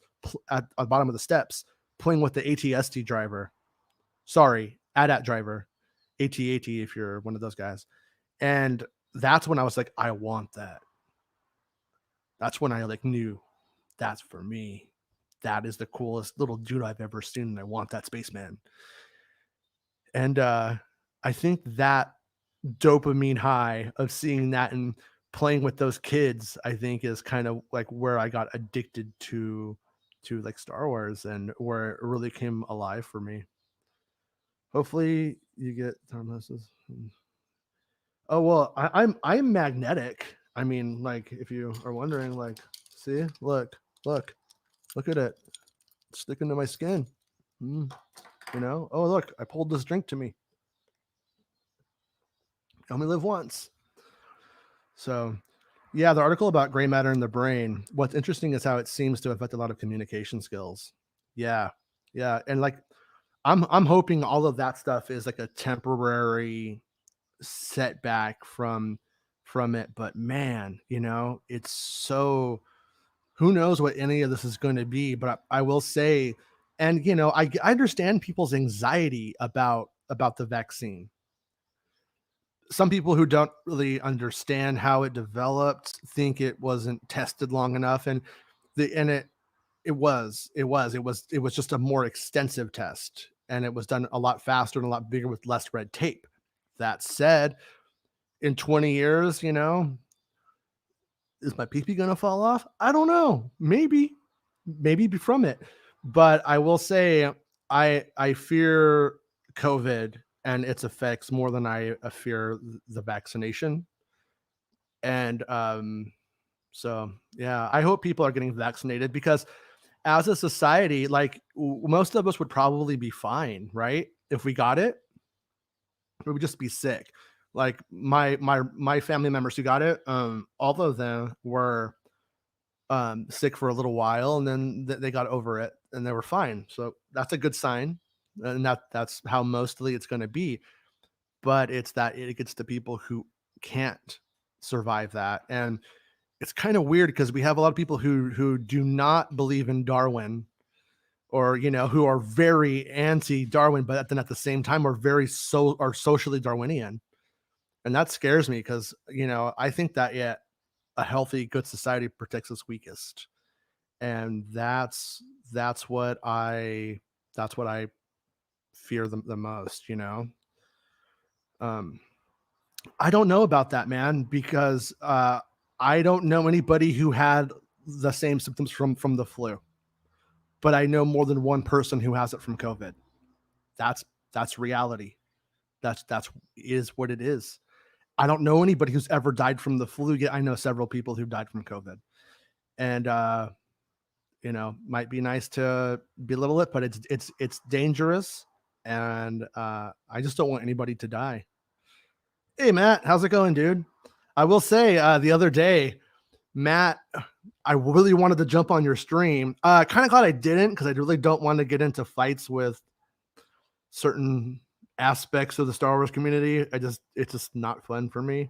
at the bottom of the steps playing with the AT-ST driver. Sorry, AT-AT driver. AT-AT if you're one of those guys. And that's when I was like, I want that. That's when I like knew that's for me. That is the coolest little dude I've ever seen, and I want that spaceman. And I think that dopamine high of seeing that and playing with those kids, I think, is kind of like where I got addicted to like Star Wars, and where it really came alive for me. Hopefully you get thermosis. Oh well, I'm magnetic. I mean, like if you are wondering, like, see, look at it, it's sticking to my skin. Oh look, I pulled this drink to me. I only live once. So yeah, the article about gray matter in the brain, what's interesting is how it seems to affect a lot of communication skills. Yeah. And like I'm hoping all of that stuff is like a temporary setback from it. But man, it's so, who knows what any of this is going to be. But I will say, and I understand people's anxiety about the vaccine. Some people who don't really understand how it developed think it wasn't tested long enough, and it was just a more extensive test, and it was done a lot faster and a lot bigger with less red tape. That said, in 20 years, is my pee-pee gonna fall off? I don't know. Maybe from it. But I will say I fear COVID and its effects more than I fear the vaccination. And so yeah, I hope people are getting vaccinated, because as a society, like most of us would probably be fine, right? If we got it, we would just be sick. Like my family members who got it, all of them were sick for a little while, and then they got over it and they were fine. So that's a good sign, and that's how mostly it's going to be. But it's that it gets to people who can't survive that, and it's kind of weird because we have a lot of people who do not believe in Darwin, or who are very anti-Darwin, but then at the same time are socially Darwinian. And that scares me because, I think that, yeah, a healthy, good society protects its weakest. And that's what I that's what I fear the most. Um, I don't know about that, man, because I don't know anybody who had the same symptoms from the flu, but I know more than one person who has it from COVID. That's that's reality. That's is what it is. I don't know anybody who's ever died from the flu yet. I know several people who died from COVID, and might be nice to belittle it, but it's dangerous, and I just don't want anybody to die. Hey, Matt, how's it going, dude? I will say the other day, Matt, I really wanted to jump on your stream. Kind of glad I didn't because I really don't want to get into fights with certain aspects of the Star Wars community. It's just not fun for me.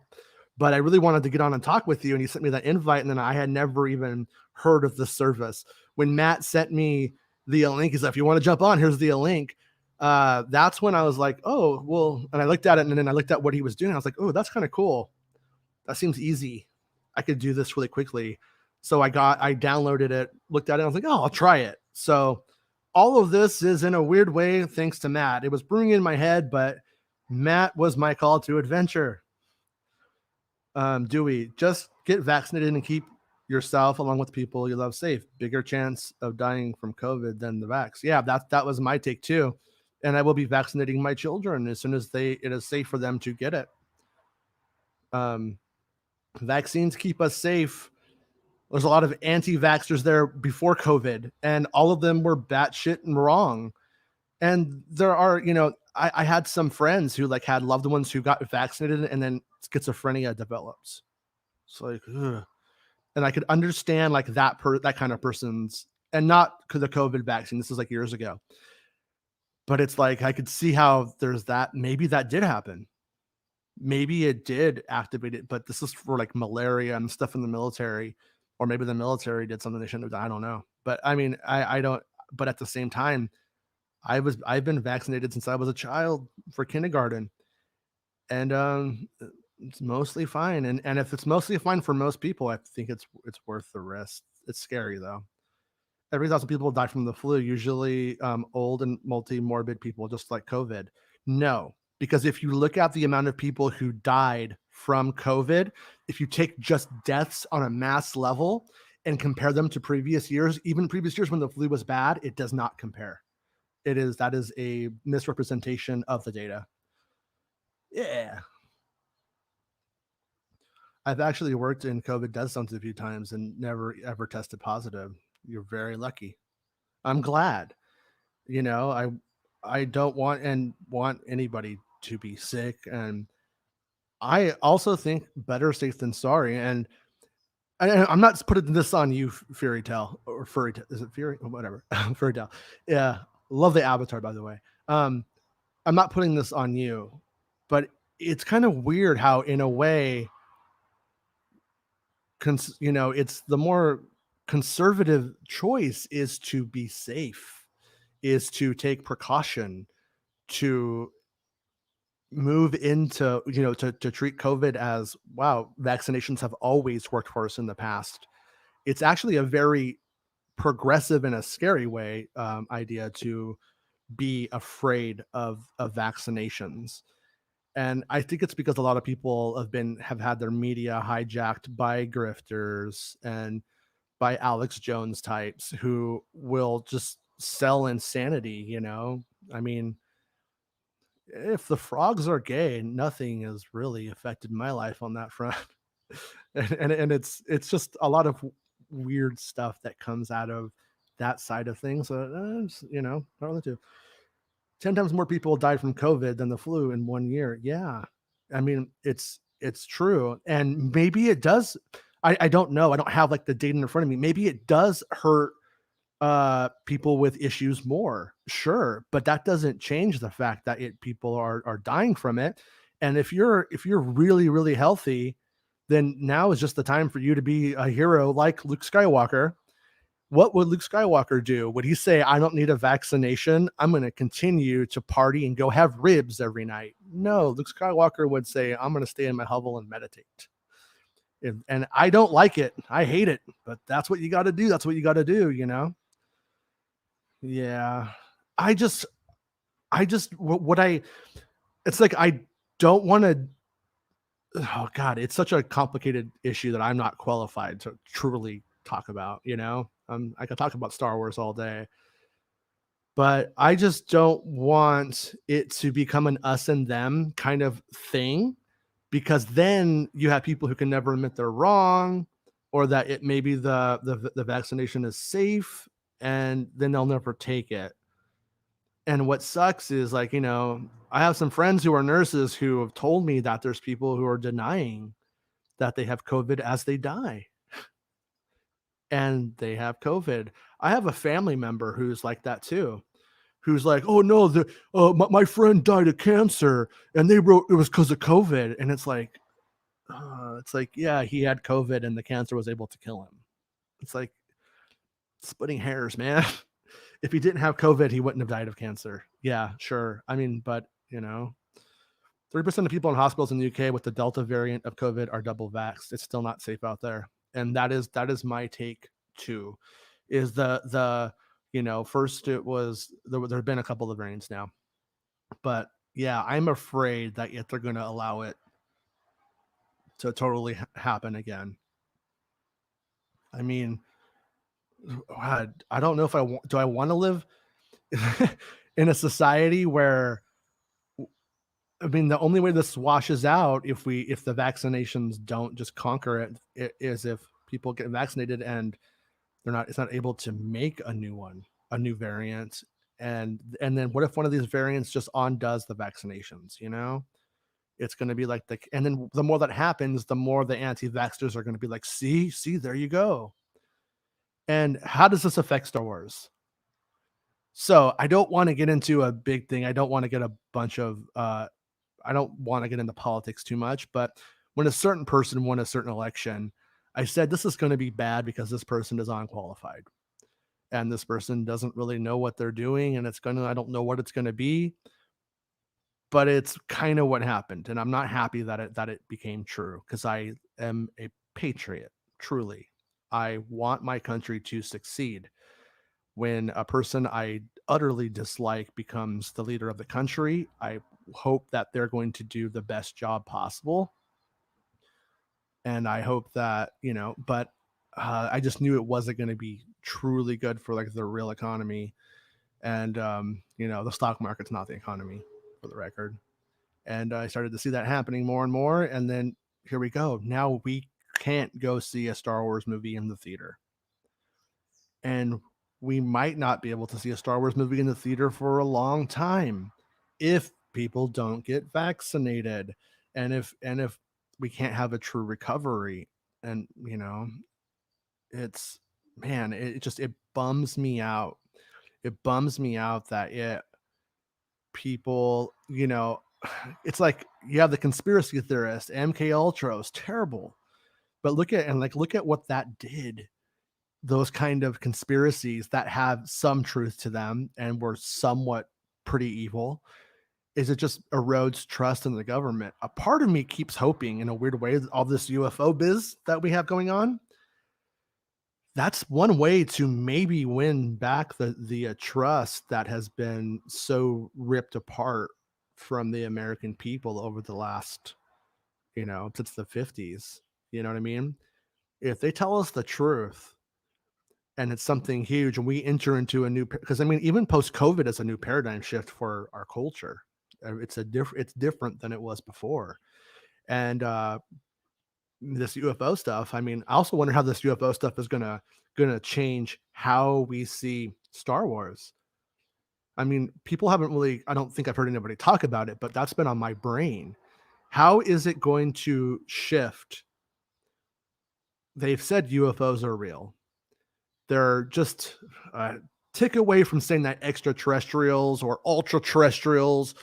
But I really wanted to get on and talk with you, and you sent me that invite, and then I had never even heard of the service. When Matt sent me the link, he's like, if you want to jump on, here's the link. That's when I was like, oh, well, and I looked at it, and then I looked at what he was doing. I was like, oh, that's kind of cool. That seems easy. I could do this really quickly. So I downloaded it, looked at it, I was like, oh, I'll try it. So all of this is in a weird way thanks to Matt. It was brewing in my head, but Matt was my call to adventure. Dewey, just get vaccinated and keep yourself along with people you love safe. Bigger chance of dying from COVID than the vax. Yeah, that was my take too. And I will be vaccinating my children as soon as it is safe for them to get it. Vaccines keep us safe. There's a lot of anti-vaxxers there before COVID, and all of them were batshit and wrong. And there are, I had some friends who had loved ones who got vaccinated and then schizophrenia develops. It's like, ugh. And I could understand that kind of person's, and not the COVID vaccine. This is years ago. But it's I could see how there's that. Maybe that did happen. Maybe it did activate it, but this is for malaria and stuff in the military, or maybe the military did something they shouldn't have done. I don't know. But I mean, I don't, but at the same time, I've been vaccinated since I was a child for kindergarten, and it's mostly fine. And if it's mostly fine for most people, I think it's worth the risk. It's scary though. Every 1,000 people die from the flu, usually old and multi-morbid people, just like COVID. No, because if you look at the amount of people who died from COVID, if you take just deaths on a mass level and compare them to previous years, even previous years when the flu was bad, it does not compare. That is a misrepresentation of the data. Yeah. I've actually worked in COVID death zones a few times and never ever tested positive. You're very lucky. I'm glad. I don't want anybody to be sick, and I also think better safe than sorry. And I'm not putting this on you, Fairy Tale or Furry. Is it Fury or whatever? Fairy Tale. Yeah, love the avatar, by the way. I'm not putting this on you, but it's kind of weird how, in a way, it's the more conservative choice is to be safe, is to take precaution, to move into, to treat COVID as, wow, vaccinations have always worked for us in the past. It's actually a very progressive, in a scary way, idea to be afraid of vaccinations. And I think it's because a lot of people have had their media hijacked by grifters and by Alex Jones types who will just sell insanity. I mean, if the frogs are gay, nothing has really affected my life on that front. and it's just a lot of weird stuff that comes out of that side of things. So, not really too. 10 times more people died from COVID than the flu in 1 year. Yeah. I mean, it's true. And maybe it does. I don't know. I don't have the data in front of me. Maybe it does hurt people with issues more. Sure. But that doesn't change the fact that people are dying from it. And if you're really, really healthy, then now is just the time for you to be a hero like Luke Skywalker What would Luke Skywalker do? Would he say, I don't need a vaccination, I'm going to continue to party and go have ribs every night? No, Luke Skywalker would say, I'm going to stay in my hovel and meditate. And I don't like it. I hate it, but that's what you got to do. That's what you got to do, you know? Yeah. I just, what I, it's like, I don't want to, oh God, it's such a complicated issue that I'm not qualified to truly talk about, you know? I could talk about Star Wars all day, but I just don't want it to become an us and them kind of thing, because then you have people who can never admit they're wrong, or that it maybe the vaccination is safe, and then they'll never take it. And what sucks is, like, you know, I have some friends who are nurses who have told me that there's people who are denying that they have COVID as they die, and they have COVID. I have a family member who's like that too, who's like, "Oh no, my friend died of cancer, and they wrote it was because of COVID." And it's like, yeah, he had COVID, and the cancer was able to kill him. It's like splitting hairs, man. If he didn't have COVID, he wouldn't have died of cancer. Yeah, sure. I mean, but you know, 3% of people in hospitals in the UK with the Delta variant of COVID are double vaxxed. It's still not safe out there, and that is my take too. Is the you know, first it was there have been a couple of variants now, but yeah, I'm afraid that if they're going to allow it to totally happen again. I mean, I don't know if do I want to live in a society where, I mean, the only way this washes out, if the vaccinations don't just conquer it, is if people get vaccinated and it's not able to make a new one, a new variant. And then what if one of these variants just undoes the vaccinations, you know? It's going to be like and then the more that happens, the more the anti-vaxxers are going to be like, see, there you go. And how does this affect Star Wars? So I don't want to get into a big thing. I don't want to get a bunch of I don't want to get into politics too much, but when a certain person won a certain election, I said this is going to be bad because this person is unqualified, and this person doesn't really know what they're doing, and I don't know what it's going to be, but it's kind of what happened, and I'm not happy that it became true, because I am a patriot, truly. I want my country to succeed. When a person I utterly dislike becomes the leader of the country, I hope that they're going to do the best job possible. And I hope that, you know, but I just knew it wasn't going to be truly good for like the real economy. And, you know, the stock market's not the economy, for the record. And I started to see that happening more and more. And then here we go. Now we can't go see a Star Wars movie in the theater. And we might not be able to see a Star Wars movie in the theater for a long time if people don't get vaccinated, and if we can't have a true recovery. And you know, it's, man, it bums me out. It bums me out that people, you know, it's like you have the conspiracy theorist, MK Ultra was terrible, but look at what that did. Those kind of conspiracies that have some truth to them and were somewhat pretty evil, is it just erodes trust in the government. A part of me keeps hoping, in a weird way, that all this UFO biz that we have going on, that's one way to maybe win back the trust that has been so ripped apart from the American people over the last, you know, since the 50s. You know what I mean? If they tell us the truth, and it's something huge, and we enter into a new, because I mean, even post COVID is a new paradigm shift for our culture. It's different than it was before. And this UFO stuff, I mean, I also wonder how this UFO stuff is gonna change how we see Star Wars. I mean, people haven't really, I don't think I've heard anybody talk about it, but that's been on my brain. How is it going to shift? They've said UFOs are real. They're just a tick away from saying that extraterrestrials or ultra terrestrials,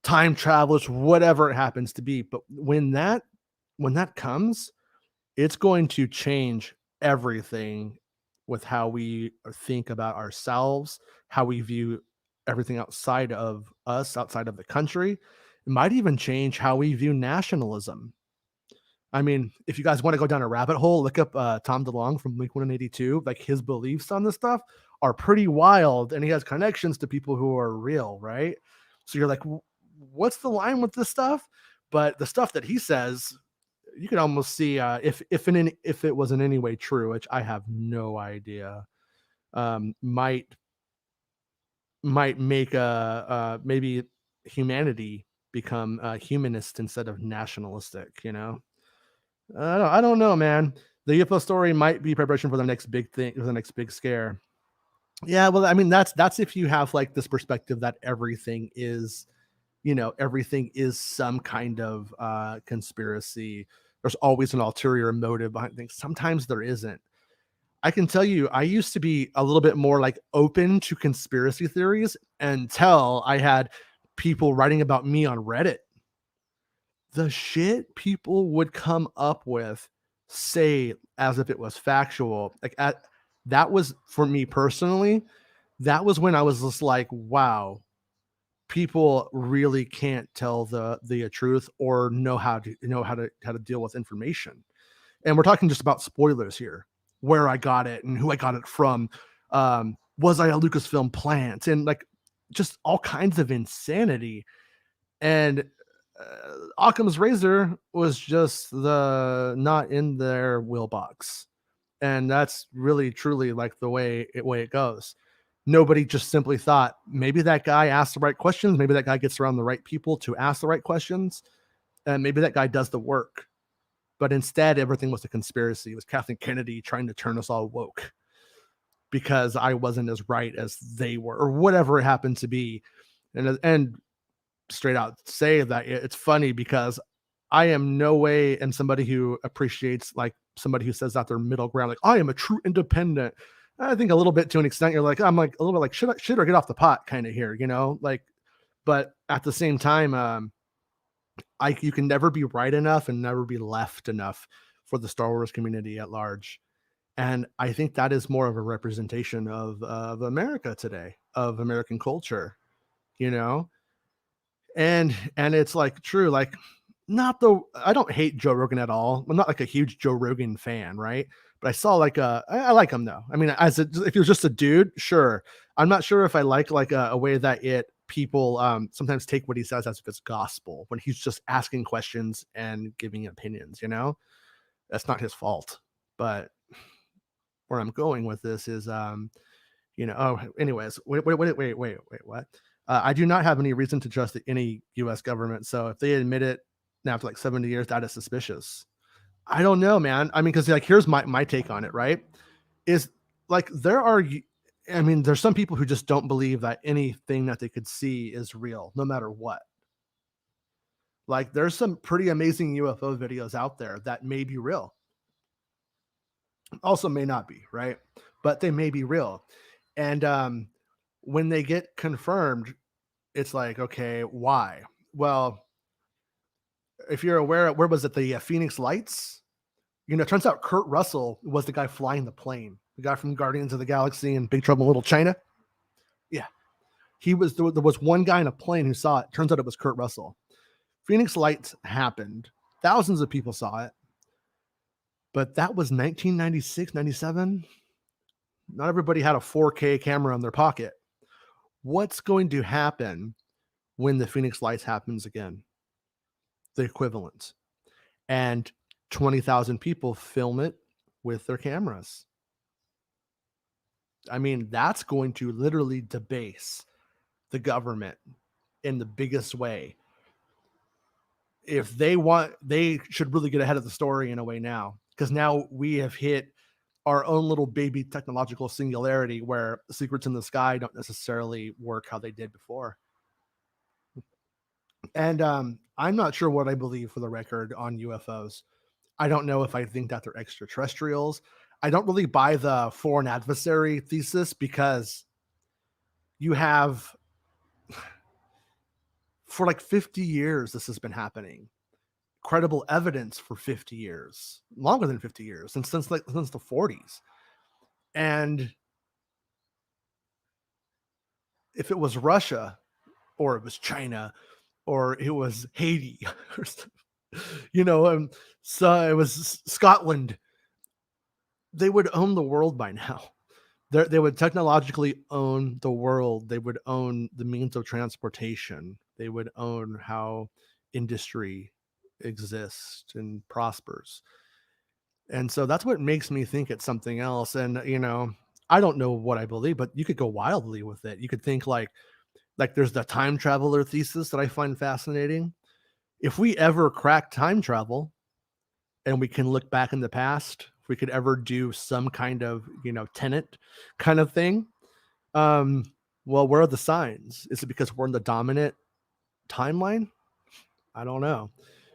time travelers, whatever it happens to be. But when that comes, it's going to change everything with how we think about ourselves, how we view everything outside of us, outside of the country. It might even change how we view nationalism. I mean, if you guys want to go down a rabbit hole, look up Tom DeLonge from Blink 182. Like his beliefs on this stuff are pretty wild, and he has connections to people who are real, right? So you're like, what's the line with this stuff? But the stuff that he says, you can almost see if it was in any way true, which I have no idea. Might make maybe humanity become humanist instead of nationalistic. I don't know, man. The UFO story might be preparation for the next big thing, for the next big scare. Yeah, well, I mean, that's if you have like this perspective that everything is, everything is some kind of conspiracy. There's always an ulterior motive behind things. Sometimes there isn't. I can tell you, I used to be a little bit more like open to conspiracy theories until I had people writing about me on Reddit. The shit people would come up with, say as if it was factual, that was for me personally. That was when I was just like, wow, people really can't tell the truth or know how to deal with information. And we're talking just about spoilers here, where I got it and who I got it from. Was I a Lucasfilm plant? And like just all kinds of insanity. And Occam's razor was just the not in their wheel box. And that's really truly like the way it goes. Nobody just simply thought maybe that guy asked the right questions, maybe that guy gets around the right people to ask the right questions, and maybe that guy does the work. But instead, everything was a conspiracy. It was Kathleen Kennedy trying to turn us all woke because I wasn't as right as they were, or whatever it happened to be. And straight out say that it's funny because I am no way and somebody who appreciates like somebody who says that they're middle ground, like I am a true independent. I think a little bit to an extent, you're like, I'm like a little bit like, should I get off the pot kind of here, like, but at the same time, you can never be right enough and never be left enough for the Star Wars community at large. And I think that is more of a representation of America today, of American culture, you know? And it's like true, like not the I don't hate Joe Rogan at all. I'm not like a huge Joe Rogan fan, right? But I saw like I like him though. I mean, if you're just a dude, sure. I'm not sure if I like a way that people sometimes take what he says as if it's gospel when he's just asking questions and giving opinions, That's not his fault. But where I'm going with this is anyways, wait, what? I do not have any reason to trust any US government. So if they admit it now after like 70 years, that is suspicious. I don't know, man. I mean, because like here's my take on it, right? Is like there's some people who just don't believe that anything that they could see is real, no matter what. Like there's some pretty amazing UFO videos out there that may be real. Also may not be, right? But they may be real. And when they get confirmed, it's like, okay, why? Well, if you're aware, where was it? The Phoenix Lights? It turns out Kurt Russell was the guy flying the plane, the guy from Guardians of the Galaxy and Big Trouble in Little China. Yeah. There was one guy in a plane who saw it. Turns out it was Kurt Russell. Phoenix Lights happened. Thousands of people saw it. But that was 1996, 97. Not everybody had a 4K camera in their pocket. What's going to happen when the Phoenix Lights happens again? The equivalent. And 20,000 people film it with their cameras. I mean, that's going to literally debase the government in the biggest way. If they should really get ahead of the story in a way now, because now we have hit our own little baby technological singularity where secrets in the sky don't necessarily work how they did before. And I'm not sure what I believe, for the record, on UFOs. I don't know if I think that they're extraterrestrials. I don't really buy the foreign adversary thesis because you have, for like 50 years, this has been happening. Credible evidence for 50 years, longer than 50 years, and since the 40s. And if it was Russia or it was China or it was Haiti or so it was Scotland, they would own the world by now. They would technologically own the world. They would own the means of transportation. They would own how industry exists and prospers. And so that's what makes me think it's something else. And I don't know what I believe, but you could go wildly with it. You could think like there's the time traveler thesis that I find fascinating. If we ever crack time travel and we can look back in the past, if we could ever do some kind of, Tenet kind of thing, well, where are the signs? Is it because we're in the dominant timeline? I don't know.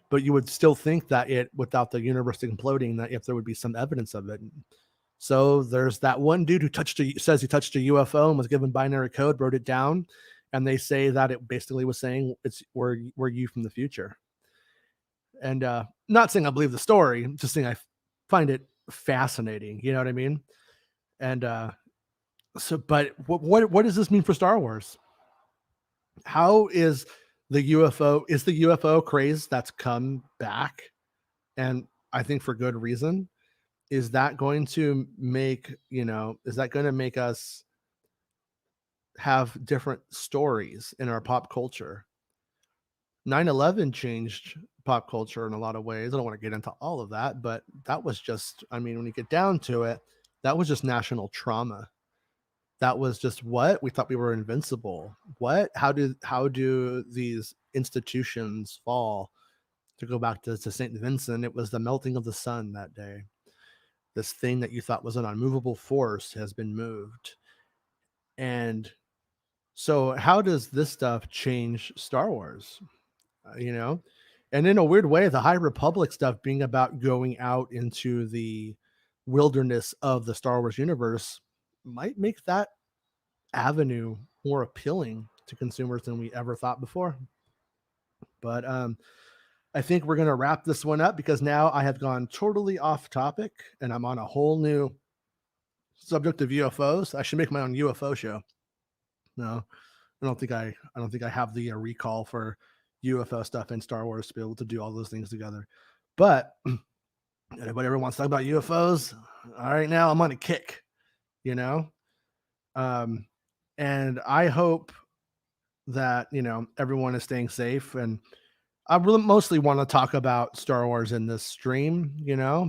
But you would still think that without the universe imploding, that if there would be some evidence of it. So there's that one dude who says he touched a UFO and was given binary code, wrote it down, and they say that it basically was saying we're you from the future. And not saying I believe the story, just saying I find it fascinating. You know what I mean? And but what does this mean for Star Wars? How is the UFO craze that's come back, and I think for good reason, is that going to make us have different stories in our pop culture? 9/11 changed pop culture in a lot of ways. I don't want to get into all of that, but that was just, I mean, when you get down to it, that was just national trauma. That was just what we thought we were invincible. How do these institutions fall? To go back to St. Vincent, it was the melting of the sun that day. This thing that you thought was an unmovable force has been moved. And so how does this stuff change Star Wars? You know? And in a weird way, the High Republic stuff being about going out into the wilderness of the Star Wars universe might make that avenue more appealing to consumers than we ever thought before. But I think we're going to wrap this one up because now I have gone totally off topic and I'm on a whole new subject of UFOs. I should make my own UFO show. No, I don't think I have the recall for UFO stuff in Star Wars to be able to do all those things together. But anybody ever wants to talk about UFOs? All right, now I'm on a kick, you know? And I hope that, everyone is staying safe. And I really mostly want to talk about Star Wars in this stream,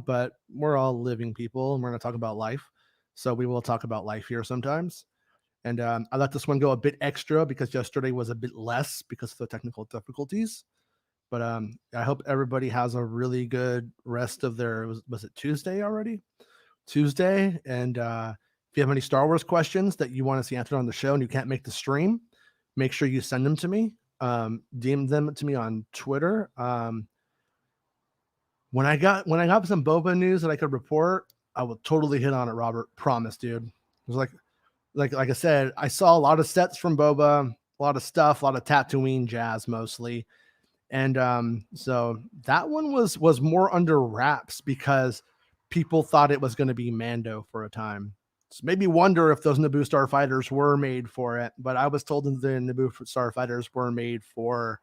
but we're all living people and we're going to talk about life. So we will talk about life here sometimes. And I let this one go a bit extra because yesterday was a bit less because of the technical difficulties. But I hope everybody has a really good rest of their, was it Tuesday already? Tuesday. And if you have any Star Wars questions that you want to see answered on the show and you can't make the stream, make sure you send them to me. DM them to me on Twitter. When I got some Boba news that I could report, I will totally hit on it, Robert. Promise, dude. It was like I said, I saw a lot of sets from Boba, a lot of stuff, a lot of Tatooine jazz mostly. And so that one was more under wraps because people thought it was going to be Mando for a time. So maybe wonder if those Naboo starfighters were made for it, but I was told that the Naboo starfighters were made for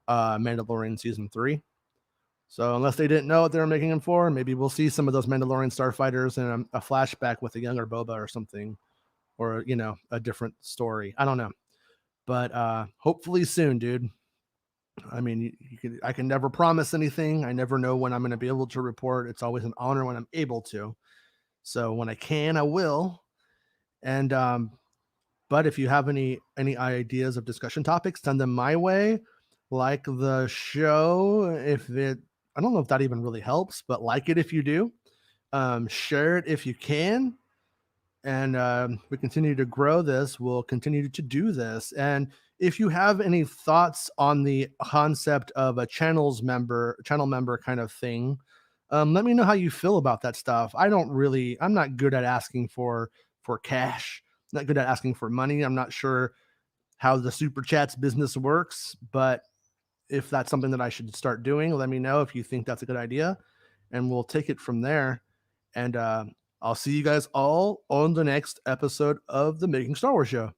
Mandalorian season 3. So unless they didn't know what they were making them for, maybe we'll see some of those Mandalorian starfighters in a flashback with a younger Boba or something, or a different story. I don't know, but hopefully soon, dude. I mean, I can never promise anything. I never know when I'm going to be able to report. It's always an honor when I'm able to. So when I can, I will. And but if you have any ideas of discussion topics, send them my way. Like the show, I don't know if that even really helps, but like it if you do. Share it if you can. And we continue to grow this. We'll continue to do this. And if you have any thoughts on the concept of a channel member kind of thing, let me know how you feel about that stuff. I'm not good at asking for cash. I'm not good at asking for money. I'm not sure how the super chats business works, but if that's something that I should start doing, let me know if you think that's a good idea, and we'll take it from there. And I'll see you guys all on the next episode of the Making Star Wars Show.